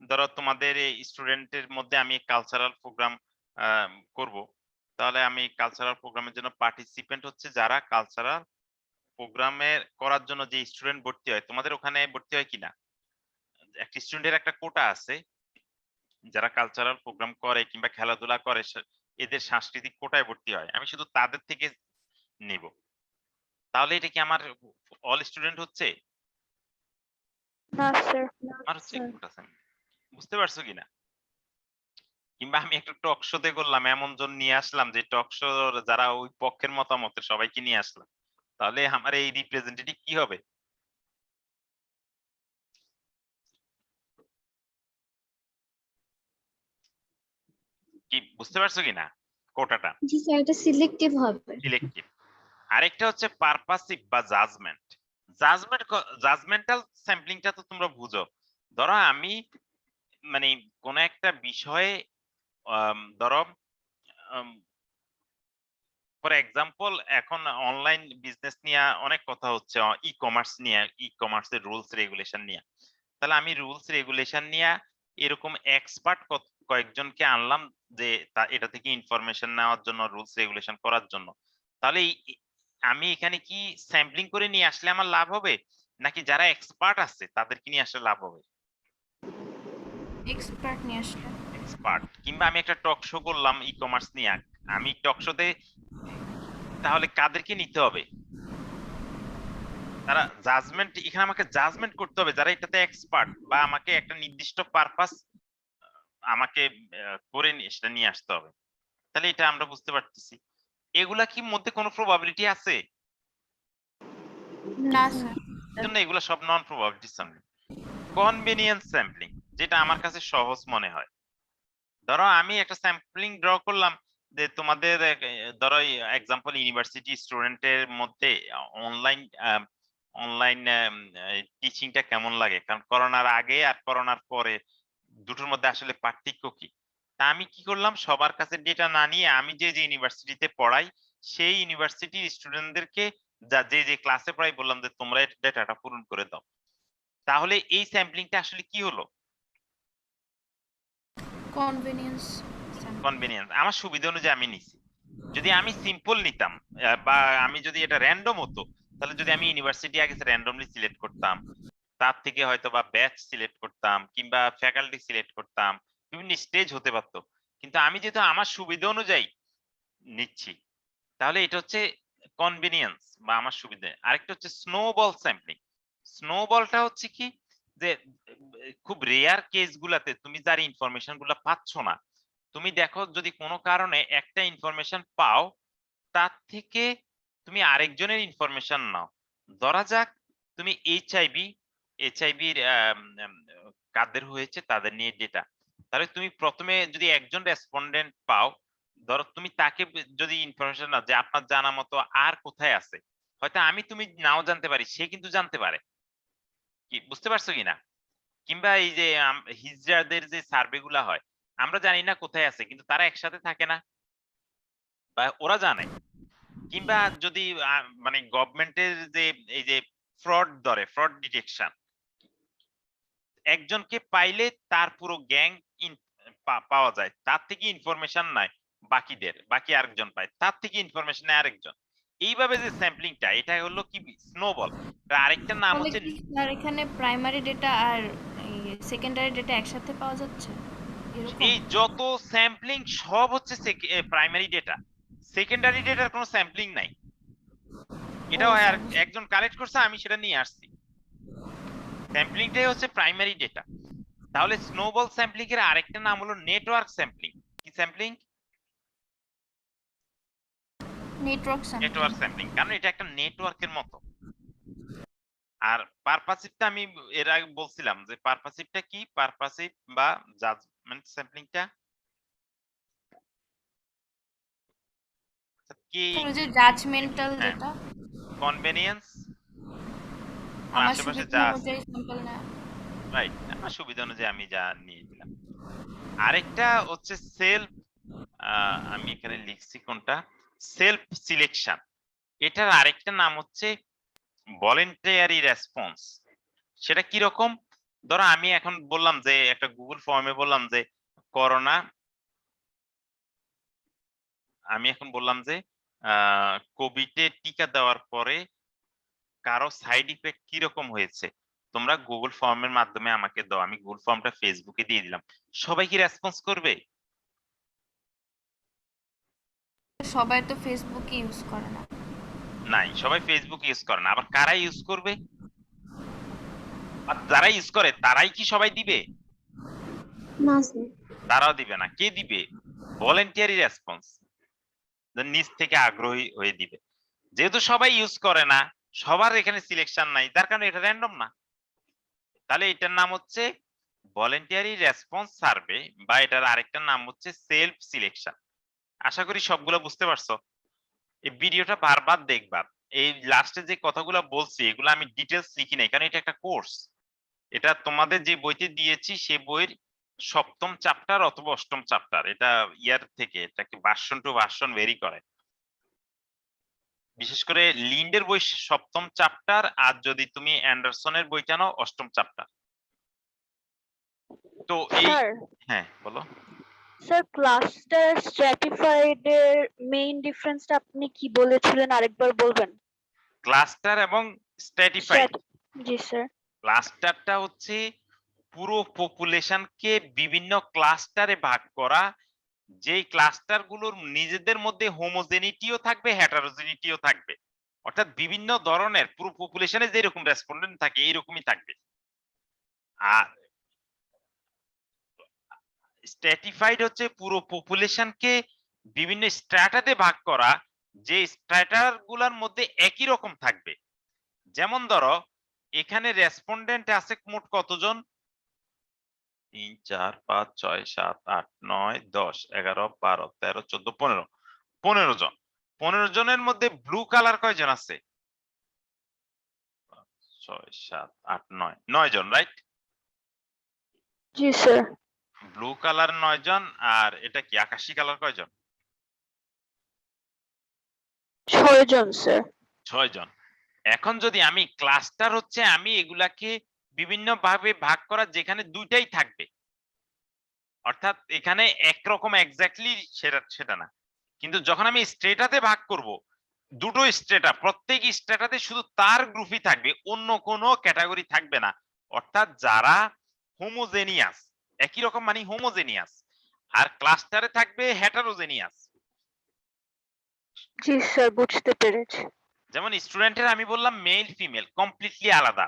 ধরো তোমাদের স্টুডেন্টের মধ্যে আমি কালচারাল প্রোগ্রাম করব, তাহলে আমি কালচারাল প্রোগ্রামের জন্য পার্টিসিপেন্ট হচ্ছে যারা কালচারাল প্রোগ্রামে করার জন্য যে স্টুডেন্ট ভর্তি হয়, তোমাদের ওখানে ভর্তি হয় কিনা? একটা স্টুডেন্টের একটা কোটা আছে, যারা কালচারাল প্রোগ্রাম করে কিংবা খেলাধুলা করে এদের সাংস্কৃতিক কোটায় ভর্তি হয়, আমি শুধু তাদের থেকে নেব। তাহলে এটা কি আমার অল স্টুডেন্ট হচ্ছে? না স্যার। আমার হচ্ছে কোটা স্যাম্পলিং। বুঝতে পারছো কিনা? কিংবা আমি একটা টক শোতে করলাম, এমন জন নিয়ে আসলাম যে টক শো যারা ওই পক্ষের মতামতের সবাইকে নিয়ে আসলাম, তাহলে আমার এই রিপ্রেজেন্টেটিভ কি হবে? কি বুঝতে পারছো কিনা কোটাটা? জি স্যার, এটা সিলেক্টিভ হবে। সিলেক্টিভ। আরেকটা হচ্ছে পারপাসিভ বা জাজমেন্ট। জাজমেন্টাল স্যাম্পলিংটা তো তোমরা বুঝো। ধরো আমি মানে কোন একটা বিষয়ে ধরো ফর এক্সাম্পল এখন অনলাইন বিজনেস নিয়ে অনেক কথা হচ্ছে, ই কমার্স নিয়ে, ই কমার্সের রুলস রেগুলেশন নিয়ে। তাহলে আমি রুলস রেগুলেশন নিয়ে এরকম এক্সপার্ট কয়েকজনকে আনলাম যে এটা থেকে ইনফরমেশন নেওয়ার জন্য, রুলস রেগুলেশন করার জন্য। তাহলে আমি এখানে কি স্যাম্পলিং করে নিয়ে আসলে আমার লাভ হবে, নাকি যারা এক্সপার্ট আছে তাদেরকে নিয়ে আসলে লাভ হবে? এক্সপার্ট নিয়ে আসলে। এক্সপার্ট। কিংবা আমি একটা টক শো করলাম ই কমার্স নিয়ে, আমি টক শোতে তাহলে কাদেরকে নিতে হবে? তারা জাজমেন্ট, এখানে আমাকে জাজমেন্ট করতে হবে যারা এটাতে এক্সপার্ট, বা আমাকে একটা নির্দিষ্ট পারপাস আমাকে করে সেটা নিয়ে আসতে হবে। তাহলে এটা আমরা বুঝতে পারতেছি। এগুলা কি মধ্যে কোনো প্রবাবিলিটি আছে? না স্যার। জন্য এগুলো সব নন প্রবাবিলিটি স্যাম্পলিং। কনভেনিয়েন্স স্যাম্পলিং, যেটা আমার কাছে সহজ মনে হয়। ধরো আমি একটা স্যাম্পলিং ড্র করলাম যে তোমাদের ধরো এক্সাম্পল ইউনিভার্সিটি স্টুডেন্টের মধ্যে অনলাইন টিচিংটা কেমন লাগে, কারণ করোনার আগে আর করোনার পরে দুটোর মধ্যে আসলে পার্থক্য কি। তা আমি কি করলাম, সবার কাছে ডেটা না নিয়ে আমি যে যে ইউনিভার্সিটিতে পড়াই সেই ইউনিভার্সিটির স্টুডেন্টদেরকে যে যে ক্লাসে পড়াই বললাম যে তোমরা ডেটাটা পূরণ করে দাও। তাহলে এই স্যাম্পলিংটা আসলে কি হলো? কনভেনিয়েন্স কনভেনিয়েন্স আমার সুবিধা অনুযায়ী আমি নিছি। যদি আমি সিম্পল নিতাম বা আমি যদি এটা র্যান্ডম হতো, তাহলে যদি আমি ইউনিভার্সিটি আগে র্যান্ডমলি সিলেক্ট করতাম, তার থেকে হয়তো বা ব্যাচ সিলেক্ট করতাম কিংবা ফ্যাকাল্টি সিলেক্ট করতাম, বিভিন্ন স্টেজ হতে পারতো। কিন্তু আমি যেহেতু আমার সুবিধা অনুযায়ী নিচ্ছি, তাহলে এটা হচ্ছে কনভেনিয়েন্স বা আমার সুবিধা। আরেকটা হচ্ছে স্নোবল স্যাম্পলিং। স্নোবলটা হচ্ছে কি যে খুব রেয়ার কেস গুলাতে তুমি যার ইনফরমেশন গুলা পাচ্ছ না, তুমি দেখো যদি কোনো কারণে একটা ইনফরমেশন পাও, তার থেকে তুমি আরেকজনের ইনফরমেশন নাও। ধরা যাক তুমি এইচআইভির কাদের হয়েছে তাদের নিয়ে ডেটা, তাহলে তুমি প্রথমে যদি একজন রেসপন্ডেন্ট পাও, ধরো তুমি তাকে যদি ইনফরমেশন নাও যে আপনার জানা মতো আর কোথায় আছে, হয়তো তুমি নাও জানতে পারি, সে কিন্তু জানতে পারে। কি বুঝতে পারছো কিনা? কিংবা এই যে হিজড়াদের যে সার্ভে গুলা হয়, আমরা জানি না কোথায় আছে, কিন্তু তারা একসাথে থাকে না, বা ওরা জানে। কিংবা যদি মানে গভর্নমেন্টের যে এই যে ফ্রড ডিটেকশন, একজনকে পাইলে তার পুরো গ্যাং পাওয়া যায়, তার থেকে ইনফরমেশন নাই বাকি আরেকজন পায়, তার থেকে ইনফরমেশন নেয় আরেকজন। এইভাবে যে স্যাম্পলিংটা, এটা হলো কি স্নোবল। আরেকটা নাম তাহলে হচ্ছে কি স্যার এখানে প্রাইমারি ডেটা আর সেকেন্ডারি ডেটা একসাথে পাওয়া যাচ্ছে এরকম? এই যত স্যাম্পলিং সব হচ্ছে প্রাইমারি ডেটা, সেকেন্ডারি ডেটার কোনো স্যাম্পলিং নাই। এটাও একজন কালেক্ট করছে, আমি সেটা নিয়ে আসছি। স্যাম্পলিংটাই হচ্ছে প্রাইমারি ডেটা। তাহলে স্নোবল স্যাম্পলিং এর আরেকটা নাম হলো নেটওয়ার্ক স্যাম্পলিং। কি স্যাম্পলিং? নেটওয়ার্ক স্যাম্পলিং, কারণ এটা একটা নেটওয়ার্কের মতো। আর পারপাসিভটা আমি এর আগে বলছিলাম যে পারপাসিভটা কি, পারপাসিভ বা জাজমেন্ট স্যাম্পলিংটা কি? যে জাজমেন্টাল হ্যাঁ, যেটা কনভেনিয়েন্স আমার আশেপাশে সুবিধা যা অনুযায়ী স্যাম্পল না। রাইট, আমার সুবিধা অনুযায়ী আমি যা নিয়ে দিলাম। আরেকটা হচ্ছে সেলফ, আমি এখানে লিখছি কোনটা, সেলফ সিলেকশন। এটার আরেকটা নাম হচ্ছে ভলেন্টারি রেসপন্স। সেটা কি রকম? ধরো আমি এখন বললাম যে একটা গুগল ফর্মে বললাম যে করোনা, আমি এখন বললাম যে কোভিডে টিকা দেওয়ার পরে কারো সাইড ইফেক্ট কি রকম হয়েছে, তোমরা গুগল ফর্মের মাধ্যমে আমাকে দাও। আমি গুগল ফর্মটা ফেসবুকে দিয়ে দিলাম, সবাই কি রেসপন্স করবে? সবাই তো ফেসবুক ইউজ করে না। নাই, সবাই ফেসবুক ইউজ করে না। আবার কারা ইউজ করবে? আর যারা ইউজ করে তারাই কি সবাই দিবে? না স্যার। তারাও দিবে না। কে দিবে? ভলেন্টারি রেসপন্স, নিজ থেকে আগ্রহী হয়ে দিবে। যেহেতু সবাই ইউজ করে না, সবার এখানে সিলেকশন নাই, যার কারণে এটা র্যান্ডম না। তাহলে এটার নাম হচ্ছে ভলেন্টারি রেসপন্স সার্ভে, বা এটার আরেকটা নাম হচ্ছে সেলফ সিলেকশন। আশা করি সবগুলো বুঝতে পারছো। এই ভিডিওটা বারবার দেখবা। এই লাস্টে যে কথাগুলো বলছি এগুলো আমি ডিটেলস লিখি নাই, কারণ এটা একটা কোর্স। এটা তোমাদের যে বইতে দিয়েছি সে বইয়ের সপ্তম চ্যাপ্টার অথবা অষ্টম চ্যাপ্টার। এটা ইয়ার থেকে এটাকে ভার্সন টু ভার্সন ভেরি করে। বিশেষ করে লিন্ডের বই সপ্তম চ্যাপ্টার, আর যদি তুমি অ্যান্ডারসনের বইটা নাও অষ্টম চ্যাপ্টার। তো এই স্যার হ্যাঁ বলো। স্যার ক্লাস্টার স্ট্র্যাটিফাইড এর মেইন ডিফারেন্সটা আপনি কি বলেছিলেন আরেকবার বলবেন? ক্লাস্টার এবং স্ট্র্যাটিফাইড। জি স্যার। ক্লাস্টারটা হচ্ছে পুরো পপুলেশনকে বিভিন্ন ক্লাস্টারে ভাগ করা, যেই ক্লাস্টার গুলোর নিজেদের মধ্যে হোমোজেনিটিও থাকবে, হেটারোজেনিটিও থাকবে। অর্থাৎ বিভিন্ন ধরনের পুরো পপুলেশনে যেরকম রেসপন্ডেন্ট থাকে এইরকমই থাকবে। আর স্ট্র্যাটিফাইড হচ্ছে পুরো পপুলেশনকে বিভিন্ন স্ট্র্যাটাতে ভাগ করা, যে স্ট্র্যাটার গুলার মধ্যে একই রকম থাকবে। যেমন ধরো এখানে রেসপন্ডেন্ট আছে মোট কতজন? 3 4 5 6 7 8 9 10 11 12 13 14 15 15 জন। 15 জনের মধ্যে ব্লু কালার কয়জন আছে? 6 7 8 9 9 জন, রাইট? জি স্যার। ব্লু কালার 9 জন, আর এটা কি আকাশী কালার কয়জন? 6 জন স্যার। 6 জন। এখন যদি আমি ক্লাস্টার হচ্ছে আমি এগুলাকে বিভিন্ন ভাবে ভাগ করা, যেখানে দুইটাই থাকবে। অর্থাৎ এখানে একরকম এক্স্যাক্টলি সেটা না, কিন্তু যখন আমি স্ট্রেটাতে ভাগ করব, দুটো স্ট্রেটা, প্রত্যেক স্ট্রেটাতে শুধু তার গ্রুপই থাকবে, অন্য কোনো ক্যাটাগরি থাকবে না। অর্থাৎ যারা হোমোজেনিয়াস, একই রকম মানে হোমোজেনিয়াস, আর ক্লাস্টারে থাকবে হেটারোজেনিয়াস। জি স্যার, বুঝতে পেরেছি। যেমন স্টুডেন্টের আমি বললাম মেল ফিমেল কমপ্লিটলি আলাদা,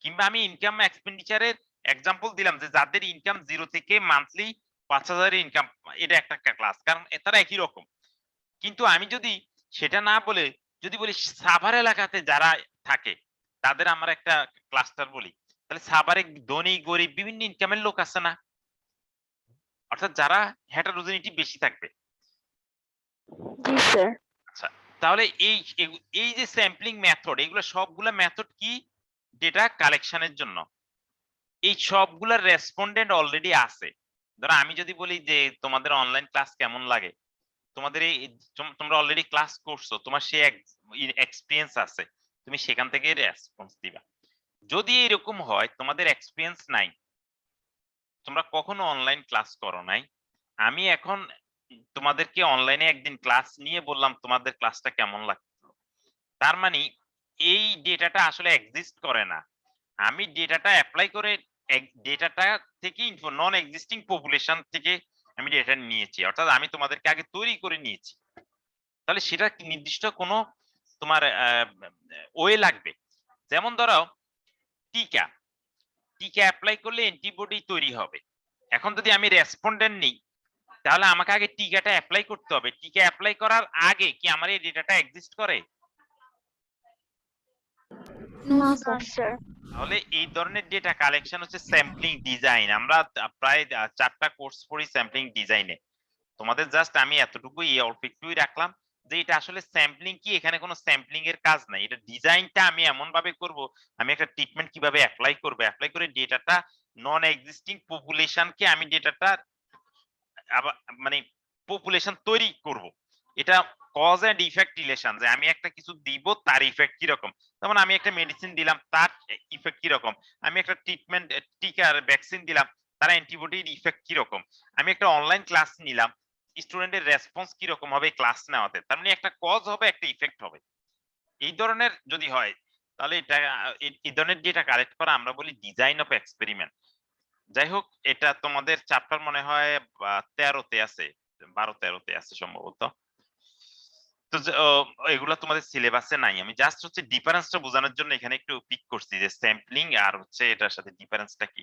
কিংবা আমি ইনকাম এক্সপেন্ডিচারের এক্সাম্পল দিলাম যে যাদের ইনকাম 0 থেকে মান্থলি 5,000 ইনকাম, এটা একটা ক্লাস, কারণ তারা একই রকম। কিন্তু আমি যদি সেটা না বলে যদি বলি সাভার এলাকাতে যারা থাকে তাদের আমার একটা ক্লাস্টার বলি, তাহলে সাভারে ধনী গরিব বিভিন্ন ইনকামের লোক আছে না, অর্থাৎ যারা হেটারোজেনিটি বেশি থাকবে। জি স্যার। আচ্ছা, তাহলে এই যে স্যাম্পলিং মেথড, এগুলো সবগুলা মেথড কি ডেটা কালেকশনের জন্য। এই সবগুলা রেসপন্ডেন্ট অলরেডি আছে। ধরো আমি যদি বলি যে তোমাদের অনলাইন ক্লাস কেমন লাগে, তোমাদের এই তোমরা অলরেডি ক্লাস করছো, তোমার সেই এক্সপিরিয়েন্স আছে, তুমি সেখান থেকে রেসপন্স দিবা। যদি এরকম হয় তোমাদের এক্সপিরিয়েন্স নাই, তোমরা কখনো অনলাইন ক্লাস করো নাই, আমি এখন তোমাদেরকে অনলাইনে একদিন ক্লাস নিয়ে বললাম তোমাদের ক্লাসটা কেমন লাগলো, তার মানে এই ডেটাটা আসলে এক্সিস্ট করে না। আমি ডেটাটা অ্যাপ্লাই করে ডেটাটা থেকে নন এক্সিস্টিং পপুলেশন থেকে আমি ডেটা নিয়েছি, অর্থাৎ আমি তোমাদেরকে আগে তৈরি করে নিয়েছি। তাহলে সেটা নির্দিষ্ট কোনো তোমার ওয়ে লাগবে। যেমন ধরো টিকা অ্যাপ্লাই করলে অ্যান্টিবডি তৈরি হবে। এখন যদি আমি রেসপন্ডেন্ট নিই, তাহলে আমাকে আগে টিকাটা অ্যাপ্লাই করতে হবে। টিকা অ্যাপ্লাই করার আগে কি আমার এই ডেটাটা এক্সিস্ট করে? না স্যার। তাহলে এই ধরনের ডেটা কালেকশন হচ্ছে স্যাম্পলিং ডিজাইন। আমরা প্রায় 4টা কোর্স পড়ি স্যাম্পলিং ডিজাইনে। তোমাদের জাস্ট আমি এতটুকুই অল্প একটুই রাখলাম যে এটা আসলে স্যাম্পলিং কি, এখানে কোনো স্যাম্পলিং এর কাজ নাই। এটা ডিজাইনটা আমি এমন ভাবে করব, আমি একটা ট্রিটমেন্ট কিভাবে অ্যাপ্লাই করব, অ্যাপ্লাই করে ডেটাটা নন এক্সিস্টিং পপুলেশনকে আমি ডেটাটা আবার মানে পপুলেশন তৈরি করব। এটা কজ এন্ড ইফেক্ট রিলেশন, যে আমি একটা কিছু দিব তার ইফেক্ট কি রকম। যেমন আমি একটা মেডিসিন দিলাম তার ইফেক্ট কি রকম, আমি একটা ট্রিটমেন্ট টিকার ভ্যাকসিন দিলাম তার অ্যান্টিবডির ইফেক্ট কি রকম, আমি একটা অনলাইন ক্লাস নিলাম স্টুডেন্টের রেসপন্স কি রকম হবে ক্লাস নেওয়াতে, তার মানে একটা কজ হবে একটা ইফেক্ট হবে। এই ধরনের যদি হয় তাহলে এটা এই ধরনের ডেটা কালেক্ট করা আমরা বলি ডিজাইন অফ এক্সপেরিমেন্ট। যাই হোক, এটা তোমাদের চ্যাপ্টার মনে হয় 13তে আছে, 12-13তে আছে সম্ভবত। তো এগুলো তোমাদের সিলেবাসে নাই, আমি জাস্ট হচ্ছে ডিফারেন্সটা বোঝানোর জন্য এখানে একটু পিক করছি যে স্যাম্পলিং আর হচ্ছে এটার সাথে ডিফারেন্সটা কি।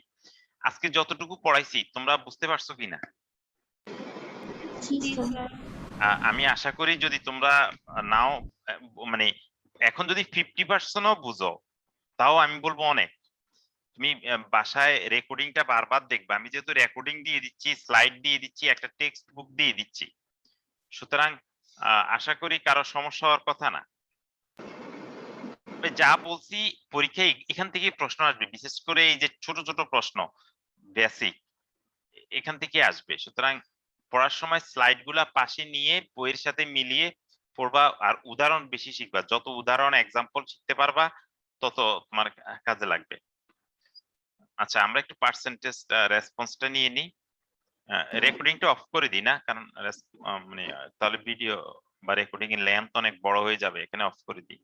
আজকে যতটুকু পড়াইছি তোমরা বুঝতে পারছো কিনা? আমি আশা করি যদি তোমরা নাও মানে এখন যদি 50%ও বুঝো তাও আমি বলবো অনেক। তুমি বাসায় রেকর্ডিংটা বারবার দেখবা, আমি যেহেতু রেকর্ডিং দিয়ে দিচ্ছি, স্লাইড দিয়ে দিচ্ছি, একটা টেক্সট বুক দিয়ে দিচ্ছি, সুতরাং আশা করি কারো সমস্যা হওয়ার কথা না। যা বলছি পরীক্ষায় এখান থেকে প্রশ্ন আসবে, বিশেষ করে এই যে ছোট ছোট প্রশ্ন বেসিক এখান থেকে আসবে। সুতরাং পড়ার সময় স্লাইড গুলা পাশে নিয়ে বইয়ের সাথে মিলিয়ে পড়বা, আর উদাহরণ বেশি শিখবা। যত উদাহরণ এক্সাম্পল শিখতে পারবা তত তোমার কাজে লাগবে। আচ্ছা, আমরা একটু পার্সেন্টেজ রেসপন্সটা নিয়ে নিই। রেকর্ডিংটা অফ করে দিই না, কারণ মানে তাহলে ভিডিও বা রেকর্ডিং এর লেন্থ অনেক বড় হয়ে যাবে, এখানে অফ করে দিই।